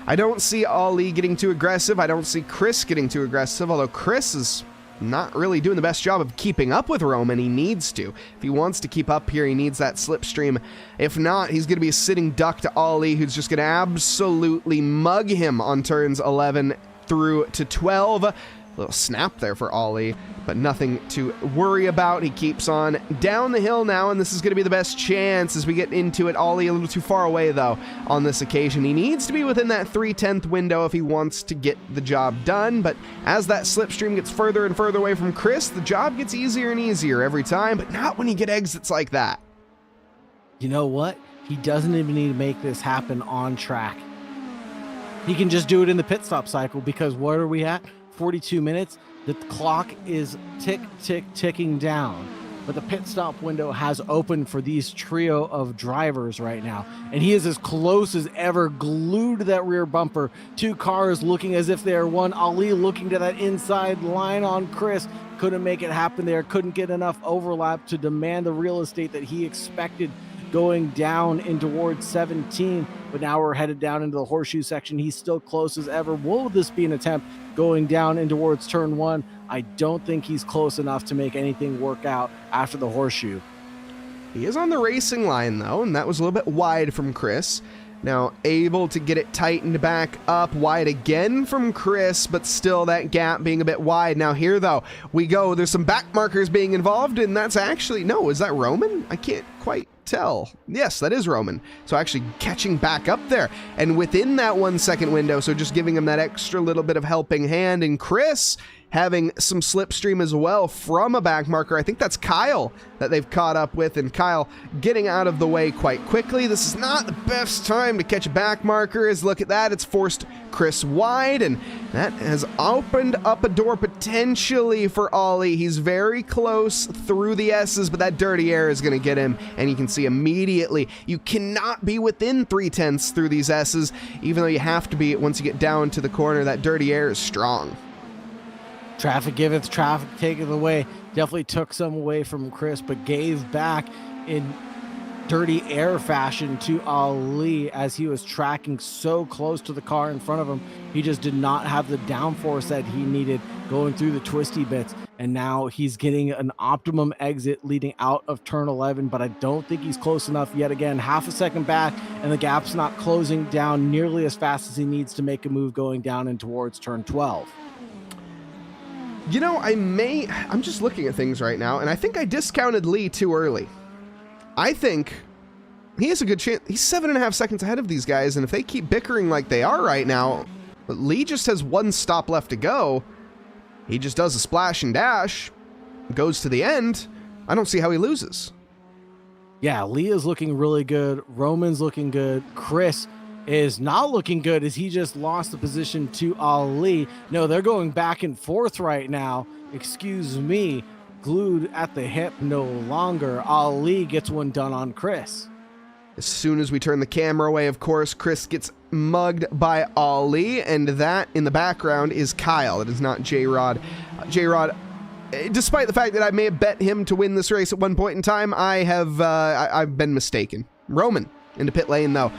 I don't see Ali getting too aggressive. I don't see Chris getting too aggressive, although Chris is not really doing the best job of keeping up with Roman. He needs to. If he wants to keep up here, he needs that slipstream. If not, he's going to be a sitting duck to Ali, who's just going to absolutely mug him on turns 11 through to 12. Little snap there for Ali, but nothing to worry about. He keeps on down the hill now, and this is going to be the best chance as we get into it. Ali a little too far away, though, on this occasion. He needs to be within that 3/10 window if he wants to get the job done, but as that slipstream gets further and further away from Chris, the job gets easier and easier every time, but not when you get exits like that. You know what? He doesn't even need to make this happen on track. He can just do it in the pit stop cycle, because what are we at? 42 minutes. The clock is ticking down, but the pit stop window has opened for these trio of drivers right now, and he is as close as ever, glued to that rear bumper. Two cars looking as if they are one. Ali looking to that inside line on Chris. Couldn't make it happen there. Couldn't get enough overlap to demand the real estate that he expected going down in towards 17, but now we're headed down into the horseshoe section. He's still close as ever. Will this be an attempt going down in towards turn 1? I don't think he's close enough to make anything work out after the horseshoe. He is on the racing line, though, and that was a little bit wide from Chris. Now able to get it tightened back up, wide again from Chris, but still that gap being a bit wide. Now here, though, we go. There's some back markers being involved, and that's actually, no, is that Roman? I can't quite tell. Yes, that is Roman. So actually catching back up there, and within that 1 second window, so just giving him that extra little bit of helping hand. And Chris having some slipstream as well from a back marker. I think that's Kyle that they've caught up with, and Kyle getting out of the way quite quickly. This is not the best time to catch a back marker, as look at that, it's forced Chris wide, and that has opened up a door potentially for Ali. He's very close through the S's, but that dirty air is going to get him, and you can see immediately you cannot be within 3/10 through these S's, even though you have to be once you get down to the corner. That dirty air is strong. Traffic giveth, traffic taketh away. Definitely took some away from Chris, but gave back in dirty air fashion to Ali as he was tracking so close to the car in front of him. He just did not have the downforce that he needed going through the twisty bits. And now he's getting an optimum exit leading out of turn 11, but I don't think he's close enough yet again. Half a second back, and the gap's not closing down nearly as fast as he needs to make a move going down and towards turn 12. You know, I'm just looking at things right now, and I think I discounted Lee too early. I think he has a good chance. He's 7.5 seconds ahead of these guys, and if they keep bickering like they are right now, Lee just has one stop left to go. He just does a splash and dash, goes to the end. I don't see how he loses. Yeah, Lee is looking really good. Roman's looking good. Chris is not looking good as he just lost the position to Ali. No, they're going back and forth right now. Excuse me. Glued at the hip no longer. Ali gets one done on Chris. As soon as we turn the camera away, of course, Chris gets mugged by Ali, and that in the background is Kyle. It is not J-Rod. J-Rod, despite the fact that I may have bet him to win this race at one point in time, I've been mistaken. Roman into pit lane, though.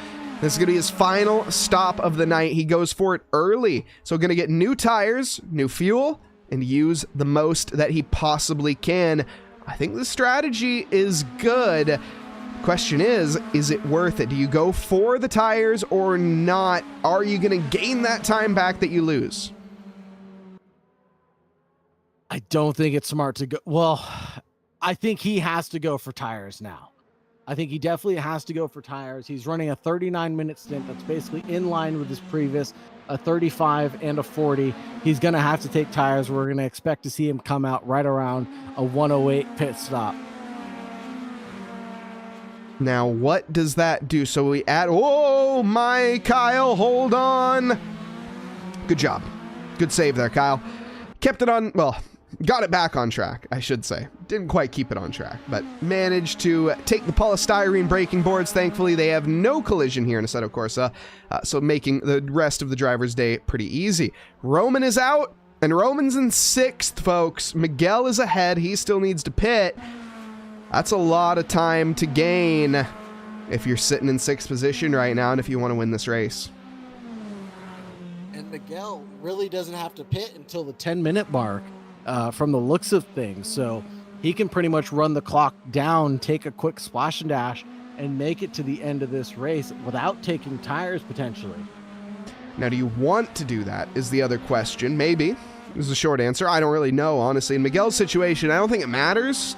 This is going to be his final stop of the night. He goes for it early, so going to get new tires, new fuel, and use the most that he possibly can. I think the strategy is good. Question is it worth it? Do you go for the tires or not? Are you going to gain that time back that you lose? I don't think it's smart to go. Well, I think he has to go for tires now. I think he definitely has to go for tires. He's running a 39-minute stint. That's basically in line with his previous, a 35 and a 40. He's going to have to take tires. We're going to expect to see him come out right around a 108 pit stop. Now, what does that do? So we add, oh my, Kyle, hold on. Good job. Good save there, Kyle. kept it on, well, got it back on track, I should say. Didn't quite keep it on track, but managed to take the polystyrene braking boards. Thankfully, they have no collision here in Assetto Corsa, so making the rest of the driver's day pretty easy. Roman is out, and Roman's in 6th, folks. Miguel is ahead. He still needs to pit. That's a lot of time to gain if you're sitting in 6th position right now and if you want to win this race. And Miguel really doesn't have to pit until the 10-minute mark from the looks of things. So he can pretty much run the clock down, take a quick splash and dash, and make it to the end of this race without taking tires potentially. Now, do you want to do that is the other question. Maybe. This is a short answer. I don't really know, honestly. In Miguel's situation, I don't think it matters.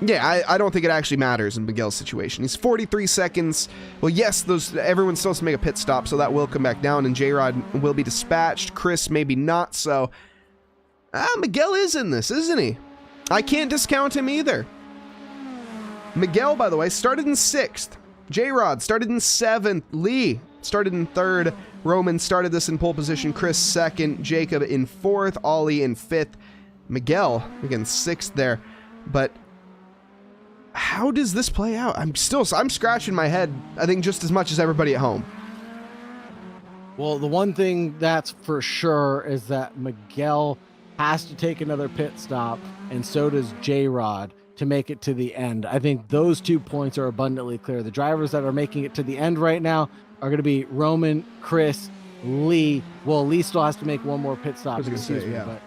Yeah, I don't think it actually matters in Miguel's situation. He's 43 seconds. Well, yes, everyone's supposed to make a pit stop, so that will come back down, and J-Rod will be dispatched. Chris, maybe not, so... Miguel is in this, isn't he? I can't discount him either. Miguel, by the way, started in 6th. J-Rod started in 7th. Lee started in 3rd. Roman started this in pole position. Chris 2nd. Jacob in 4th. Ollie in 5th. Miguel, again, 6th there. But how does this play out? I'm scratching my head, I think, just as much as everybody at home. Well, the one thing that's for sure is that Miguel has to take another pit stop, and so does J-Rod to make it to the end. I think those 2 points are abundantly clear. The drivers that are making it to the end right now are going to be Roman, Chris, Lee. Well, Lee still has to make one more pit stop. But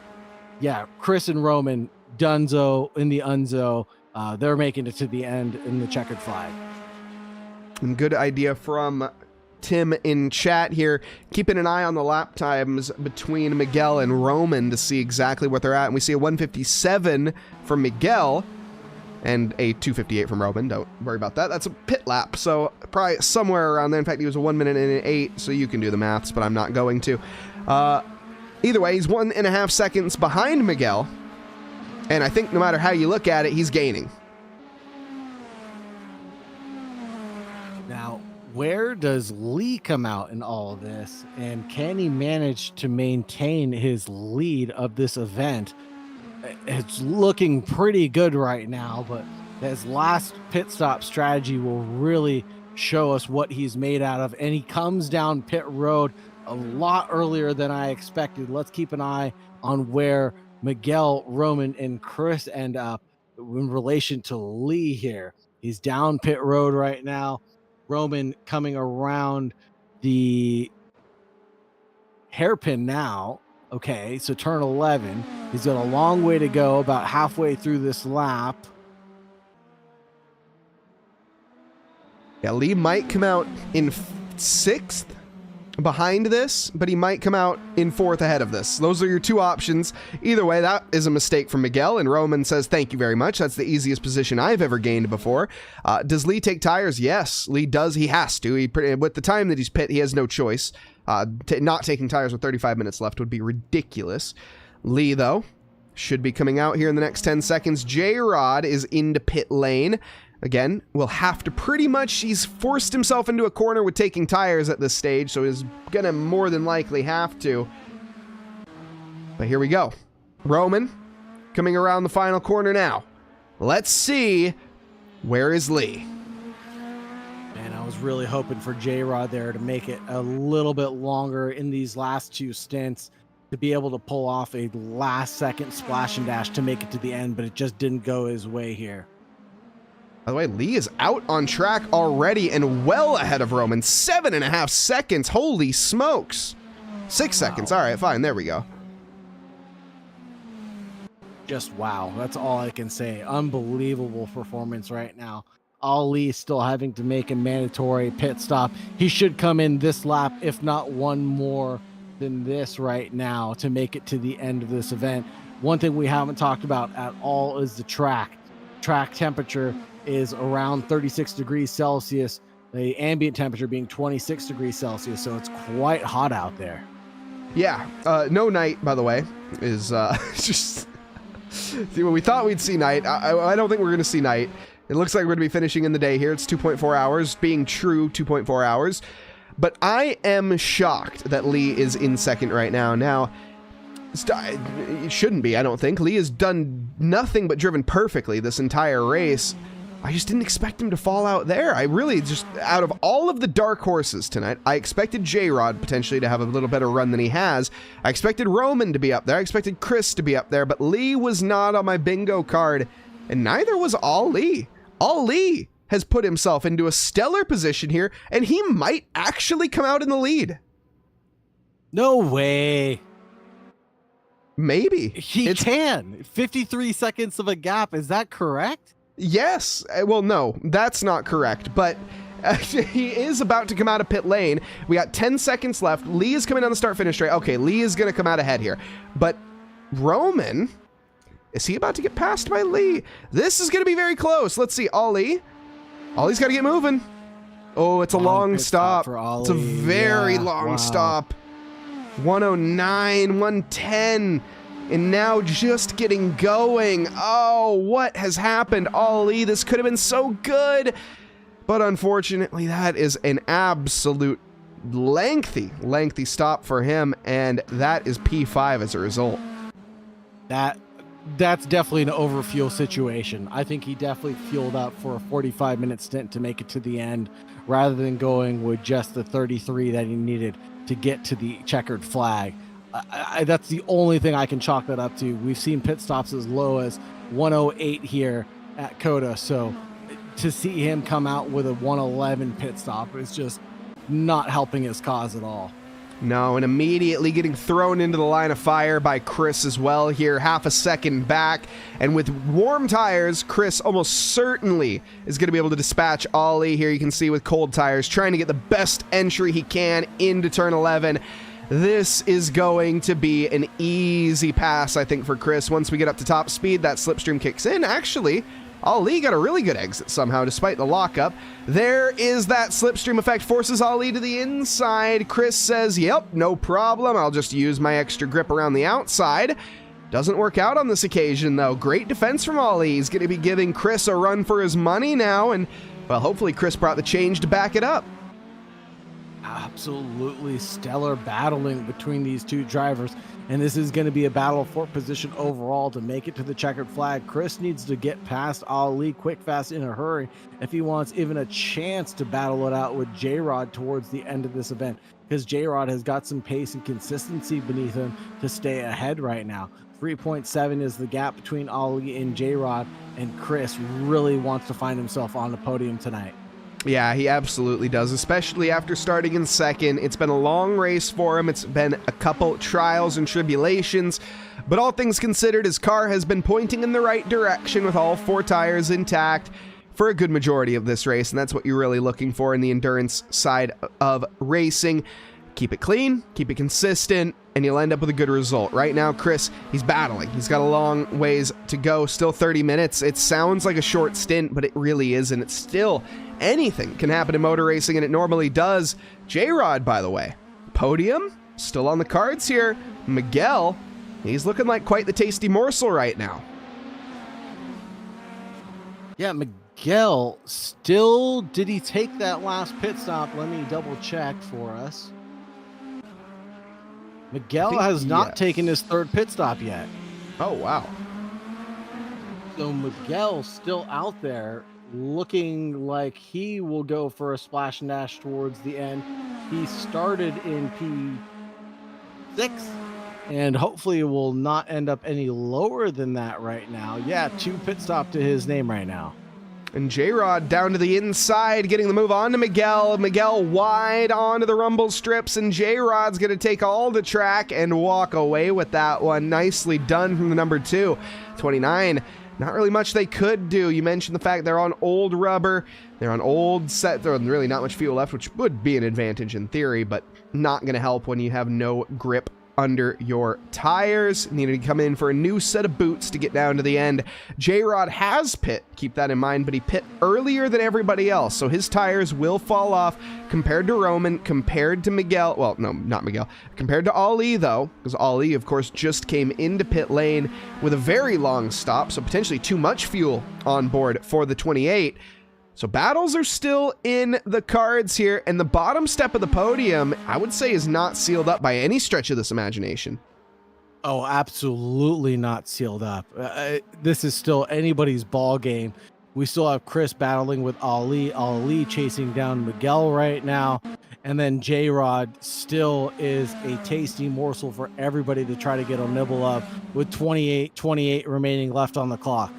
yeah, Chris and Roman, Dunzo in the Unzo, they're making it to the end in the checkered flag. And good idea from Tim in chat here, keeping an eye on the lap times between Miguel and Roman to see exactly what they're at. And we see a 157 from Miguel and a 258 from Roman. Don't worry about that. That's a pit lap, so probably somewhere around there. In fact, he was a 1 minute and an 8, so you can do the maths, but I'm not going to. Either way, he's 1.5 seconds behind Miguel, and I think no matter how you look at it, he's gaining. Now, where does Lee come out in all of this, and can he manage to maintain his lead of this event? It's looking pretty good right now, but his last pit stop strategy will really show us what he's made out of, and he comes down pit road a lot earlier than I expected. Let's keep an eye on where Miguel, Roman, and Chris end up in relation to Lee here. He's down pit road right now. Roman coming around the hairpin now. Okay, so turn 11. He's got a long way to go, about halfway through this lap. Yeah, Lee might come out in 6th behind this, but he might come out in 4th ahead of this. Those are your 2 options. Either way, that is a mistake from Miguel, and Roman says, thank you very much. That's the easiest position I've ever gained before. Does Lee take tires? Yes, Lee does. He has to. With the time that he's pit, he has no choice. Not taking tires with 35 minutes left would be ridiculous. Lee, though, should be coming out here in the next 10 seconds. J-Rod is into pit lane. Again, will have to pretty much, he's forced himself into a corner with taking tires at this stage, so he's gonna more than likely have to. But here we go. Roman coming around the final corner now. Let's see, where is Lee? And I was really hoping for J-Rod there to make it a little bit longer in these last 2 stints to be able to pull off a last-second splash and dash to make it to the end, but it just didn't go his way here. By the way, Lee is out on track already and well ahead of Roman. 7.5 seconds. Holy smokes. 6 seconds. All right, fine. There we go. Just wow. That's all I can say. Unbelievable performance right now. Ali still having to make a mandatory pit stop. He should come in this lap, if not one more than this right now, to make it to the end of this event. One thing we haven't talked about at all is the track. Track temperature is around 36 degrees Celsius, the ambient temperature being 26 degrees Celsius, so it's quite hot out there. Yeah, no night, by the way, is just... See, when we thought we'd see night, I don't think we're going to see night. It looks like we're going to be finishing in the day here. It's 2.4 hours, being true 2.4 hours. But I am shocked that Lee is in 2nd right now. Now, It shouldn't be, I don't think. Lee has done nothing but driven perfectly this entire race. I just didn't expect him to fall out there. I really just, out of all of the dark horses tonight, I expected J-Rod potentially to have a little better run than he has. I expected Roman to be up there. I expected Chris to be up there, but Lee was not on my bingo card, and neither was Ali. Ali has put himself into a stellar position here, and he might actually come out in the lead. No way. Maybe. He can. 53 seconds of a gap. Is that correct? Yes. Well, no, that's not correct, but he is about to come out of pit lane. We got 10 seconds left. Lee is coming down the start-finish straight. Okay, Lee is going to come out ahead here. But Roman, is he about to get passed by Lee? This is going to be very close. Let's see. Ollie's got to get moving. Oh, it's a long stop. It's a very long stop. 109, 110. And now just getting going. Oh, what has happened, Ollie? This could have been so good. But unfortunately, that is an absolute lengthy stop for him. And that is P5 as a result. That's definitely an overfuel situation. I think he definitely fueled up for a 45-minute stint to make it to the end, rather than going with just the 33 that he needed to get to the checkered flag. That's the only thing I can chalk that up to. We've seen pit stops as low as 108 here at COTA, so to see him come out with a 111 pit stop is just not helping his cause at all. No, and immediately getting thrown into the line of fire by Chris as well here, half a second back. And with warm tires, Chris almost certainly is going to be able to dispatch Ollie. Here you can see with cold tires, trying to get the best entry he can into turn 11. This is going to be an easy pass, I think, for Chris. Once we get up to top speed, that slipstream kicks in. Actually, Ali got a really good exit somehow, despite the lockup. There is that slipstream effect, forces Ali to the inside. Chris says, yep, no problem. I'll just use my extra grip around the outside. Doesn't work out on this occasion, though. Great defense from Ali. He's going to be giving Chris a run for his money now, and, well, hopefully Chris brought the change to back it up. Absolutely stellar battling between these two drivers, and this is going to be a battle for position overall to make it to the checkered flag. Chris needs to get past Ali quick, fast, in a hurry if he wants even a chance to battle it out with J-Rod towards the end of this event, because J-Rod has got some pace and consistency beneath him to stay ahead right now. 3.7 is the gap between Ali and J-Rod, and Chris really wants to find himself on the podium tonight. Yeah, he absolutely does, especially after starting in second. It's been a long race for him. It's been a couple trials and tribulations, but all things considered, his car has been pointing in the right direction with all four tires intact for a good majority of this race, and that's what you're really looking for in the endurance side of racing. Keep it clean, keep it consistent, and you'll end up with a good result. Right now, Chris, he's battling. He's got a long ways to go, still 30 minutes. It sounds like a short stint, but it really isn't. It's still, anything can happen in motor racing, and it normally does. J-Rod, by the way, podium, still on the cards here. Miguel, he's looking like quite the tasty morsel right now. Yeah, Miguel still, did he take that last pit stop? Let me double check for us. Miguel has not taken his third pit stop yet. Oh, wow. So Miguel's still out there looking like he will go for a splash and dash towards the end. He started in P6 and hopefully will not end up any lower than that right now. Yeah, 2 pit stop to his name right now. And J-Rod down to the inside, getting the move on to Miguel. Miguel wide onto the rumble strips, and J-Rod's going to take all the track and walk away with that one. Nicely done from the number 2. 29. Not really much they could do. You mentioned the fact they're on old rubber. They're on old set. There's really not much fuel left, which would be an advantage in theory, but not going to help when you have no grip under your tires. Needed to come in for a new set of boots to get down to the end. J-Rod has pit, keep that in mind, but he pit earlier than everybody else, so his tires will fall off compared to Roman, compared to Miguel. Well, no, not Miguel. Compared to Ali, though, because Ali, of course, just came into pit lane with a very long stop, so potentially too much fuel on board for the 28. So battles are still in the cards here, and the bottom step of the podium, I would say, is not sealed up by any stretch of this imagination. Oh, absolutely not sealed up. This is still anybody's ball game. We still have Chris battling with Ali chasing down Miguel right now. And then J-Rod still is a tasty morsel for everybody to try to get a nibble of, with 28 remaining left on the clock.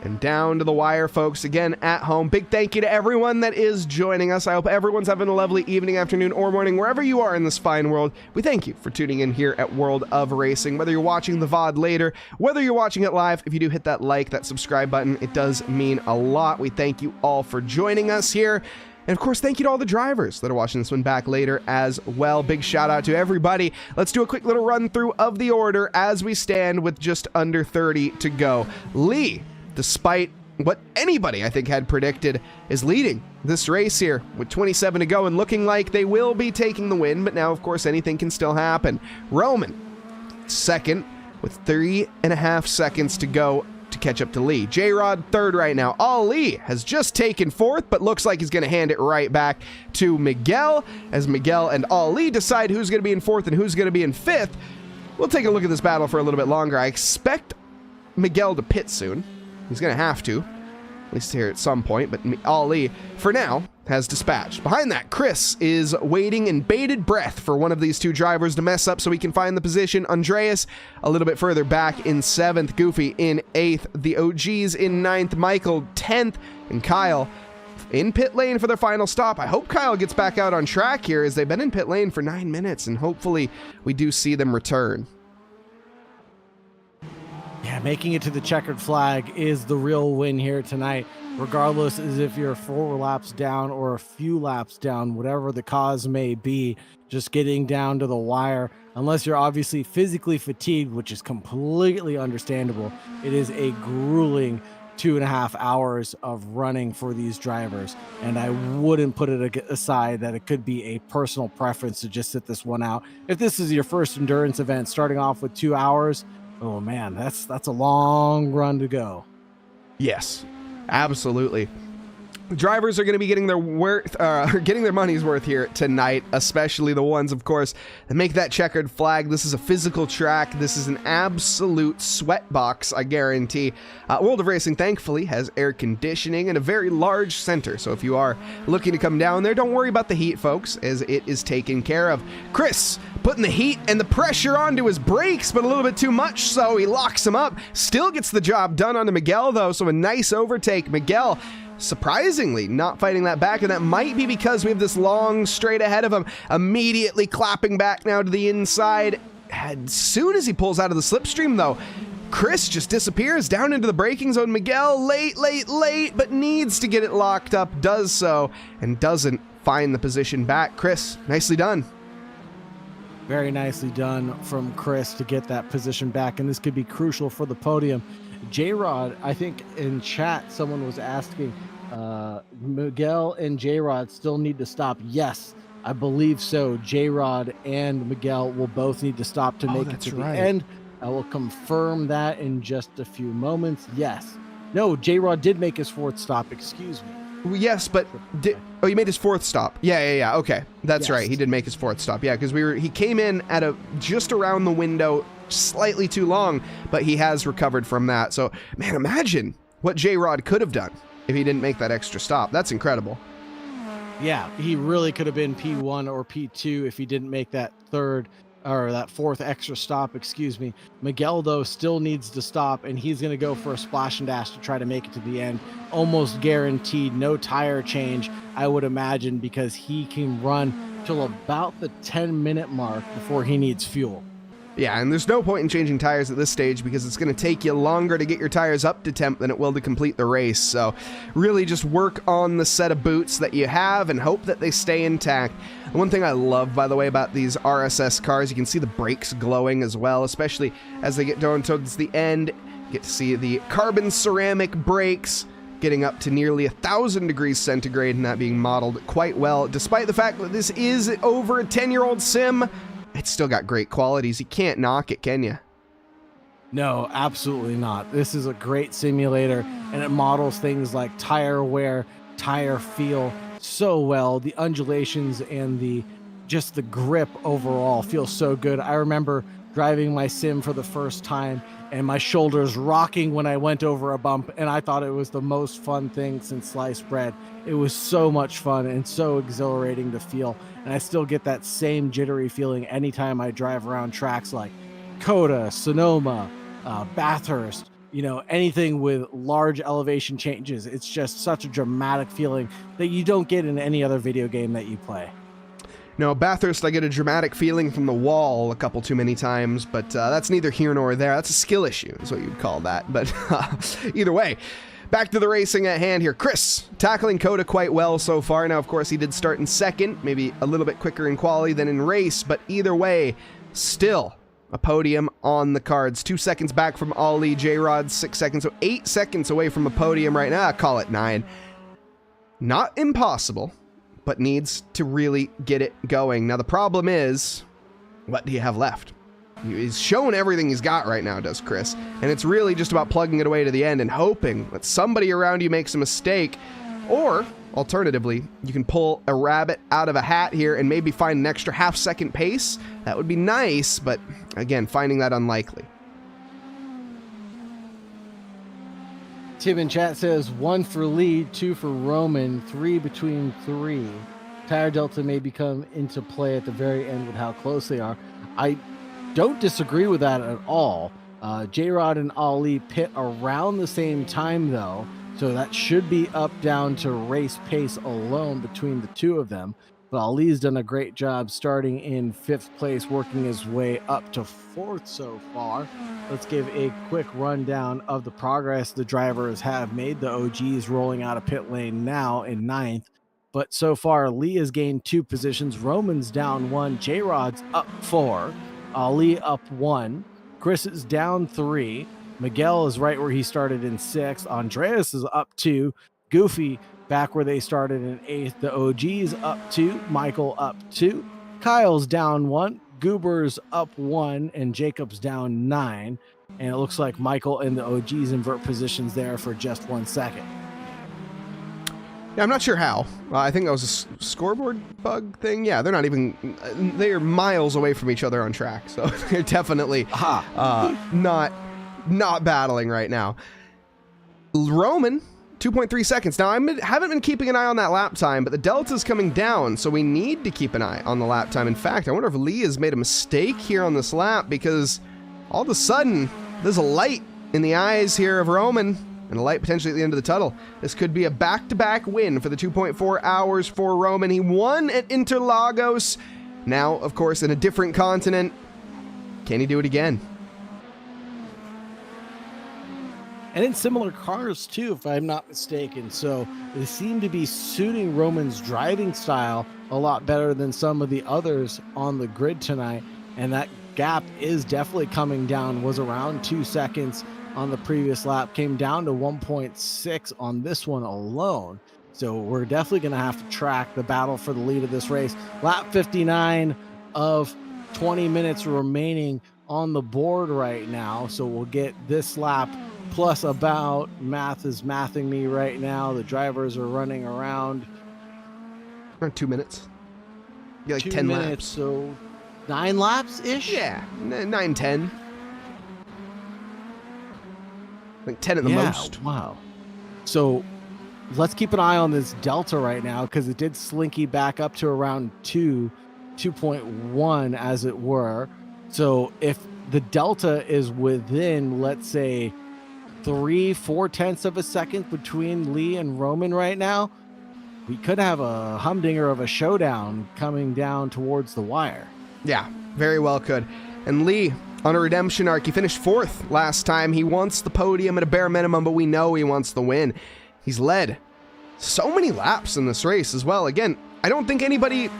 And down to the wire, folks, again at home. Big thank you to everyone that is joining us. I hope everyone's having a lovely evening, afternoon, or morning, wherever you are in this fine world. We thank you for tuning in here at World of Racing. Whether you're watching the VOD later, whether you're watching it live, if you do hit that like, that subscribe button, it does mean a lot. We thank you all for joining us here. And of course, thank you to all the drivers that are watching this one back later as well. Big shout out to everybody. Let's do a quick little run through of the order as we stand with just under 30 to go. Lee, despite what anybody I think had predicted, is leading this race here with 27 to go and looking like they will be taking the win, but now of course anything can still happen. Roman, second with 3.5 seconds to go to catch up to Lee. J-Rod third right now. Ali has just taken fourth, but looks like he's going to hand it right back to Miguel as Miguel and Ali decide who's going to be in fourth and who's going to be in fifth. We'll take a look at this battle for a little bit longer. I expect Miguel to pit soon. He's going to have to, at least here at some point, but Ali, for now, has dispatched. Behind that, Chris is waiting in bated breath for one of these two drivers to mess up so he can find the position. Andreas, a little bit further back in 7th, Goofy in 8th, the OGs in 9th, Michael 10th, and Kyle in pit lane for their final stop. I hope Kyle gets back out on track here, as they've been in pit lane for 9 minutes, and hopefully we do see them return. Yeah, making it to the checkered flag is the real win here tonight, regardless as if you're 4 laps down or a few laps down, whatever the cause may be. Just getting down to the wire, unless you're obviously physically fatigued, which is completely understandable. It is a grueling 2.5 hours of running for these drivers, and I wouldn't put it aside that it could be a personal preference to just sit this one out. If this is your first endurance event, starting off with 2 hours, oh man, that's a long run to go. Yes, absolutely. Drivers are going to be getting their money's worth here tonight, especially the ones, of course, that make that checkered flag. This is a physical track. This is an absolute sweat box, I guarantee. World of Racing, thankfully, has air conditioning and a very large center. So if you are looking to come down there, don't worry about the heat, folks, as it is taken care of. Chris putting the heat and the pressure onto his brakes, but a little bit too much, so he locks him up. Still gets the job done onto Miguel, though, so a nice overtake. Miguel, surprisingly, not fighting that back, and that might be because we have this long straight ahead of him. Immediately clapping back now to the inside. As soon as he pulls out of the slipstream, though, Chris just disappears down into the braking zone. Miguel, late, but needs to get it locked up, does so, and doesn't find the position back. Chris, nicely done. Very nicely done from Chris to get that position back, and this could be crucial for the podium. J-Rod, I think in chat someone was asking, Miguel and J-Rod still need to stop. Yes, I believe so. J-Rod and Miguel will both need to stop to make it to the end. I will confirm that in just a few moments. Yes. No, J-Rod did make his 4th stop, excuse me. Yes, but he made his 4th stop. Yeah. Okay, that's right. He did make his 4th stop. Yeah, because he came in at just around the window, slightly too long, but he has recovered from that. So, man, imagine what J-Rod could have done if he didn't make that extra stop. That's incredible. Yeah, he really could have been P1 or P2 if he didn't make that 4th extra stop, excuse me. Miguel, though, still needs to stop, and he's going to go for a splash and dash to try to make it to the end. Almost guaranteed, no tire change, I would imagine, because he can run till about the 10-minute mark before he needs fuel. Yeah, and there's no point in changing tires at this stage because it's going to take you longer to get your tires up to temp than it will to complete the race. So really just work on the set of boots that you have and hope that they stay intact. The one thing I love, by the way, about these RSS cars, you can see the brakes glowing as well, especially as they get down towards the end. You get to see the carbon ceramic brakes getting up to nearly 1,000 degrees centigrade and that being modeled quite well. Despite the fact that this is over a 10-year-old sim, it's still got great qualities. You can't knock it, can you? No, absolutely not. This is a great simulator, and it models things like tire wear, tire feel so well. The undulations and the grip overall feels so good. I remember driving my sim for the first time, and my shoulders rocking when I went over a bump, and I thought it was the most fun thing since sliced bread. It was so much fun and so exhilarating to feel, and I still get that same jittery feeling anytime I drive around tracks like COTA, Sonoma, Bathurst, anything with large elevation changes. It's just such a dramatic feeling that you don't get in any other video game that you play. No, Bathurst, I get a dramatic feeling from the wall a couple too many times, but that's neither here nor there. That's a skill issue, is what you'd call that. But either way, back to the racing at hand here. Chris, tackling COTA quite well so far. Now, of course, he did start in second, maybe a little bit quicker in quali than in race, but either way, still a podium on the cards. 2 seconds back from Ali, J-Rod 6 seconds, so 8 seconds away from a podium right now. Call it 9. Not impossible, but needs to really get it going. Now, the problem is, what do you have left? He's shown everything he's got right now, does Chris. And it's really just about plugging it away to the end and hoping that somebody around you makes a mistake. Or, alternatively, you can pull a rabbit out of a hat here and maybe find an extra half-second pace. That would be nice, but again, finding that unlikely. Tim in chat says 1 for Lee, 2 for Roman, 3 between 3. Tire delta may become into play at the very end with how close they are. I don't disagree with that at all. J-Rod and Ali pit around the same time, though, so that should be up down to race pace alone between the two of them. But Ali's done a great job starting in 5th place, working his way up to 4th so far. Let's give a quick rundown of the progress the drivers have made. The OGs rolling out of pit lane now in 9th. But so far, Lee has gained 2 positions. Roman's down 1. J-Rod's up 4. Ali up 1. Chris is down 3. Miguel is right where he started in 6th. Andreas is up 2. Goofy back where they started in 8th. The OG's up 2. Michael up 2. Kyle's down 1. Goober's up 1. And Jacob's down 9. And it looks like Michael and the OGs invert positions there for just 1 second. Yeah, I'm not sure how. I think that was a scoreboard bug thing. Yeah, they're not even... They're miles away from each other on track. So they're definitely not battling right now. Roman... 2.3 seconds. Now, I haven't been keeping an eye on that lap time, but the delta's coming down, so we need to keep an eye on the lap time. In fact, I wonder if Lee has made a mistake here on this lap, because all of a sudden, there's a light in the eyes here of Roman, and a light potentially at the end of the tunnel. This could be a back-to-back win for the 2.4 hours for Roman. He won at Interlagos. Now, of course, in a different continent. Can he do it again? And in similar cars, too, if I'm not mistaken. So they seem to be suiting Roman's driving style a lot better than some of the others on the grid tonight. And that gap is definitely coming down. Was around 2 seconds on the previous lap. Came down to 1.6 on this one alone. So we're definitely going to have to track the battle for the lead of this race. Lap 59 of 20 minutes remaining on the board right now. So we'll get this lap plus about, math is mathing me right now. The drivers are running around. Around 2 minutes. Yeah, like 2 10 minutes, laps. so 9 laps-ish? Yeah, 9, 10. Like 10 at the most. Wow. So let's keep an eye on this delta right now, because it did slinky back up to around 2.1 as it were. So if the delta is within, let's say, 3-4 tenths of a second between Lee and Roman right now, we could have a humdinger of a showdown coming down towards the wire. Yeah, very well could. And Lee, on a redemption arc, he finished 4th last time. He wants the podium at a bare minimum, but we know he wants the win. He's led so many laps in this race as well. Again, I don't think anybody...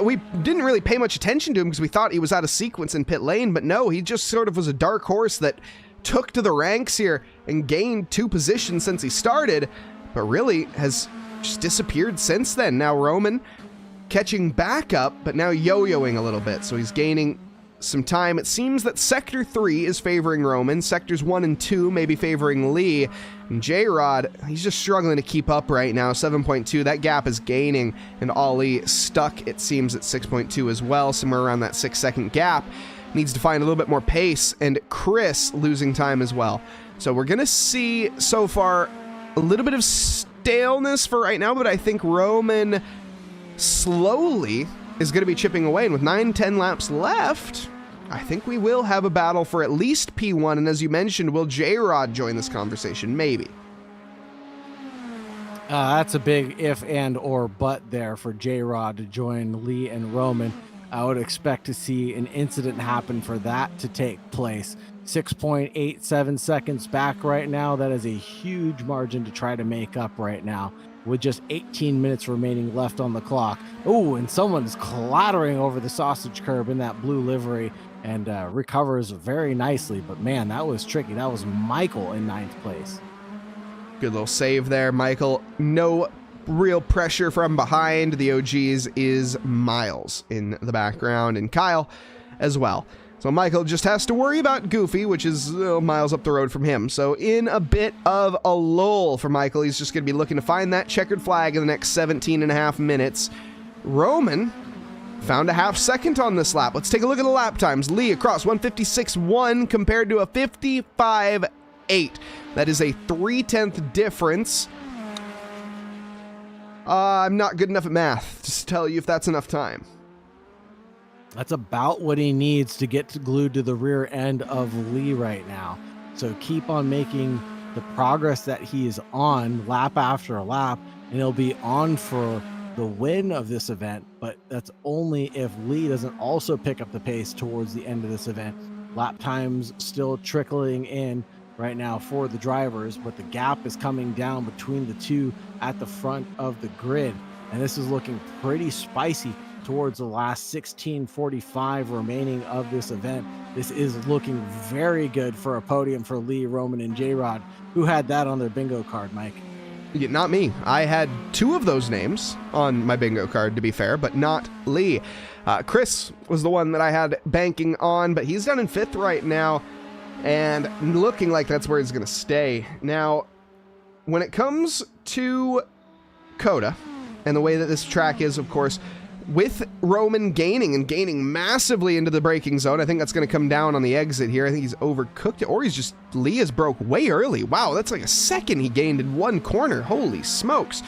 we didn't really pay much attention to him because we thought he was out of sequence in pit lane, but no, he just sort of was a dark horse that took to the ranks here and gained 2 positions since he started, but really has just disappeared since then. Now Roman catching back up, but now yo-yoing a little bit, so he's gaining some time. It seems that Sector 3 is favoring Roman. Sectors 1 and 2 maybe favoring Lee. And J-Rod, he's just struggling to keep up right now. 7.2, that gap is gaining, and Ali stuck, it seems, at 6.2 as well, somewhere around that 6-second gap. needs to find a little bit more pace, and Chris losing time as well. So we're going to see so far a little bit of staleness for right now, but I think Roman slowly is going to be chipping away, and with 9-10 laps left, I think we will have a battle for at least P1, and as you mentioned, will J-Rod join this conversation? Maybe. That's a big if and or but there for J-Rod to join Lee and Roman. I would expect to see an incident happen for that to take place. 6.87 seconds back right now. That is a huge margin to try to make up right now with just 18 minutes remaining left on the clock. Oh, and someone's clattering over the sausage curb in that blue livery and recovers very nicely. But man, that was tricky. That was Michael in 9th place. Good little save there, Michael. No real pressure from behind. The OGs is Miles in the background, and Kyle as well. So Michael just has to worry about Goofy, which is miles up the road from him. So in a bit of a lull for Michael, he's just going to be looking to find that checkered flag in the next 17 and a half minutes. Roman found a half second on this lap. Let's take a look at the lap times. Lee across 156.1 compared to a 55.8. That is a 0.3 difference. I'm not good enough at math to tell you if that's enough time. That's about what he needs to get glued to the rear end of Lee right now. So keep on making the progress that he is on lap after lap, and he'll be on for the win of this event. But that's only if Lee doesn't also pick up the pace towards the end of this event. Lap times still trickling in right now for the drivers, but the gap is coming down between the two at the front of the grid. And this is looking pretty spicy towards the last 16:45 remaining of this event. This is looking very good for a podium for Lee, Roman, and J-Rod. Who had that on their bingo card, Mike? Yeah, not me. I had 2 of those names on my bingo card, to be fair, but not Lee. Chris was the one that I had banking on, but he's down in 5th right now, and looking like that's where he's going to stay. Now, when it comes to COTA, and the way that this track is, of course, with Roman gaining massively into the braking zone, I think that's going to come down on the exit here. I think he's overcooked it, or he's just, Lee has broke way early. Wow, that's like a second he gained in one corner. Holy smokes.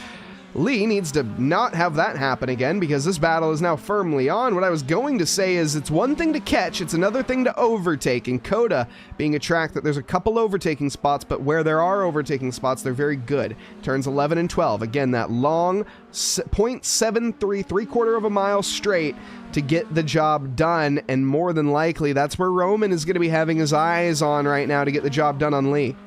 Lee needs to not have that happen again because this battle is now firmly on. What I was going to say is it's one thing to catch, it's another thing to overtake. And COTA being a track that there's a couple overtaking spots, but where there are overtaking spots, they're very good. Turns 11 and 12. Again, that long 0.73, 3/4 of a mile straight to get the job done. And more than likely, that's where Roman is going to be having his eyes on right now to get the job done on Lee.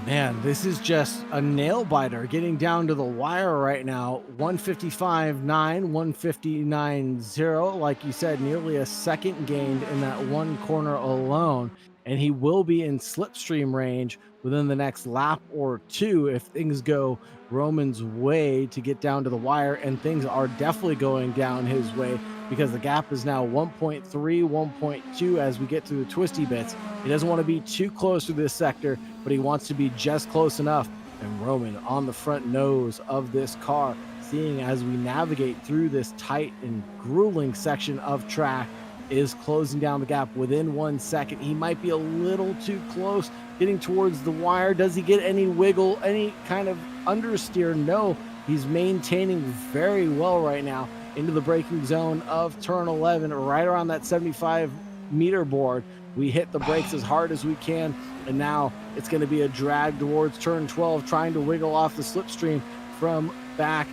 Man, this is just a nail biter getting down to the wire right now. 155.9, 159.0. Like you said, nearly a second gained in that one corner alone. And he will be in slipstream range within the next lap or two if things go Roman's way to get down to the wire. And things are definitely going down his way because the gap is now 1.3, 1.2 as we get to the twisty bits. He doesn't want to be too close to this sector, but he wants to be just close enough. And Roman on the front nose of this car, seeing as we navigate through this tight and grueling section of track, is closing down the gap within 1 second. He might be a little too close getting towards the wire. Does he get any wiggle, any kind of understeer? No, he's maintaining very well right now into the braking zone of turn 11, right around that 75-meter board. We hit the brakes as hard as we can, and now it's going to be a drag towards turn 12, trying to wiggle off the slipstream from back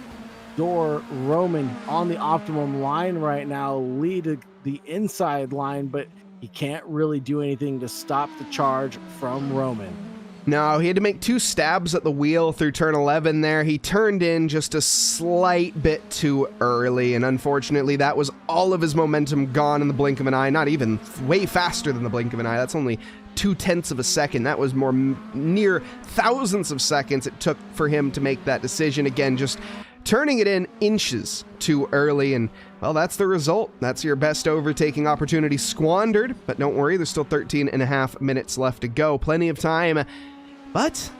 door. Roman on the optimum line right now, Lee to the inside line, but he can't really do anything to stop the charge from Roman. No, he had to make 2 stabs at the wheel through turn 11 there. He turned in just a slight bit too early, and unfortunately that was all of his momentum gone in the blink of an eye. Not even way faster than the blink of an eye. That's only 0.2 of a second. That was more near thousandths of seconds it took for him to make that decision. Again, just turning it in inches too early, and well, that's the result. That's your best overtaking opportunity squandered, but don't worry, there's still 13 and a half minutes left to go. Plenty of time, but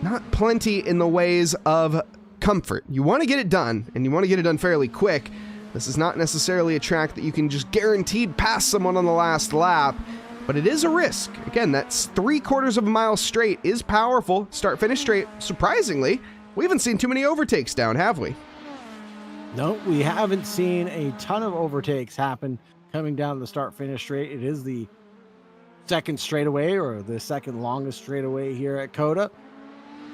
not plenty in the ways of comfort. You want to get it done, and you want to get it done fairly quick. This is not necessarily a track that you can just guaranteed pass someone on the last lap, but it is a risk. Again, that's 3/4 of a mile straight is powerful. Start-finish straight, surprisingly, we haven't seen too many overtakes down, have we? No, we haven't seen a ton of overtakes happen coming down the start-finish straight. It is the second straightaway, or the second longest straightaway here at COTA,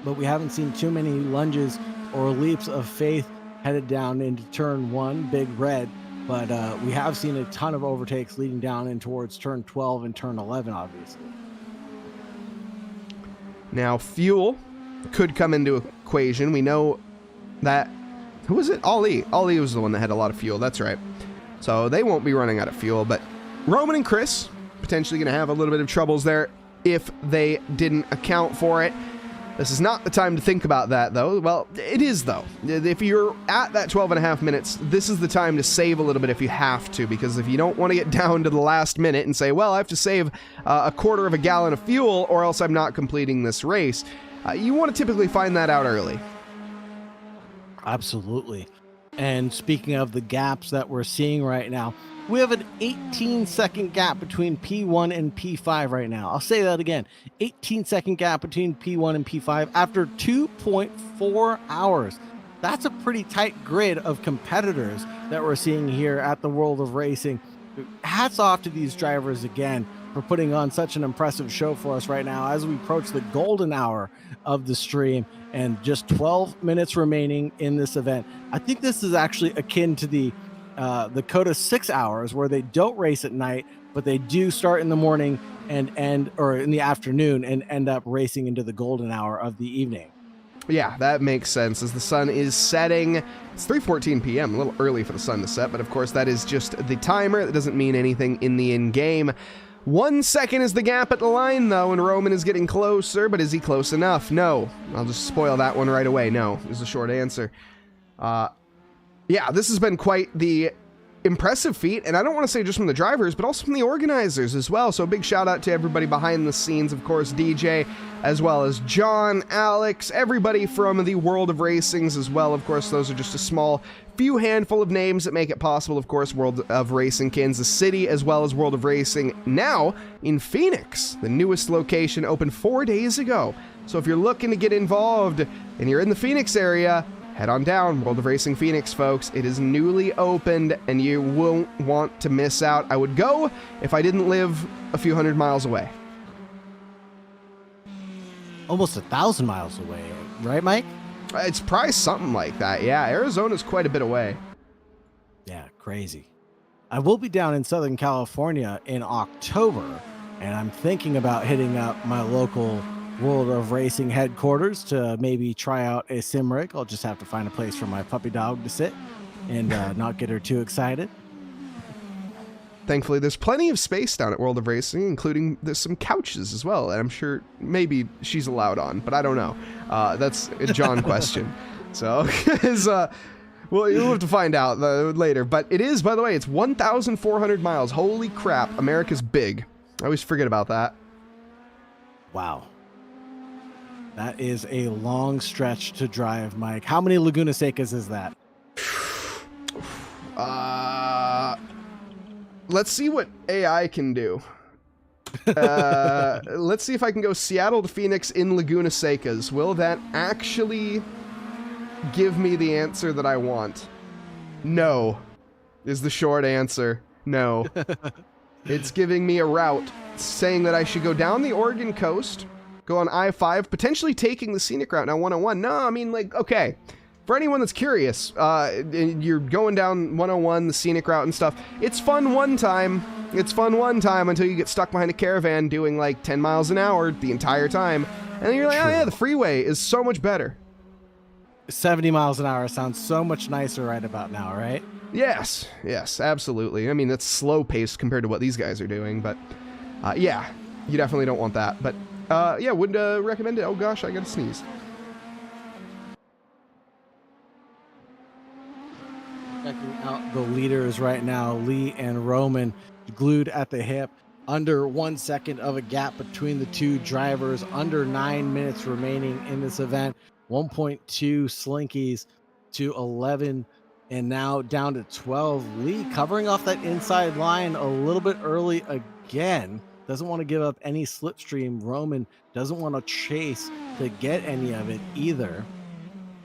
but we haven't seen too many lunges or leaps of faith headed down into turn 1, Big Red, but we have seen a ton of overtakes leading down in towards turn 12 and turn 11, obviously. Now, fuel could come into equation. We know that, who was it? Ali was the one that had a lot of fuel, that's right. So they won't be running out of fuel, but Roman and Chris potentially going to have a little bit of troubles there if they didn't account for it. This is not the time to think about that, though. Well, it is, though. If you're at that 12.5 minutes, this is the time to save a little bit if you have to, because if you don't want to get down to the last minute and say, well, I have to save 1/4 of a gallon of fuel or else I'm not completing this race, you want to typically find that out early. Absolutely. And speaking of the gaps that we're seeing right now, we have an 18-second gap between P1 and P5 right now. I'll say that again. 18-second gap between P1 and P5 after 2.4 hours. That's a pretty tight grid of competitors that we're seeing here at the World of Racing. Hats off to these drivers again for putting on such an impressive show for us right now as we approach the golden hour of the stream and just 12 minutes remaining in this event. I think this is actually akin to the COTA 6 hours, where they don't race at night, but they do start in the morning and end, or in the afternoon, and end up racing into the golden hour of the evening. Yeah, that makes sense as the sun is setting. It's 3:14 p.m., a little early for the sun to set, but of course that is just the timer. That doesn't mean anything in the in-game. 1 second is the gap at the line, though, and Roman is getting closer, but is he close enough? No. I'll just spoil that one right away. No, is the short answer. Yeah, this has been quite the impressive feat, and I don't want to say just from the drivers, but also from the organizers as well. So a big shout out to everybody behind the scenes, of course, DJ, as well as John, Alex, everybody from the World of Racings as well. Of course, those are just a small few handful of names that make it possible. Of course, World of Racing Kansas City, as well as World of Racing now in Phoenix. The newest location opened 4 days ago. So if you're looking to get involved and you're in the Phoenix area, head on down, World of Racing Phoenix, folks. It is newly opened, and you won't want to miss out. I would go if I didn't live a few hundred miles away. Almost 1,000 miles away, right, Mike? It's probably something like that, yeah. Arizona's quite a bit away. Yeah, crazy. I will be down in Southern California in October, and I'm thinking about hitting up my local World of Racing headquarters to maybe try out a sim rig. I'll just have to find a place for my puppy dog to sit and not get her too excited. Thankfully, there's plenty of space down at World of Racing, including there's some couches as well. And I'm sure maybe she's allowed on, but I don't know. That's a John question. So, well, you'll have to find out later. But it is, by the way, it's 1,400 miles. Holy crap, America's big. I always forget about that. Wow. That is a long stretch to drive, Mike. How many Laguna Secas is that? Let's see what AI can do. Let's see if I can go Seattle to Phoenix in Laguna Secas. Will that actually give me the answer that I want? No, is the short answer. No. It's giving me a route saying that I should go down the Oregon coast, go on I-5, potentially taking the scenic route now 101. No, I mean, like, okay. For anyone that's curious, you're going down 101, the scenic route and stuff. It's fun one time. It's fun one time until you get stuck behind a caravan doing like 10 miles an hour the entire time. And then you're like, oh yeah, the freeway is so much better. 70 miles an hour sounds so much nicer right about now, right? Yes, yes, absolutely. I mean, that's slow paced compared to what these guys are doing, but yeah, you definitely don't want that. But yeah, would recommend it. Oh gosh, I gotta sneeze. Checking out the leaders right now, Lee and Roman, glued at the hip. Under 1 second of a gap between the two drivers. Under 9 minutes remaining in this event. 1.2 Slinkies to 11 And now down to 12. Lee covering off that inside line a little bit early again. Doesn't want to give up any slipstream. Roman doesn't want to chase to get any of it either.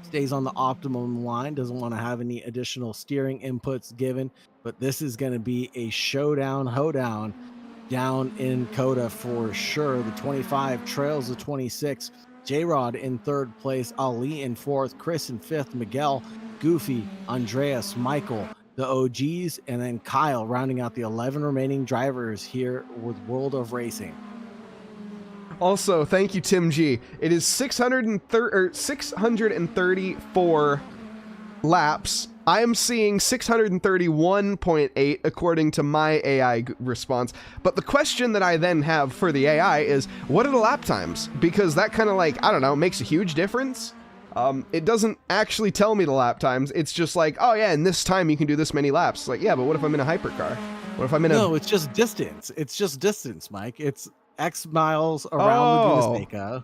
Stays on the optimum line. Doesn't want to have any additional steering inputs given. But this is going to be a showdown, hoedown down in COTA for sure. The 25 trails the 26. J-Rod in third place. Ali in fourth. Chris in fifth. Miguel, Goofy, Andreas, Michael, the OGs, and then Kyle rounding out the 11 remaining drivers here with World of Racing. Also, thank you, Tim G. It is 634 laps. I am seeing 631.8 according to my AI response. But the question that I then have for the AI is, what are the lap times? Because that kind of like, I don't know, makes a huge difference. It doesn't actually tell me the lap times. It's just like, oh yeah, in this time you can do this many laps. Like, yeah, but what if I'm in a hypercar? What if I'm in No, it's just distance. It's just distance, Mike. It's X miles around Laguna Seca.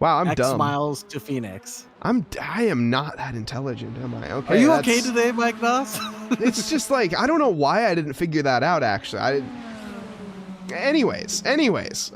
Wow, I'm X dumb. miles to Phoenix. I am not that intelligent, am I? Okay. Are you okay today, Mike Voss? It's just like, I don't know why I didn't figure that out, actually. Anyways, battle's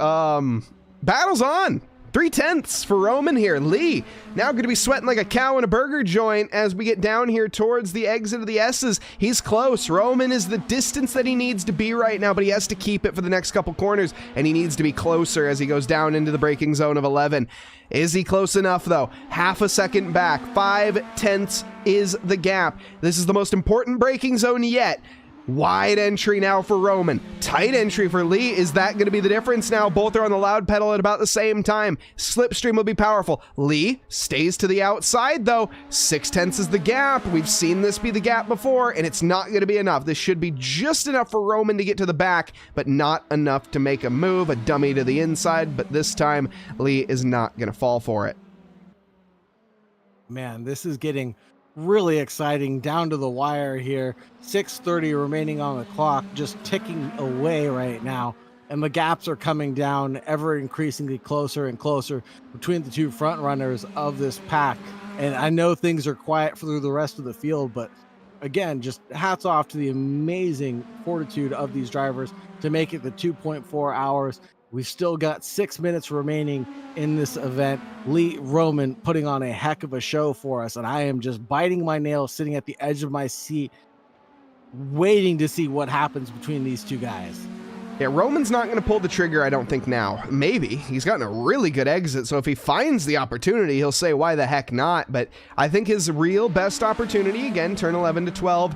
on. 3/10 for Roman here. Lee now going to be sweating like a cow in a burger joint as we get down here towards the exit of the S's. He's close. Roman is the distance that he needs to be right now, but he has to keep it for the next couple corners, and he needs to be closer as he goes down into the braking zone of 11. Is he close enough, though? Half a second back. 5/10 is the gap. This is the most important braking zone yet. Wide entry now for Roman. Tight entry for Lee. Is that going to be the difference now? Both are on the loud pedal at about the same time. Slipstream will be powerful. Lee stays to the outside, though. 6/10 is the gap. We've seen this be the gap before, and it's not going to be enough. This should be just enough for Roman to get to the back, but not enough to make a move. A dummy to the inside, but this time Lee is not going to fall for it. Man, this is getting really exciting down to the wire here. 6:30 remaining on the clock, just ticking away right now, and the gaps are coming down ever increasingly closer and closer between the two front runners of this pack. And I know things are quiet through the rest of the field, but again, just hats off to the amazing fortitude of these drivers to make it the 2.4 hours. We've still got 6 minutes remaining in this event. Lee Roman putting on a heck of a show for us, and I am just biting my nails, sitting at the edge of my seat, waiting to see what happens between these two guys. Yeah, Roman's not going to pull the trigger, I don't think, now. Maybe. He's gotten a really good exit, so if he finds the opportunity, he'll say, why the heck not? But I think his real best opportunity, again, turn 11 to 12,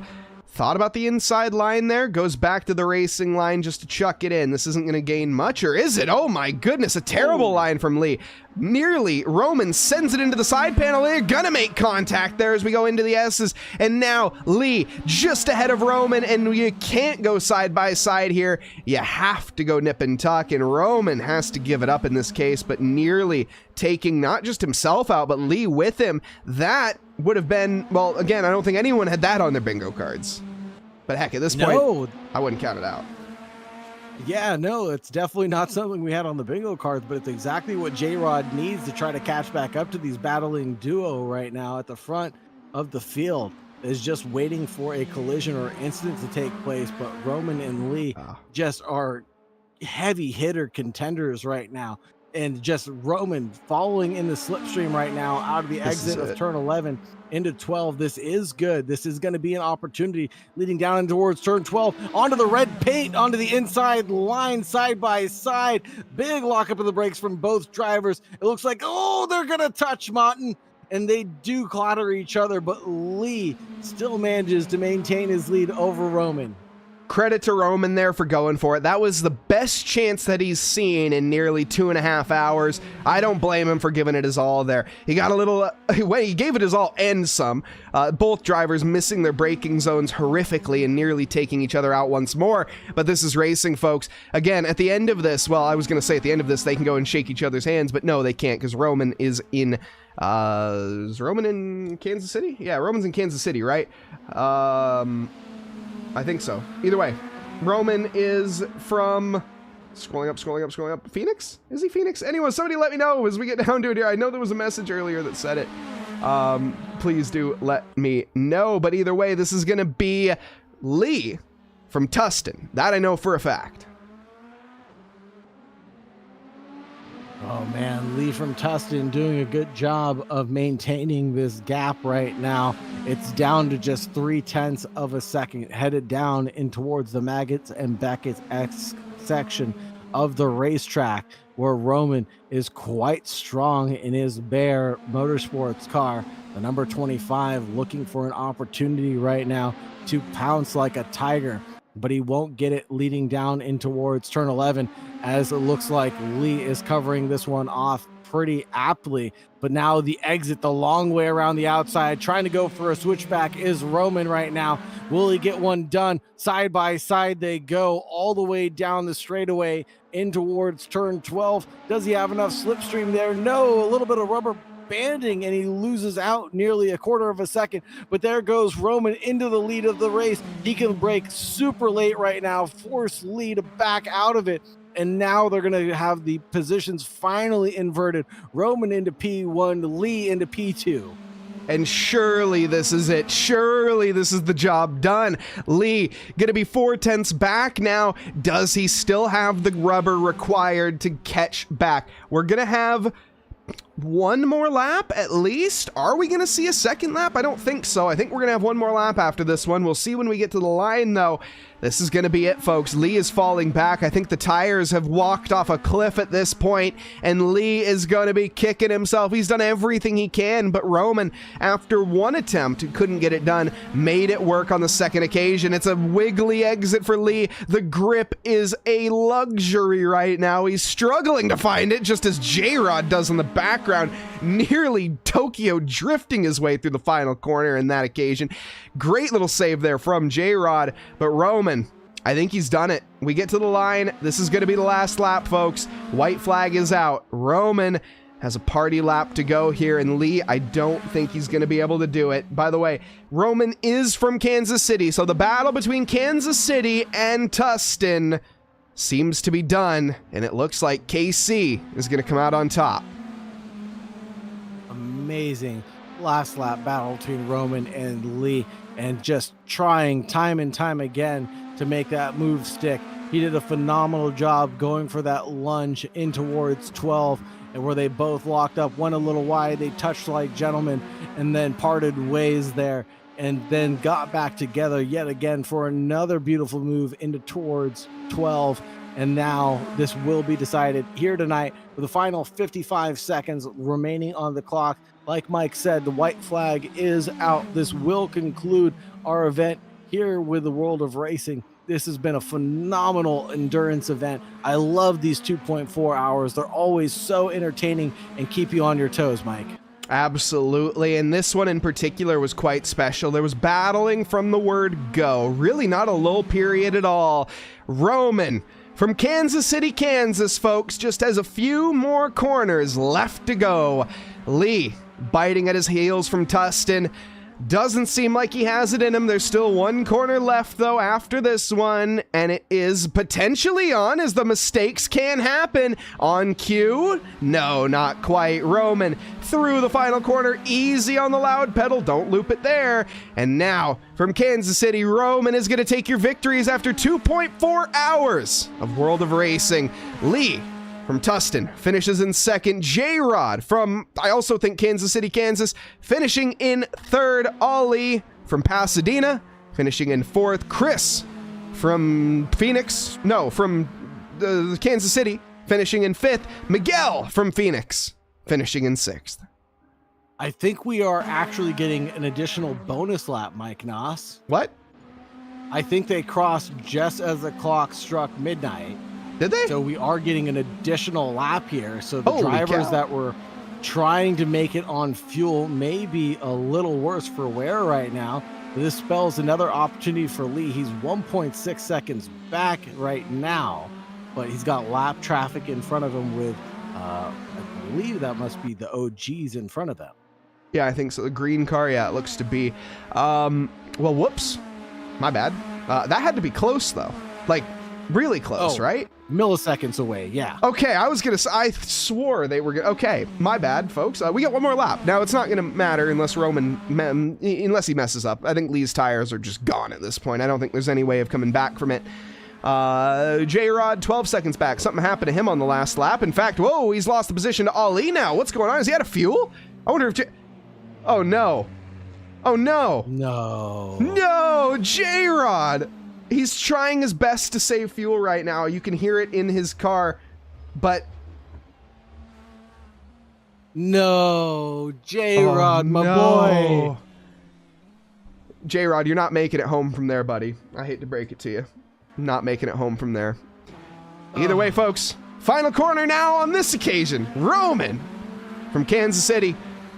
thought about the inside line there, goes back to the racing line just to chuck it in. This isn't going to gain much, or is it? Oh my goodness, a terrible line from Lee. Nearly, Roman sends it into the side panel. They're gonna make contact there as we go into the S's, and now Lee just ahead of Roman, and you can't go side by side here. You have to go nip and tuck, and Roman has to give it up in this case, but nearly taking not just himself out, but Lee with him. That would have been, well, again, I don't think anyone had that on their bingo cards. But heck, at this point, I wouldn't count it out. Yeah, no, it's definitely not something we had on the bingo cards, but it's exactly what J-Rod needs to try to catch back up to these battling duo right now at the front of the field. Is just waiting for a collision or incident to take place, but Roman and Lee just are heavy hitter contenders right now. And just Roman following in the slipstream right now out of the exit of turn 11 into 12. This is good. This is going to be an opportunity leading down towards turn 12 onto the red paint, onto the inside line, side by side. Big lockup of the brakes from both drivers. It looks like, oh, they're going to touch Martin. And they do clatter each other, but Lee still manages to maintain his lead over Roman. Credit to Roman there for going for it. That was the best chance that he's seen in nearly 2.5 hours. I don't blame him for giving it his all there. He got a little, he gave it his all and some. Both drivers missing their braking zones horrifically and nearly taking each other out once more. But this is racing, folks. Again, at the end of this, well, I was going to say at the end of this, they can go and shake each other's hands, but no, they can't, because Roman is in, is Roman in Kansas City? Yeah, Roman's in Kansas City, right? I think so. Either way, Roman is from, scrolling up, Phoenix? Is he Phoenix? Anyway, somebody let me know as we get down to it here. I know there was a message earlier that said it. please do let me know. But either way, this is going to be Lee from Tustin. That I know for a fact. Oh man, Lee from Tustin doing a good job of maintaining this gap right now. It's down to just 0.3 of a second, headed down in towards the Maggots and Beckett's X section of the racetrack, where Roman is quite strong in his Bear Motorsports car. The number 25 looking for an opportunity right now to pounce like a tiger, but he won't get it leading down in towards turn 11, as it looks like Lee is covering this one off pretty aptly. But now the exit the long way around the outside, trying to go for a switchback, is Roman right now. Will he get one done? Side by side they go all the way down the straightaway in towards turn 12. Does he have enough slipstream there? No, a little bit of rubber banding, and he loses out nearly a quarter of a second. But there goes Roman into the lead of the race. He can brake super late right now, force Lee to back out of it. And now they're going to have the positions finally inverted. Roman into P1, Lee into P2. And surely this is it. Surely this is the job done. Lee gonna be 0.4 back now. Does he still have the rubber required to catch back? We're gonna have one more lap at least. Are we gonna see a second lap? I don't think so. I think we're gonna have one more lap after this one. We'll see when we get to the line though. This is going to be it, folks. Lee is falling back. I think the tires have walked off a cliff at this point, and Lee is going to be kicking himself. He's done everything he can, but Roman, after one attempt, couldn't get it done, made it work on the second occasion. It's a wiggly exit for Lee. The grip is a luxury right now. He's struggling to find it, just as J-Rod does in the background, nearly Tokyo drifting his way through the final corner in that occasion. Great little save there from J-Rod, but Roman, I think he's done it. We get to the line. This is going to be the last lap, folks. White flag is out. Roman has a party lap to go here, and Lee, I don't think he's going to be able to do it. By the way, Roman is from Kansas City, so the battle between Kansas City and Tustin seems to be done, and it looks like KC is going to come out on top. Amazing last lap battle between Roman and Lee, and just trying time and time again to make that move stick. He did a phenomenal job going for that lunge in towards 12, and where they both locked up, went a little wide, they touched like gentlemen, and then parted ways there, and then got back together yet again for another beautiful move into towards 12. And now this will be decided here tonight with the final 55 seconds remaining on the clock. Like Mike said, the white flag is out. This will conclude our event here with the World of Racing. This has been a phenomenal endurance event. I love these 2.4 hours. They're always so entertaining and keep you on your toes, Mike. Absolutely, and this one in particular was quite special. There was battling from the word go. Really not a lull period at all. Roman from Kansas City, Kansas, folks, just has a few more corners left to go. Lee biting at his heels from Tustin. Doesn't seem like he has it in him. There's still one corner left, though, after this one, and it is potentially on, as the mistakes can happen. On cue? No, not quite. Roman through the final corner, easy on the loud pedal. Don't loop it there. And now, from Kansas City, Roman is going to take your victories after 2.4 hours of World of Racing. Lee from Tustin finishes in second. J-Rod from, I also think, Kansas City, Kansas, finishing in third. Ollie from Pasadena finishing in fourth. Chris from Kansas City finishing in fifth. Miguel from Phoenix finishing in sixth. I think we are actually getting an additional bonus lap, Mike Noss. What? I think they crossed just as the clock struck midnight. Did they? So we are getting an additional lap here. So the drivers that were trying to make it on fuel may be a little worse for wear right now. This spells another opportunity for Lee. He's 1.6 seconds back right now, but he's got lap traffic in front of him with, I believe that must be the OGs in front of them. Yeah, I think so. The green car, yeah, it looks to be. Well, whoops. My bad. That had to be close, though. Like, Really close, Oh. right? Milliseconds away, yeah. Okay, I swore they were okay, my bad, folks. We got one more lap. Now, it's not going to matter unless unless he messes up. I think Lee's tires are just gone at this point. I don't think there's any way of coming back from it. J-Rod, 12 seconds back. Something happened to him on the last lap. In fact, whoa, he's lost the position to Ali now. What's going on? Is he out of fuel? I wonder if oh, no. Oh, no. No. No, J-Rod. He's trying his best to save fuel right now. You can hear it in his car, but... No, J-Rod, my boy. J-Rod, you're not making it home from there, buddy. I hate to break it to you. Not making it home from there. Either way, folks, final corner now on this occasion. Roman from Kansas City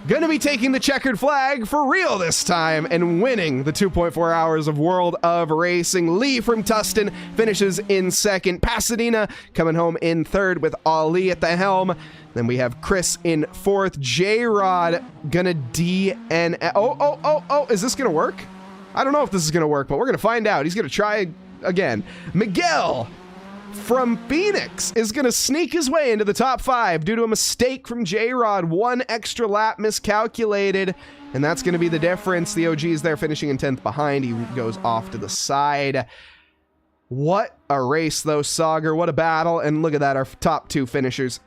gonna be taking the checkered flag for real this time and winning the 2.4 hours of World of Racing. Lee from Tustin finishes in second. Pasadena coming home in third with Ali at the helm. Then we have Chris in fourth. J-Rod gonna DNF. Oh, is this gonna work? I don't know if this is gonna work, but we're gonna find out. He's gonna try again. Miguel from Phoenix is going to sneak his way into the top 5 due to a mistake from J-Rod. One extra lap miscalculated, and that's going to be the difference. The OG is there finishing in 10th behind. He goes off to the side. What a race, though, Sauger. What a battle. And look at that, our top 2 finishers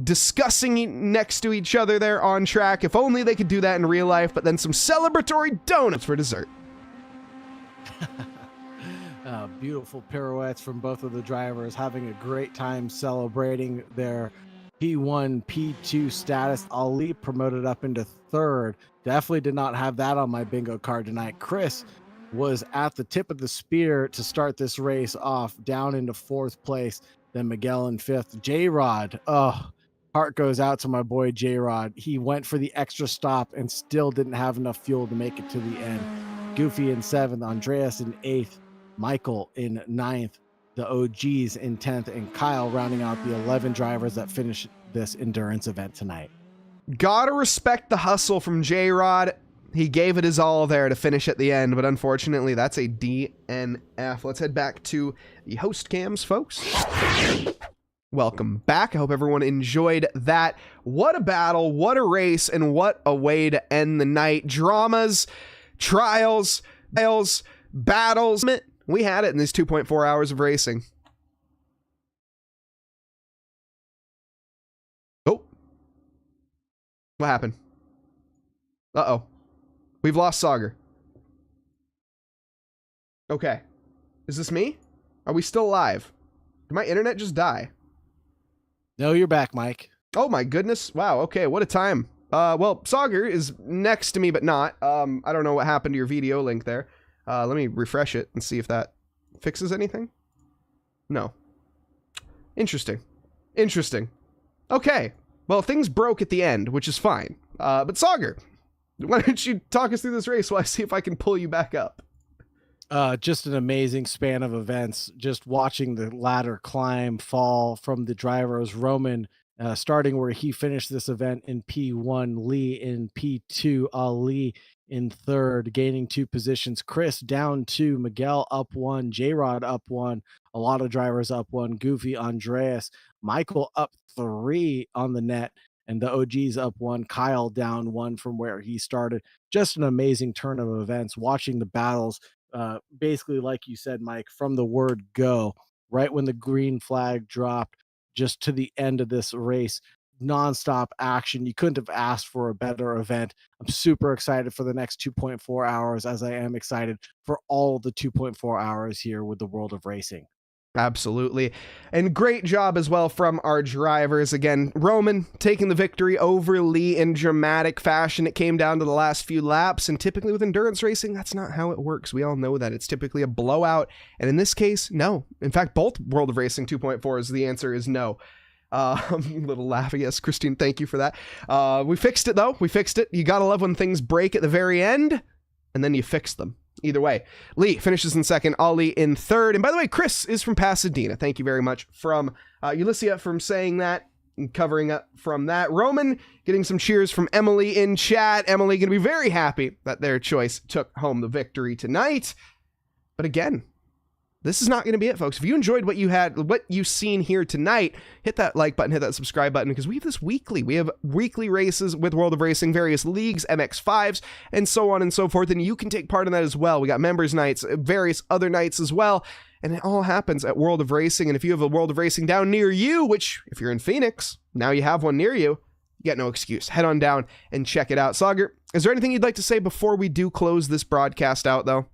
discussing next to each other there on track. If only they could do that in real life, but then some celebratory donuts for dessert. Beautiful pirouettes from both of the drivers, having a great time celebrating their P1, P2 status. Ali promoted up into third. Definitely did not have that on my bingo card tonight. Chris was at the tip of the spear to start this race off, down into 4th place. Then Miguel in 5th. J-Rod, heart goes out to my boy J-Rod. He went for the extra stop and still didn't have enough fuel to make it to the end. Goofy in 7th, Andreas in 8th. Michael in 9th, the OGs in 10th, and Kyle rounding out the 11 drivers that finished this endurance event tonight. Gotta respect the hustle from J-Rod. He gave it his all there to finish at the end, but unfortunately, that's a DNF. Let's head back to the host cams, folks. Welcome back. I hope everyone enjoyed that. What a battle, what a race, and what a way to end the night. Dramas, trials, battles. We had it in these 2.4 hours of racing. Oh. What happened? Uh-oh. We've lost Sauger. Okay. Is this me? Are we still live? Did my internet just die? No, you're back, Mike. Oh my goodness. Wow, okay, what a time. Well, Sauger is next to me, but not. I don't know what happened to your video link there. Let me refresh it and see if that fixes anything. No. Interesting. Okay. Well, things broke at the end, which is fine. But Sauger, why don't you talk us through this race while I see if I can pull you back up? Just an amazing span of events. Just watching the ladder climb, fall from the drivers. Roman starting where he finished this event in P1, Lee in P2, Ali in third, gaining 2 positions. Chris down 2, Miguel up 1, J-Rod up 1, a lot of drivers up 1, Goofy, Andreas, Michael up 3 on the net, and the OGs up 1, Kyle down 1 from where he started. Just an amazing turn of events, watching the battles, basically like you said, Mike, from the word go, right when the green flag dropped, just to the end of this race. Nonstop action. You couldn't have asked for a better event. I'm super excited for the next 2.4 hours, as I am excited for all the 2.4 hours here with the World of Racing. Absolutely. And great job as well from our drivers. Again, Roman taking the victory over Lee in dramatic fashion. It came down to the last few laps, and typically with endurance racing, that's not how it works. We all know that. It's typically a blowout, and in this case, no. In fact, both World of Racing 2.4s, the answer is no. Little laugh, yes, Christine, thank you for that. We fixed it, though. We fixed it. You gotta love when things break at the very end, and then you fix them. Either way, Lee finishes in second, Ali in third. And by the way, Chris is from Pasadena. Thank you very much from Ulyssia from saying that and covering up from that. Roman getting some cheers from Emily in chat. Emily going to be very happy that their choice took home the victory tonight. But again, this is not going to be it, folks. If you enjoyed what you've seen here tonight, hit that like button, hit that subscribe button, because we have this weekly. We have weekly races with World of Racing, various leagues, MX5s, and so on and so forth, and you can take part in that as well. We got members nights, various other nights as well, and it all happens at World of Racing. And if you have a World of Racing down near you, which if you're in Phoenix, now you have one near you, you got no excuse. Head on down and check it out. Sauger, is there anything you'd like to say before we do close this broadcast out, though?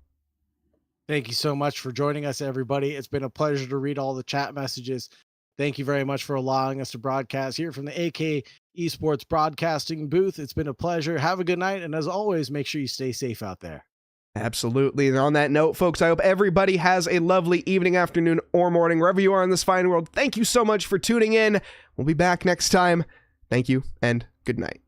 Thank you so much for joining us, everybody. It's been a pleasure to read all the chat messages. Thank you very much for allowing us to broadcast here from the AK Esports Broadcasting booth. It's been a pleasure. Have a good night. And as always, make sure you stay safe out there. Absolutely. And on that note, folks, I hope everybody has a lovely evening, afternoon, or morning, wherever you are in this fine world. Thank you so much for tuning in. We'll be back next time. Thank you, and good night.